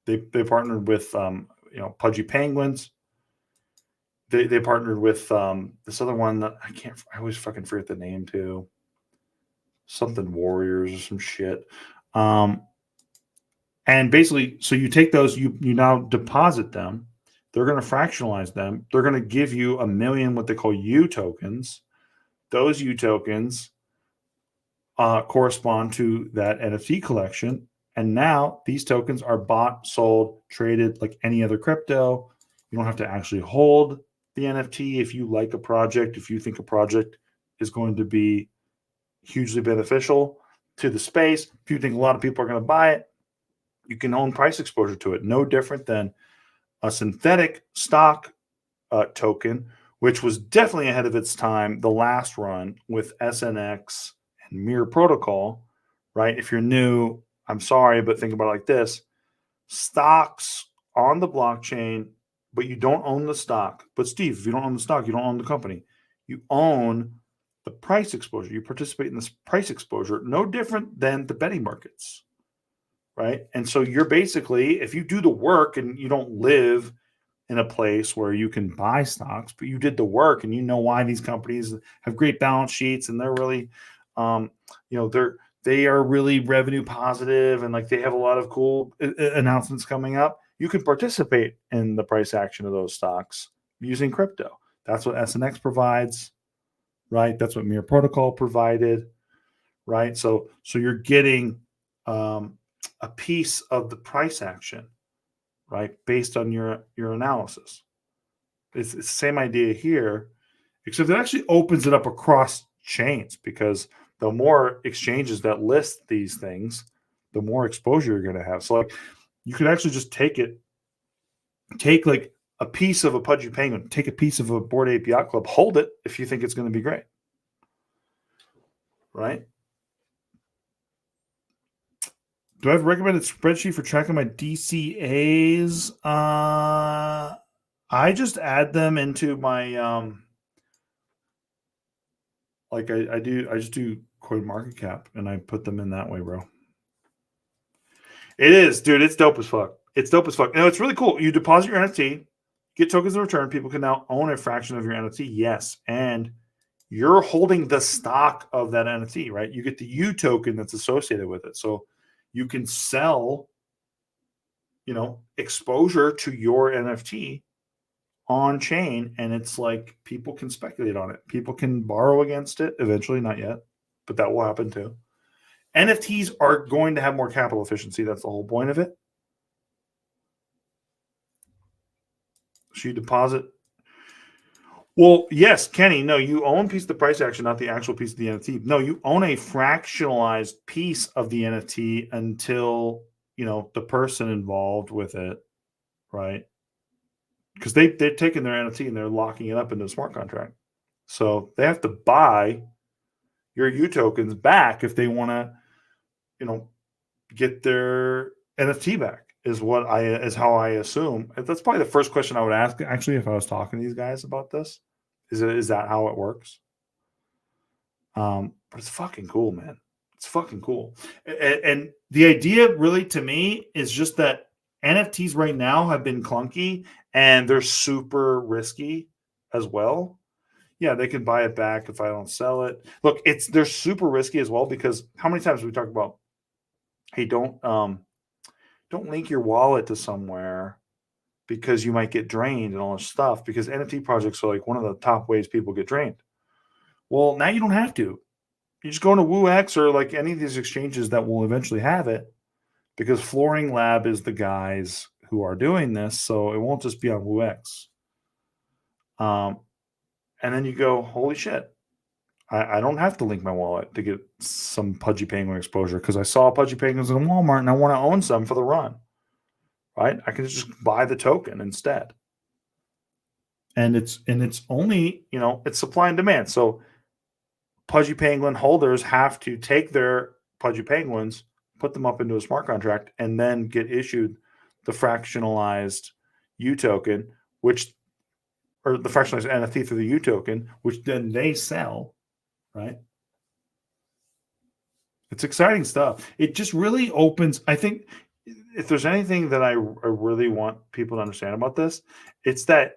they partnered with Pudgy Penguins. They partnered with this other one that I always fucking forget the name too. Something Warriors or some shit. And basically, so you take those, you now deposit them. They're going to fractionalize them. They're going to give you 1 million what they call U tokens. Those U tokens correspond to that NFT collection. And now these tokens are bought, sold, traded like any other crypto. You don't have to actually hold the NFT. If you like a project, if you think a project is going to be hugely beneficial to the space, if you think a lot of people are going to buy it, you can own price exposure to it. No different than a synthetic stock token, which was definitely ahead of its time the last run with SNX and Mirror Protocol, right? If you're new, I'm sorry, but think about it like this. Stocks on the blockchain, but you don't own the stock. But Steve, if you don't own the stock, you don't own the company. You own the price exposure. You participate in this price exposure, no different than the betting markets, right? And so you're basically, if you do the work and you don't live in a place where you can buy stocks, but you did the work and you know why these companies have great balance sheets and they're really, they are really revenue positive and like they have a lot of cool announcements coming up. You can participate in the price action of those stocks using crypto. That's what SNX provides, right? That's what Mirror Protocol provided, right? So you're getting a piece of the price action, right, based on your analysis. It's the same idea here, except it actually opens it up across chains, because the more exchanges that list these things, the more exposure you're going to have. So like you could actually just take like a piece of a Pudgy Penguin, take a piece of a Bored Ape Yacht Club, hold it if you think it's going to be great, right? Do I have a recommended spreadsheet for tracking my DCAs? I just add them into my I just do CoinMarketCap and I put them in that way, bro. It is, dude. It's dope as fuck. It's dope as fuck. It's really cool. You deposit your NFT, get tokens in return. People can now own a fraction of your NFT. Yes, and you're holding the stock of that NFT, right? You get the U token that's associated with it, so you can sell exposure to your NFT on chain, and it's like people can speculate on it. People can borrow against it eventually, not yet, but that will happen too. NFTs are going to have more capital efficiency. That's the whole point of it. So you deposit. Well, yes, Kenny. No, you own piece of the price action, not the actual piece of the NFT. No, you own a fractionalized piece of the NFT until the person involved with it, right? Because they're taking their NFT and they're locking it up into a smart contract. So they have to buy your U tokens back if they want to, get their NFT back. Is how I assume. That's probably the first question I would ask actually if I was talking to these guys about this. Is that how it works? But it's fucking cool, man. It's fucking cool. And the idea really to me is just that NFTs right now have been clunky and they're super risky as well. Yeah, they can buy it back if I don't sell it. Look, they're super risky as well because how many times have we talked about, hey, don't link your wallet to somewhere because you might get drained and all this stuff, because NFT projects are like one of the top ways people get drained. Well, now you don't have to. You just go into WooX or like any of these exchanges that will eventually have it, because Flooring Lab is the guys who are doing this, so it won't just be on WooX. And then you go, holy shit, I don't have to link my wallet to get some Pudgy Penguin exposure because I saw Pudgy Penguins in Walmart and I want to own some for the run. Right? I can just buy the token instead. And it's only, it's supply and demand. So Pudgy Penguin holders have to take their Pudgy Penguins, put them up into a smart contract, and then get issued the fractionalized U token, or the fractionalized NFT through the U token, which then they sell, right? It's exciting stuff. It just really opens, I think, if there's anything that I really want people to understand about this, it's that,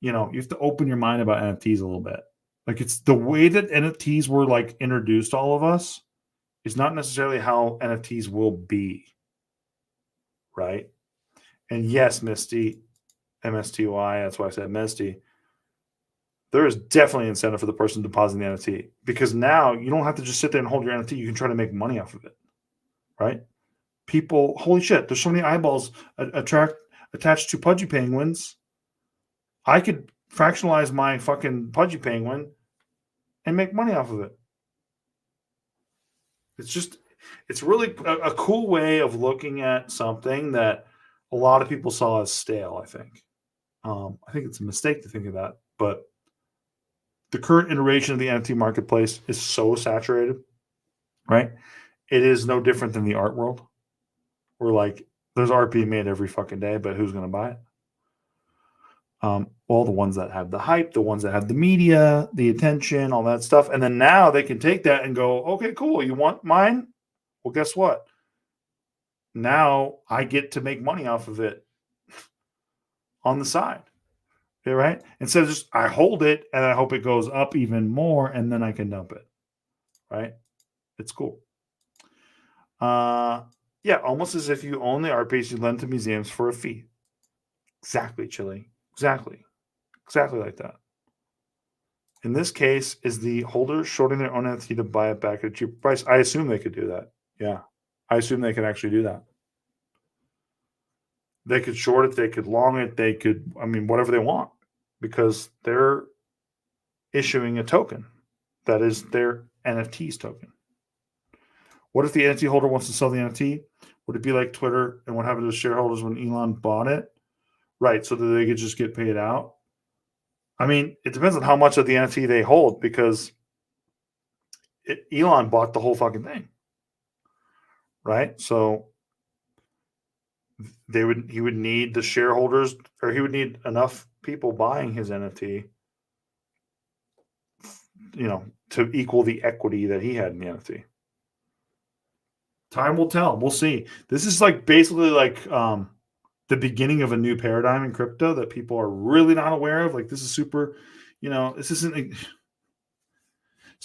you have to open your mind about NFTs a little bit. Like, it's the way that NFTs were like introduced to all of us is not necessarily how NFTs will be. Right. And yes, Misty, MSTY, that's why I said Misty. There is definitely incentive for the person depositing the NFT, because now you don't have to just sit there and hold your NFT. You can try to make money off of it. Right. People, holy shit, there's so many eyeballs attached to Pudgy Penguins. I could fractionalize my fucking Pudgy Penguin and make money off of it. It's really a cool way of looking at something that a lot of people saw as stale, I think. I think it's a mistake to think of that, but the current iteration of the NFT marketplace is so saturated, right? It is no different than the art world. We're like, there's art being made every fucking day, but who's going to buy it? All the ones that have the hype, the ones that have the media, the attention, all that stuff. And then now they can take that and go, okay, cool. You want mine? Well, guess what? Now I get to make money off of it on the side. Okay, right? Instead of just, I hold it and I hope it goes up even more and then I can dump it. Right? It's cool. Yeah, almost as if you own the art piece you lend to museums for a fee. Exactly, Chili. Exactly like that. In this case, is the holder shorting their own NFT to buy it back at a cheaper price? I assume they could do that. Yeah, I assume they could actually do that. They could short it, they could long it, they could, whatever they want, because they're issuing a token that is their NFT's token. What if the NFT holder wants to sell the NFT? Would it be like Twitter and what happened to the shareholders when Elon bought it? Right, so that they could just get paid out? It depends on how much of the NFT they hold, because Elon bought the whole fucking thing. Right? So he would need the shareholders, or he would need enough people buying his NFT, to equal the equity that he had in the NFT. Time will tell. We'll see. This is like basically like the beginning of a new paradigm in crypto that people are really not aware of. Like, this is super, this isn't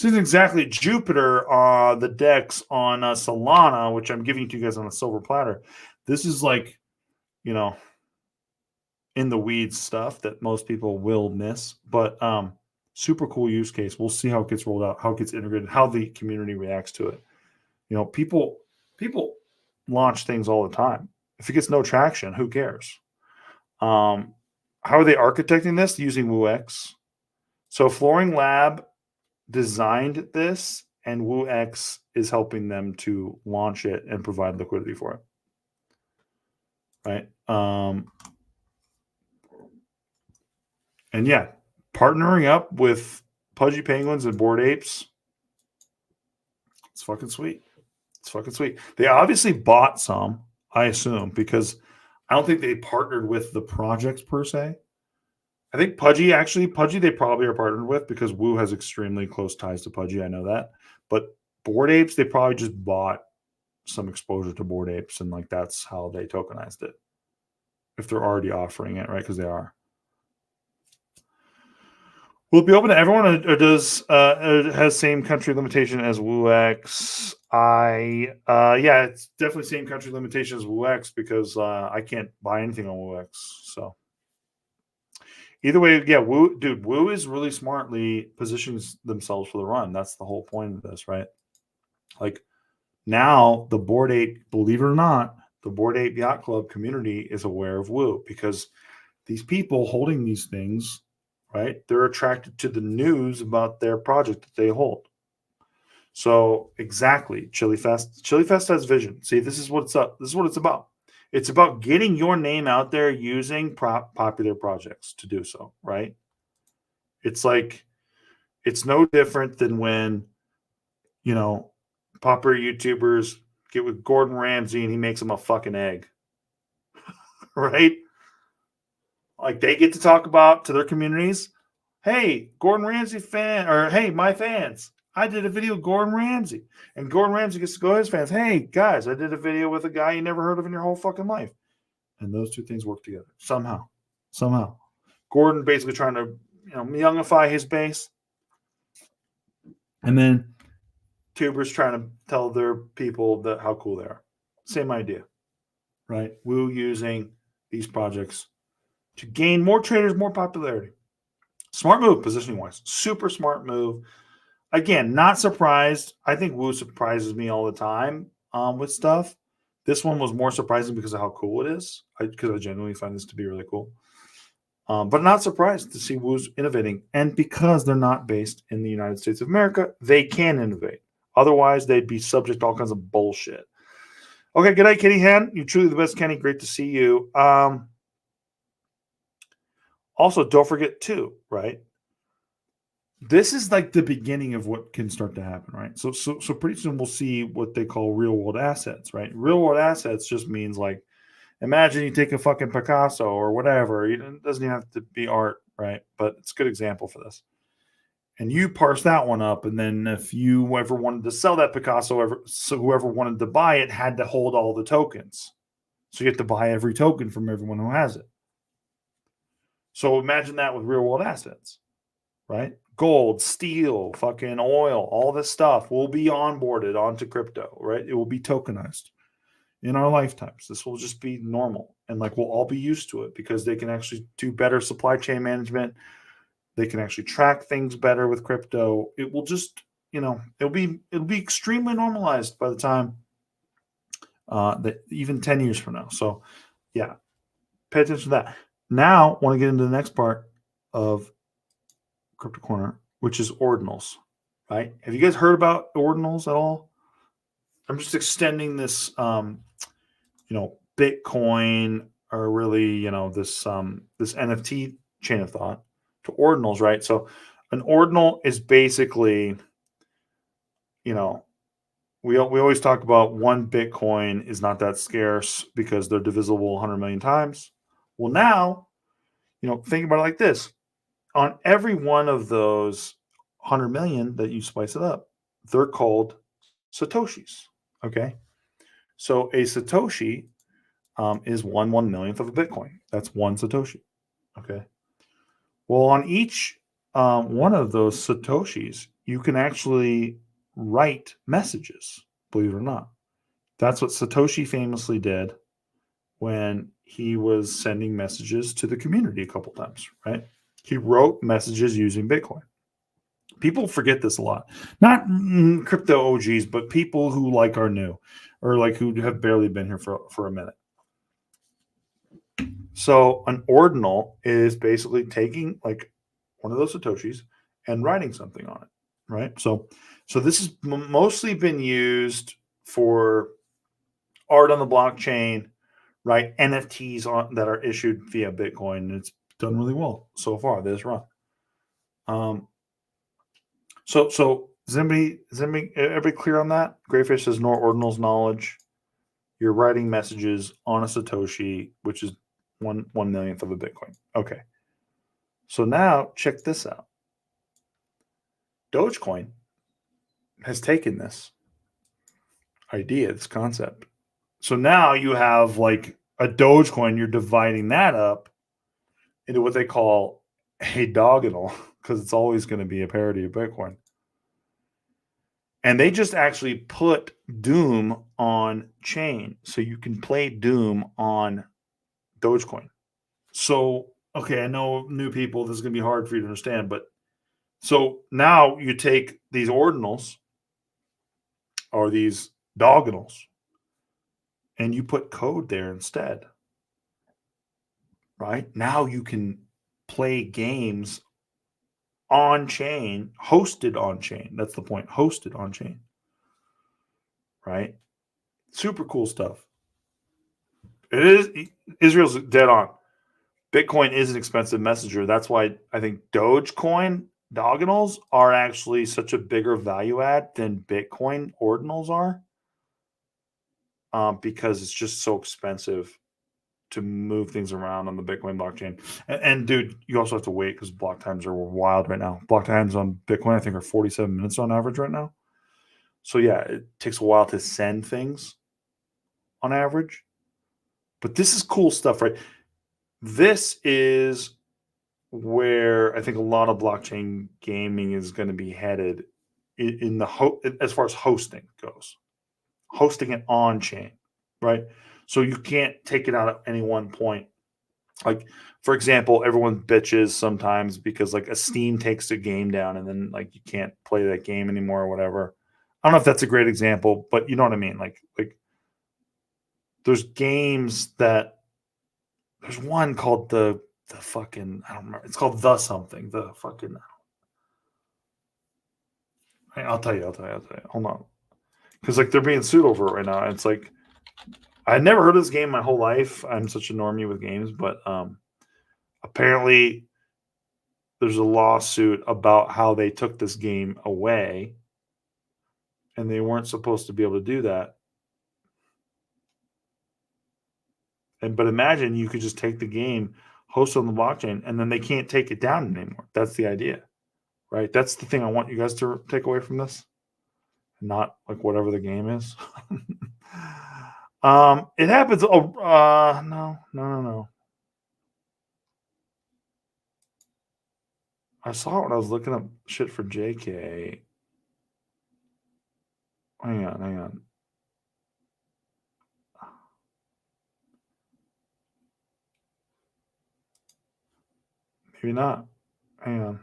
exactly Jupiter the DEX on Solana, which I'm giving to you guys on a silver platter. This is like you know, in the weeds stuff that most people will miss. But super cool use case. We'll see how it gets rolled out, how it gets integrated, how the community reacts to it. You know, people launch things all the time. If it gets no traction, who cares? How are they architecting this? Using WooX. So Flooring Lab designed this, and WooX is helping them to launch it and provide liquidity for it. Right. And yeah, partnering up with Pudgy Penguins and Bored Apes. It's fucking sweet. It's fucking sweet. They obviously bought some, I assume, because I don't think they partnered with the projects per se. I think Pudgy they probably are partnered with because Woo has extremely close ties to Pudgy. I know that. But Bored Apes, they probably just bought some exposure to Bored Apes, and like that's how they tokenized it. If they're already offering it, right? Because they are. Will it be open to everyone, or does it has same country limitation as WooX? Yeah, it's definitely same country limitation as WooX because I can't buy anything on WooX. So either way, yeah, Woo is really smartly positioning themselves for the run. That's the whole point of this, right? Like now, the Bored Ape, believe it or not, the Bored Ape Yacht Club community is aware of Woo because these people holding these things, right? They're attracted to the news about their project that they hold. So exactly, Chili Fest. Chili Fest has vision. See, this is what it's up. This is what it's about. It's about getting your name out there using popular projects to do so, right? It's like it's no different than when, you know, popular YouTubers get with Gordon Ramsay and he makes them a fucking egg, right? Like they get to talk about to their communities, hey, Gordon Ramsay fan, or hey, my fans, I did a video with Gordon Ramsay. And Gordon Ramsay gets to go to his fans, hey, guys, I did a video with a guy you never heard of in your whole fucking life. And those two things work together somehow. Somehow. Gordon basically trying to, youngify his base. And then tubers trying to tell their people that how cool they are. Same idea, right? Woo using these projects to gain more traders, more popularity. Smart move, positioning wise. Super smart move. Again, not surprised. I think Woo surprises me all the time with stuff. This one was more surprising because of how cool it is. Because I genuinely find this to be really cool. But not surprised to see Woo's innovating. And because they're not based in the United States of America, they can innovate. Otherwise, they'd be subject to all kinds of bullshit. Okay, good night, Kenny Han. You're truly the best, Kenny. Great to see you. Also, don't forget, too, right? This is like the beginning of what can start to happen, right? So pretty soon we'll see what they call real world assets, right? Real world assets just means like, imagine you take a fucking Picasso or whatever. It doesn't even have to be art, right? But it's a good example for this. And you parse that one up, and then if you ever wanted to sell that Picasso, whoever wanted to buy it had to hold all the tokens. So you have to buy every token from everyone who has it. So imagine that with real world assets, right? Gold, steel, fucking oil, all this stuff will be onboarded onto crypto, right? It will be tokenized in our lifetimes. This will just be normal. And like we'll all be used to it because they can actually do better supply chain management. They can actually track things better with crypto. It will just, it'll be extremely normalized by the time that even 10 years from now. So yeah, pay attention to that. Now, want to get into the next part of Crypto Corner, which is ordinals, right? Have you guys heard about ordinals at all? I'm just extending this, Bitcoin or really, this NFT chain of thought to ordinals, right? So an ordinal is basically, we always talk about one Bitcoin is not that scarce because they're divisible 100 million times. Well, now, think about it like this. On every one of those 100 million that you spice it up, they're called Satoshis. Okay. So a Satoshi is 1/1,000,000th of a Bitcoin. That's one Satoshi. Okay. Well, on each one of those Satoshis, you can actually write messages, believe it or not. That's what Satoshi famously did when he was sending messages to the community a couple times, right? He wrote messages using Bitcoin. People forget this a lot. Not crypto OGs, but people who like are new or like who have barely been here for a minute. So an ordinal is basically taking like one of those Satoshis and writing something on it, right? So this has mostly been used for art on the blockchain, right? NFTs that are issued via Bitcoin. And it's done really well so far this run. So is everybody clear on that? Greyfish says no ordinals knowledge. You're writing messages on a Satoshi, which is one millionth of a Bitcoin. Okay. So now check this out. Dogecoin has taken this idea, this concept. So now you have like a Dogecoin, you're dividing that up into what they call a doginal, because it's always going to be a parity of Bitcoin. And they just actually put Doom on chain. So you can play Doom on Dogecoin. So, okay, I know new people, this is going to be hard for you to understand, but so now you take these ordinals or these doginals and you put code there instead, right? Now you can play games on chain, hosted on chain. That's the point, hosted on chain, right? Super cool stuff. It is. Israel's dead on. Bitcoin is an expensive messenger. That's why I think Dogecoin doginals are actually such a bigger value add than Bitcoin ordinals are, because it's just so expensive to move things around on the Bitcoin blockchain. And dude, you also have to wait because block times are wild right now. Block times on Bitcoin, I think, are 47 minutes on average right now. So yeah, it takes a while to send things on average. But this is cool stuff, right? This is where I think a lot of blockchain gaming is going to be headed in the as far as hosting goes. Hosting it on chain, right? So you can't take it out at any one point. Like, for example, everyone bitches sometimes because like a Steam takes a game down and then like you can't play that game anymore or whatever. I don't know if that's a great example, but you know what I mean? Like there's games that there's one called the fucking, I don't remember. It's called the something. The fucking, I'll tell you. Hold on. Because like they're being sued over it right now. It's like I'd never heard of this game my whole life. I'm such a normie with games, but apparently there's a lawsuit about how they took this game away and they weren't supposed to be able to do that. But imagine you could just take the game, host it on the blockchain, and then they can't take it down anymore. That's the idea, right? That's the thing I want you guys to take away from this, not like whatever the game is. It happens. Oh, no. I saw it when I was looking up shit for JK. Hang on. Maybe not. Hang on.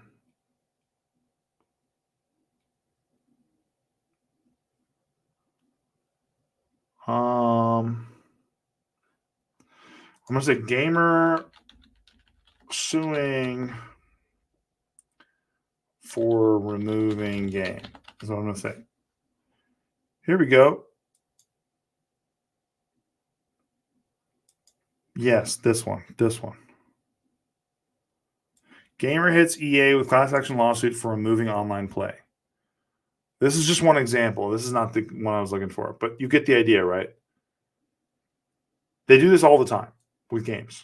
I'm gonna say gamer suing for removing game. Is what I'm gonna say. Here we go. Yes, this one. Gamer hits EA with class action lawsuit for removing online play. This is just one example. This is not the one I was looking for, but you get the idea, right? They do this all the time with games.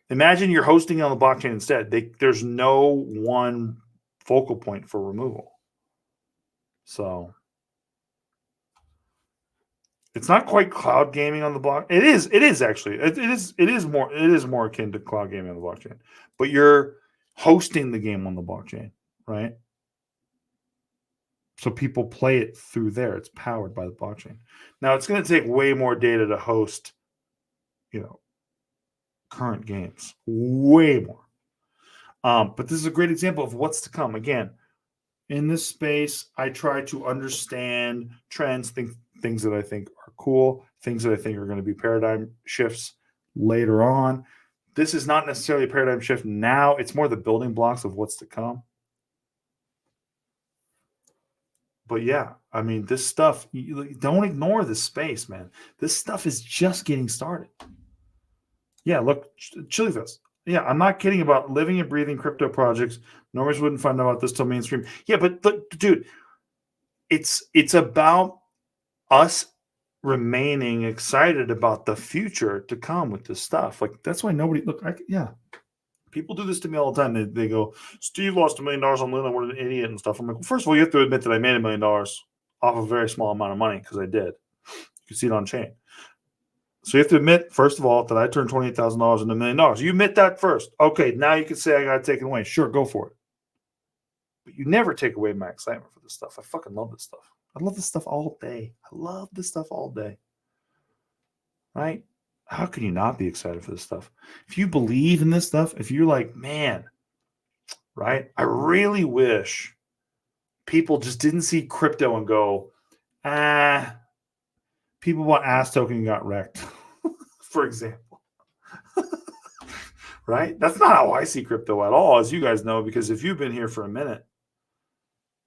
Imagine you're hosting on the blockchain instead. There's no one focal point for removal. So it's not quite cloud gaming on the block. It is actually. It is more akin to cloud gaming on the blockchain. But you're hosting the game on the blockchain, right? So people play it through there. It's powered by the blockchain. Now it's going to take way more data to host, current games. Way more. But this is a great example of what's to come. Again, in this space, I try to understand trends, things that I think are cool, things that I think are going to be paradigm shifts later on. This is not necessarily a paradigm shift now. It's more the building blocks of what's to come. But yeah, I mean, this stuff, don't ignore this space, man. This stuff is just getting started. Yeah, look, Chili Fest. Yeah, I'm not kidding about living and breathing crypto projects. Normals wouldn't find out about this till mainstream. Yeah, but look, dude, it's about us remaining excited about the future to come with this stuff. Like that's why nobody look. Yeah, people do this to me all the time. They go, Steve lost $1 million on Luna. What an idiot and stuff. I'm like, well, first of all, you have to admit that I made $1 million off a very small amount of money because I did. You can see it on chain. So you have to admit, first of all, that I turned $28,000 into $1 million. You admit that first. Okay, now you can say I got to take it away. Sure, go for it. But you never take away my excitement for this stuff. I fucking love this stuff. I love this stuff all day. I love this stuff all day. Right? How can you not be excited for this stuff? If you believe in this stuff, if you're like, man, right? I really wish people just didn't see crypto and go, people bought ass token and got wrecked, for example. Right? That's not how I see crypto at all, as you guys know, because if you've been here for a minute,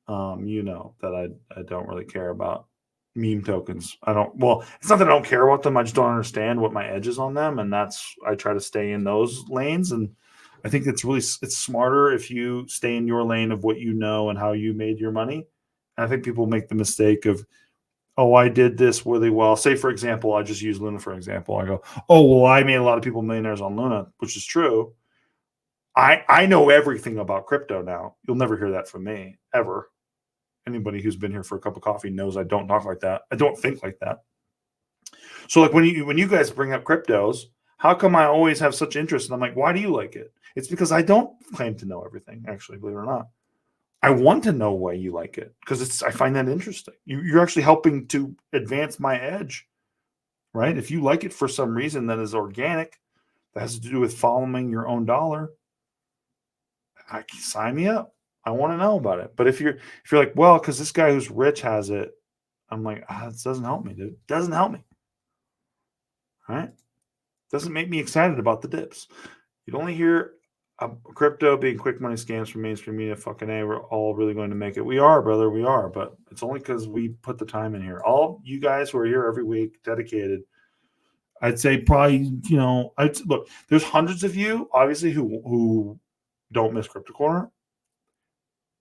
you know that I don't really care about meme tokens. Well, it's not that I don't care about them. I just don't understand what my edge is on them. And I try to stay in those lanes. And I think it's smarter if you stay in your lane of what you know and how you made your money. And I think people make the mistake of, oh, I did this really well. Say, for example, I just use Luna for example. I go, oh, well, I made a lot of people millionaires on Luna, which is true. I know everything about crypto now. You'll never hear that from me, ever. Anybody who's been here for a cup of coffee knows I don't talk like that. I don't think like that. So like when you guys bring up cryptos, how come I always have such interest? And I'm like, why do you like it? It's because I don't claim to know everything, actually, believe it or not. I want to know why you like it because I find that interesting. You're actually helping to advance my edge, right? If you like it for some reason that is organic, that has to do with following your own dollar, sign me up. I want to know about it. But if you're like, well, because this guy who's rich has it, I'm like, this doesn't help me, dude. It doesn't help me. All right? Doesn't make me excited about the dips. You'd only hear crypto being quick money scams from mainstream media. Fucking A, we're all really going to make it. We are, brother. We are. But it's only because we put the time in here. All you guys who are here every week, dedicated, I'd say probably, look, there's hundreds of you, obviously, who don't miss Crypto Corner.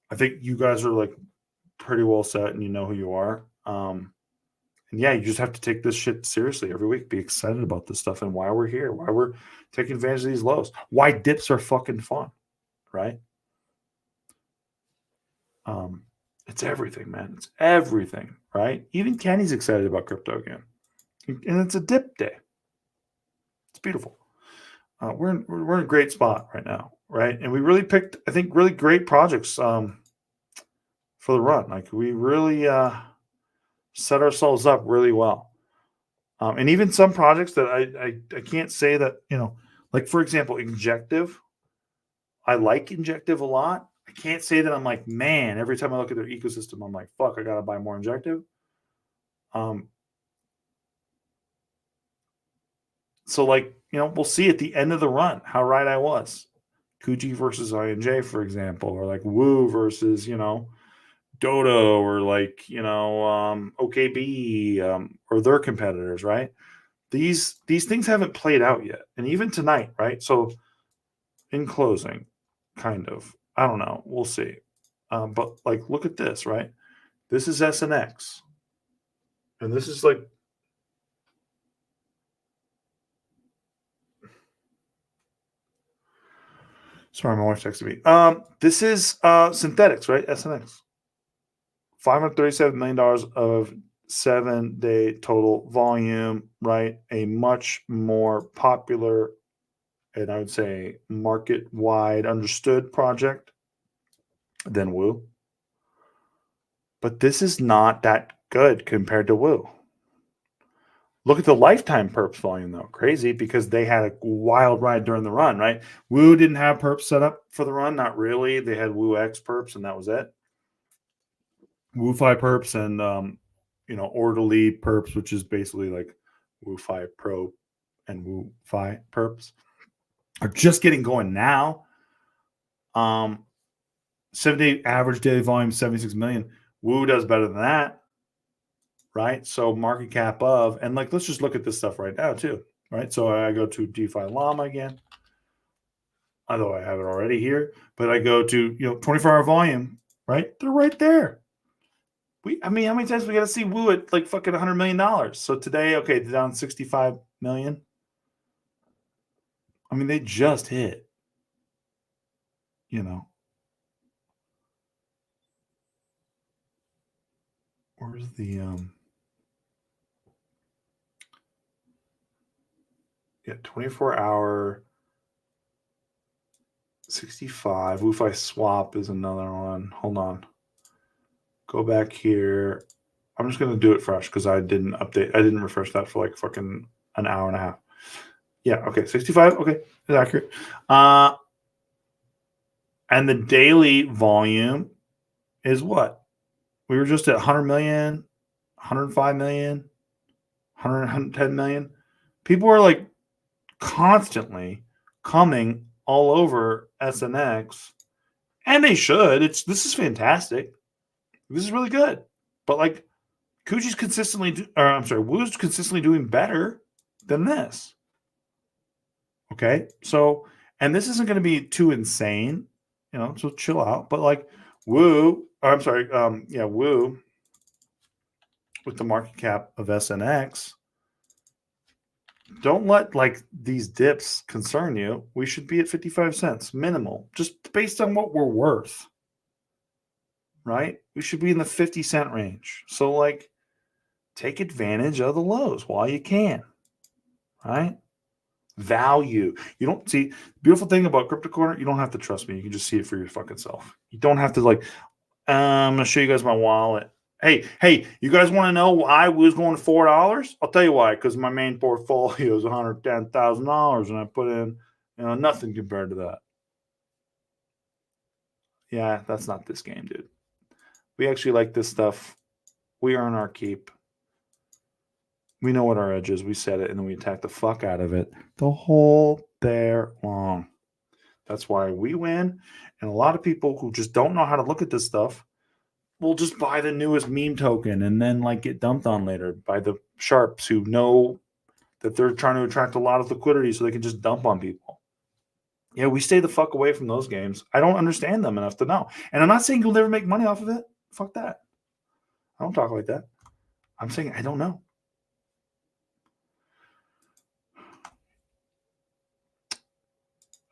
I think you guys are like pretty well set and you know who you are. And yeah, you just have to take this shit seriously every week. Be excited about this stuff and why we're here, why we're taking advantage of these lows, why dips are fucking fun, right? It's everything, man. It's everything, right? Even Kenny's excited about crypto again. And it's a dip day. It's beautiful. We're in a great spot right now, right? And we really picked, I think, really great projects for the run. Like we really set ourselves up really well. And even some projects that I can't say that, like for example, Injective. I like Injective a lot. I can't say that I'm like, man, every time I look at their ecosystem, I'm like, fuck, I got to buy more Injective. So like, we'll see at the end of the run how right I was. Kuji versus INJ, for example, or like Woo versus, Dodo or like, OKB or their competitors, right? These things haven't played out yet. And even tonight, right? So in closing, kind of, I don't know. We'll see. But like, look at this, right? This is SNX. And this is like, sorry, my wife texted me. This is synthetics, right? SNX. $537 million of 7-day total volume, right? A much more popular and I would say market-wide understood project than Woo. But this is not that good compared to Woo. Look at the lifetime perps volume though. Crazy because they had a wild ride during the run, right? Woo didn't have perps set up for the run, not really. They had Woo X perps and that was it. Woo Fi perps and orderly perps, which is basically like Woo Fi Pro and Woo Fi perps, are just getting going now. 7-day average daily volume 76 million. Woo does better than that. Right? So market cap of, and like, let's just look at this stuff right now too, right? So I go to DeFi Llama again, although I have it already here, but I go to, 24-hour volume, right? They're right there. How many times we got to see Woo at like fucking $100 million? So today, okay, they're down 65 million. I mean, they just hit, where's the, 24-hour 65. WooFi swap is another one. Hold on. Go back here. I'm just going to do it fresh because I didn't refresh that for like fucking an hour and a half. Yeah, okay. 65. Okay, it's accurate. And the daily volume is what? We were just at 100 million, 105 million, 110 million. People are like constantly coming all over SNX, and they should. This is fantastic. This is really good. But like Woo's consistently doing better than this. Okay, so, and this isn't going to be too insane, so chill out. But like Woo with the market cap of SNX. Don't let like these dips concern you. We should be at 55 cents minimal, just based on what we're worth. Right? We should be in the 50-cent range. So like take advantage of the lows while you can. Right? Value. You don't see the beautiful thing about Crypto Corner, you don't have to trust me. You can just see it for your fucking self. You don't have to like, I'm gonna show you guys my wallet. Hey, you guys want to know why I was going to $4? I'll tell you why. Because my main portfolio is $110,000, and I put in, nothing compared to that. Yeah, that's not this game, dude. We actually like this stuff. We earn our keep. We know what our edge is. We set it, and then we attack the fuck out of it the whole day long. That's why we win. And a lot of people who just don't know how to look at this stuff will just buy the newest meme token and then like get dumped on later by the sharps who know that they're trying to attract a lot of liquidity so they can just dump on people. Yeah, we stay the fuck away from those games. I don't understand them enough to know. And I'm not saying you'll never make money off of it. Fuck that. I don't talk like that. I'm saying I don't know.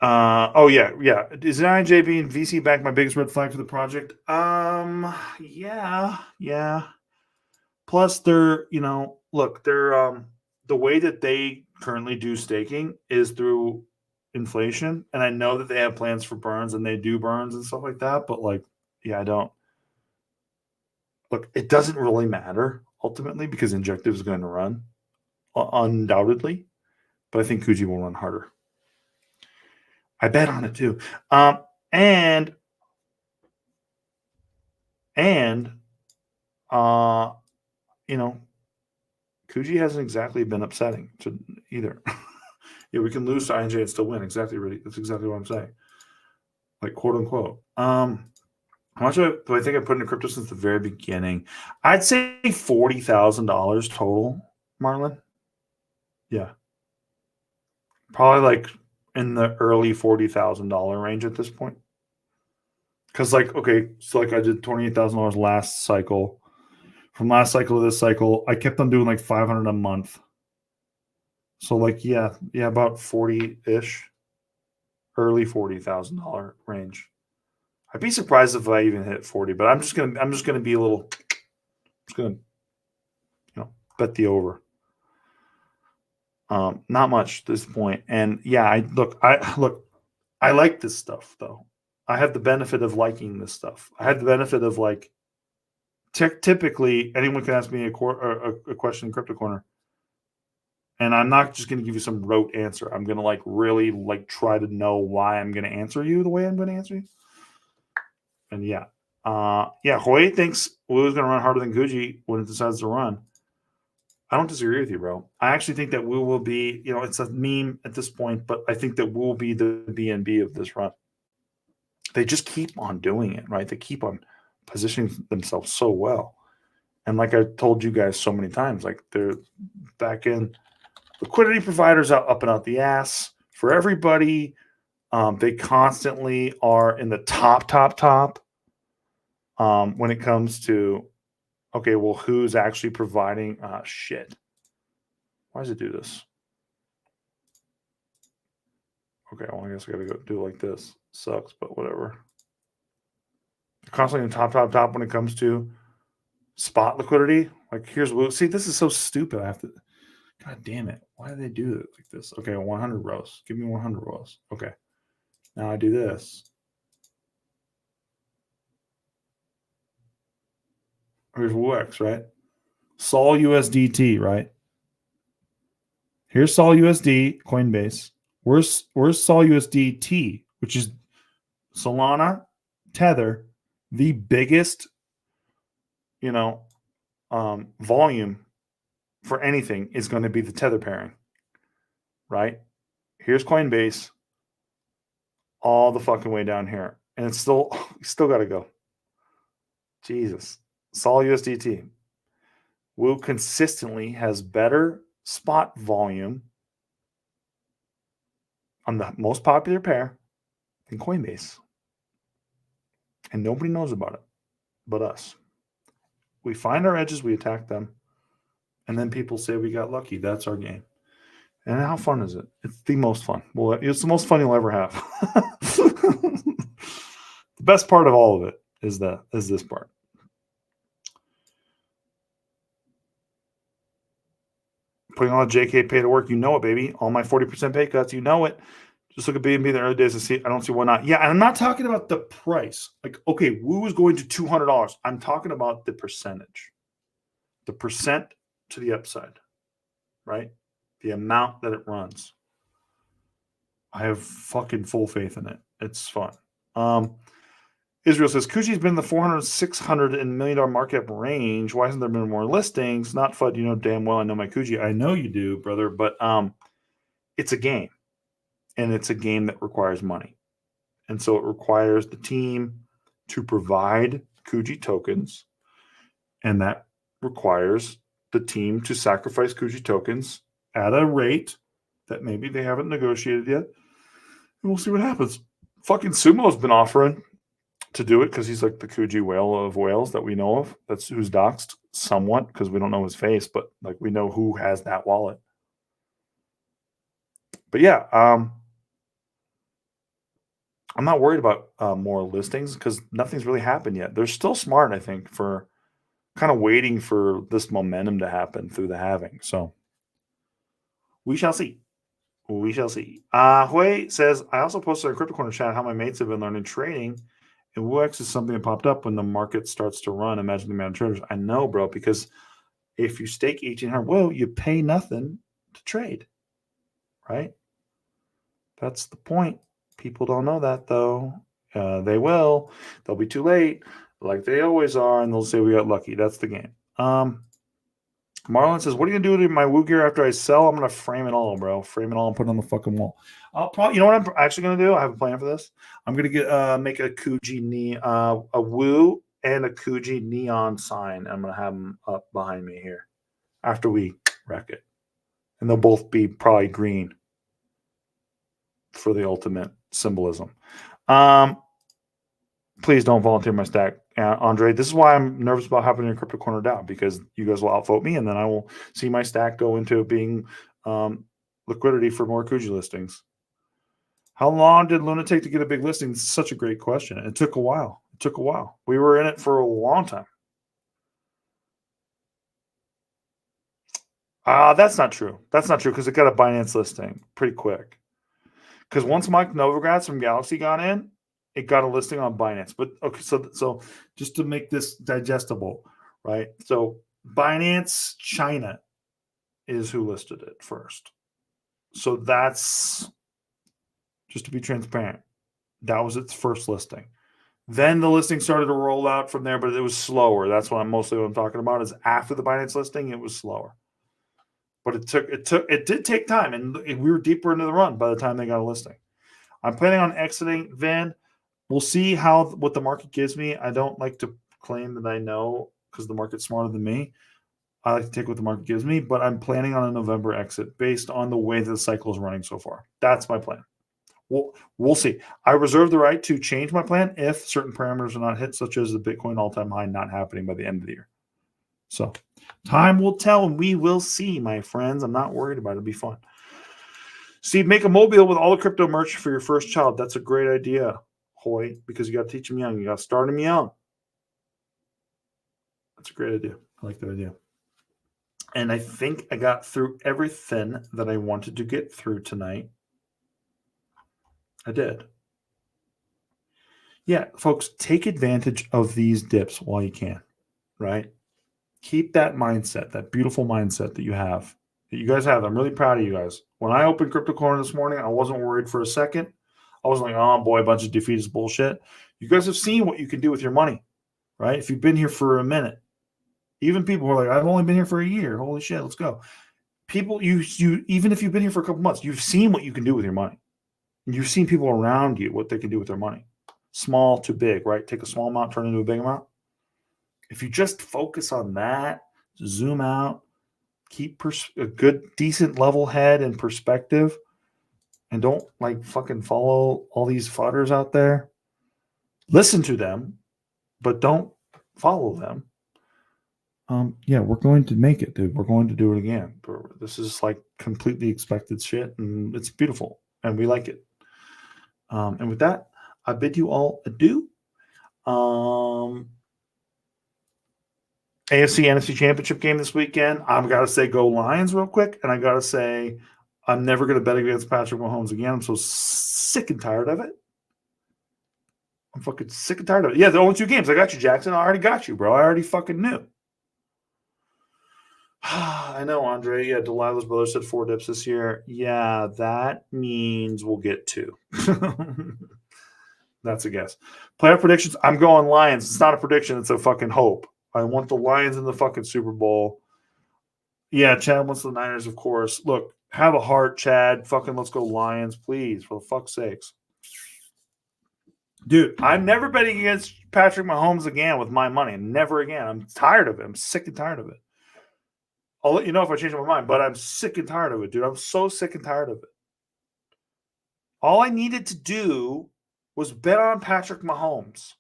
Yeah. Is INJB and VC back my biggest red flag for the project? Yeah. Plus, they're the way that they currently do staking is through inflation, and I know that they have plans for burns and they do burns and stuff like that. But like, I don't look. It doesn't really matter ultimately because Injective is going to run undoubtedly, but I think Kuji will run harder. I bet on it too. And Kuji hasn't exactly been upsetting to either. Yeah, we can lose to INJ and still win. Exactly, really. That's exactly what I'm saying. Like, quote unquote. How much do I think I put into crypto since the very beginning? I'd say $40,000 total, Marlon. Yeah. Probably like in the early $40,000 range at this point. Because like, okay, so like I did $28,000 last cycle. From last cycle to this cycle, I kept on doing like 500 a month. So like, yeah, about 40-ish, early $40,000 range. I'd be surprised if I even hit 40, but I'm just gonna be a little, just gonna, bet the over. Not much at this point, and yeah, I like this stuff though. I have the benefit of liking this stuff. I have the benefit of like, typically anyone can ask me a question in Crypto Corner. And I'm not just going to give you some rote answer. I'm going to like really like try to know why I'm going to answer you the way I'm going to answer you. And yeah. Hoy thinks Wu is going to run harder than Gucci when it decides to run. I don't disagree with you, bro. I actually think that Wu will be, it's a meme at this point, but I think that Wu will be the BNB of this run. They just keep on doing it, right? They keep on positioning themselves so well. And like I told you guys so many times, like they're back in liquidity providers up and out the ass for everybody. They constantly are in the top when it comes to, okay, well, who's actually providing? Shit. Why does it do this? Okay, well, I guess I got to go do it like this. Sucks, but whatever. They're constantly in top when it comes to spot liquidity. Like, here's, see, this is so stupid. I have to, God damn it. Why do they do it like this? Okay, 100 rows. Give me 100 rows. Okay. Now I do this. Here's WX, right? Sol USDT, right? Here's Sol USD, Coinbase. Where's Sol USDT, which is Solana, Tether, the biggest, volume for anything is going to be the Tether pairing, right? Here's Coinbase, all the fucking way down here, and it's still got to go. Jesus, Sol USDT. Wu consistently has better spot volume on the most popular pair than Coinbase. And nobody knows about it but us. We find our edges, we attack them, and then people say we got lucky. That's our game. And how fun is it? It's the most fun. Well, it's the most fun you'll ever have. The best part of all of it is this part. Putting all the JK pay to work, you know it, baby. All my 40% pay cuts, you know it. Just look at BNB in the early days and see. I don't see why not. Yeah, and I'm not talking about the price. Like, okay, Wu is going to $200. I'm talking about the percentage, the percent to the upside, right? The amount that it runs. I have fucking full faith in it. It's fun. Israel says, Kuji's been in the 400, 600, and $1 million market cap range. Why hasn't there been more listings? Not FUD. You know damn well I know my Kuji. I know you do, brother, but it's a game. And it's a game that requires money. And so it requires the team to provide Kuji tokens. And that requires the team to sacrifice Kuji tokens at a rate that maybe they haven't negotiated yet. And we'll see what happens. Fucking Sumo's been offering to do it because he's like the Kuji whale of whales that we know of. That's who's doxxed somewhat because we don't know his face, but like we know who has that wallet. But yeah, I'm not worried about more listings because nothing's really happened yet. They're still smart, I think, for kind of waiting for this momentum to happen through the halving. So we shall see. We shall see. Hui says, I also posted in Crypto Corner chat how my mates have been learning trading. And WooX is something that popped up when the market starts to run. Imagine the amount of traders. I know, bro, because if you stake 1,800, well, you pay nothing to trade, right? That's the point. People don't know that, though. They will. They'll be too late, like they always are, and they'll say we got lucky. That's the game. Marlon says, what are you going to do with my Woo gear after I sell? I'm going to frame it all, bro. Frame it all and put it on the fucking wall. I'll probably, you know what I'm actually going to do? I have a plan for this. I'm going to get make a Kuji a Woo and a Kuji neon sign. I'm going to have them up behind me here after we wreck it. And they'll both be probably green for the ultimate symbolism. Please don't volunteer my stack, Andre. This is why I'm nervous about having a Crypto Corner DAO, because you guys will outvote me, and then I will see my stack go into being liquidity for more Kuji listings. How long did Luna take to get a big listing? It's such a great question. It took a while. We were in it for a long time. That's not true. Because it got a Binance listing pretty quick. Because once Mike Novogratz from Galaxy got in, it got a listing on Binance. But okay, so just to make this digestible, right? So Binance China is who listed it first. So that's just to be transparent. That was its first listing. Then the listing started to roll out from there, but it was slower. That's what I'm talking about is after the Binance listing, it was slower. But it did take time, and we were deeper into the run by the time they got a listing. I'm planning on exiting Van. We'll see what the market gives me. I don't like to claim that I know because the market's smarter than me. I like to take what the market gives me, but I'm planning on a November exit based on the way that the cycle is running so far. That's my plan. We'll see. I reserve the right to change my plan if certain parameters are not hit, such as the Bitcoin all-time high not happening by the end of the year. So time will tell, and we will see, my friends. I'm not worried about it. It'll be fun. Steve, make a mobile with all the crypto merch for your first child. That's a great idea, Hoy, because you got to teach them young. You got to start them young. That's a great idea. I like that idea. And I think I got through everything that I wanted to get through tonight. I did. Yeah, folks, take advantage of these dips while you can, right? Keep that mindset, that beautiful mindset that you have, that you guys have. I'm really proud of you guys. When I opened Crypto Corner this morning, I wasn't worried for a second. I wasn't like, oh boy, a bunch of defeatist bullshit. You guys have seen what you can do with your money, right? If you've been here for a minute, even people who are like, I've only been here for a year. Holy shit, let's go. People, you even if you've been here for a couple months, you've seen what you can do with your money. You've seen people around you, what they can do with their money. Small to big, right? Take a small amount, turn it into a big amount. If you just focus on that, zoom out, keep a good, decent level head and perspective, and don't like fucking follow all these fudders out there. Listen to them, but don't follow them. Yeah, we're going to make it, dude. We're going to do it again. This is like completely expected shit, and it's beautiful, and we like it. And with that, I bid you all adieu. AFC NFC Championship game this weekend. I've got to say go Lions real quick, and I got to say I'm never going to bet against Patrick Mahomes again. I'm so sick and tired of it. I'm fucking sick and tired of it. Yeah, the only two games. I got you, Jackson. I already got you, bro. I already fucking knew. I know, Andre. Yeah, Delilah's brother said 4 dips this year. Yeah, that means we'll get 2. That's a guess. Playoff predictions. I'm going Lions. It's not a prediction. It's a fucking hope. I want the Lions in the fucking Super Bowl. Yeah, Chad wants the Niners, of course. Look, have a heart, Chad. Fucking let's go Lions, please, for the fuck's sakes. Dude, I'm never betting against Patrick Mahomes again with my money. Never again. I'm tired of it. I'm sick and tired of it. I'll let you know if I change my mind, but I'm sick and tired of it, dude. I'm so sick and tired of it. All I needed to do was bet on Patrick Mahomes.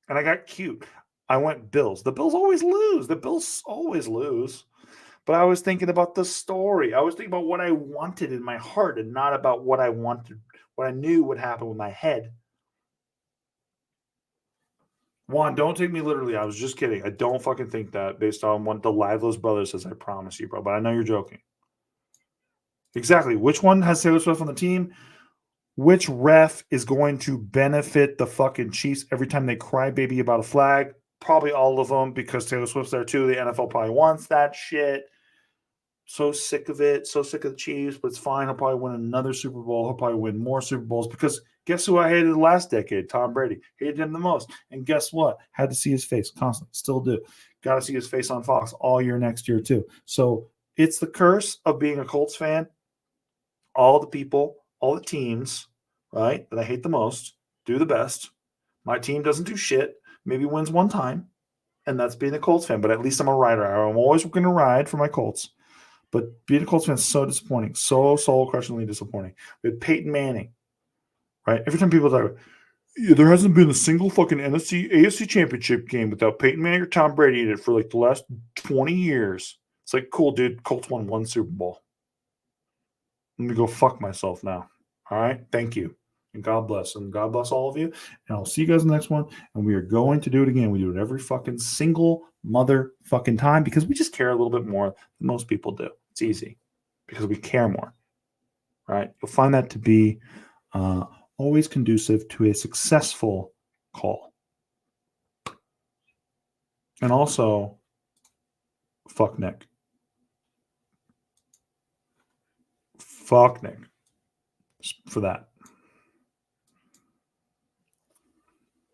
And I got cute. I went Bills. The Bills always lose. But I was thinking about the story. I was thinking about what I wanted in my heart and not about what I wanted, what I knew would happen with my head. Juan, don't take me literally. I was just kidding. I don't fucking think that based on what the Liveless brother says. I promise you, bro. But I know you're joking. Exactly. Which one has Taylor Swift on the team? Which ref is going to benefit the fucking Chiefs every time they cry baby about a flag? Probably all of them because Taylor Swift's there too. The NFL probably wants that shit. So sick of it. So sick of the Chiefs, but it's fine. He'll probably win another Super Bowl. He'll probably win more Super Bowls because guess who I hated the last decade? Tom Brady. Hated him the most. And guess what? Had to see his face constantly. Still do. Got to see his face on Fox all year next year too. So it's the curse of being a Colts fan. All the people, all the teams, right, that I hate the most, do the best. My team doesn't do shit. Maybe wins one time, and that's being a Colts fan. But at least I'm a rider. I'm always going to ride for my Colts. But being a Colts fan is so disappointing, so soul-crushingly disappointing. With Peyton Manning, right? Every time people talk, there hasn't been a single fucking AFC championship game without Peyton Manning or Tom Brady in it for like the last 20 years. It's like, cool, dude. Colts won 1 Super Bowl. Let me go fuck myself now. All right? Thank you. And God bless. And God bless all of you. And I'll see you guys in the next one. And we are going to do it again. We do it every fucking single motherfucking time because we just care a little bit more than most people do. It's easy because we care more. Right? You'll find that to be always conducive to a successful call. And also, fuck Nick. Fuck Nick for that.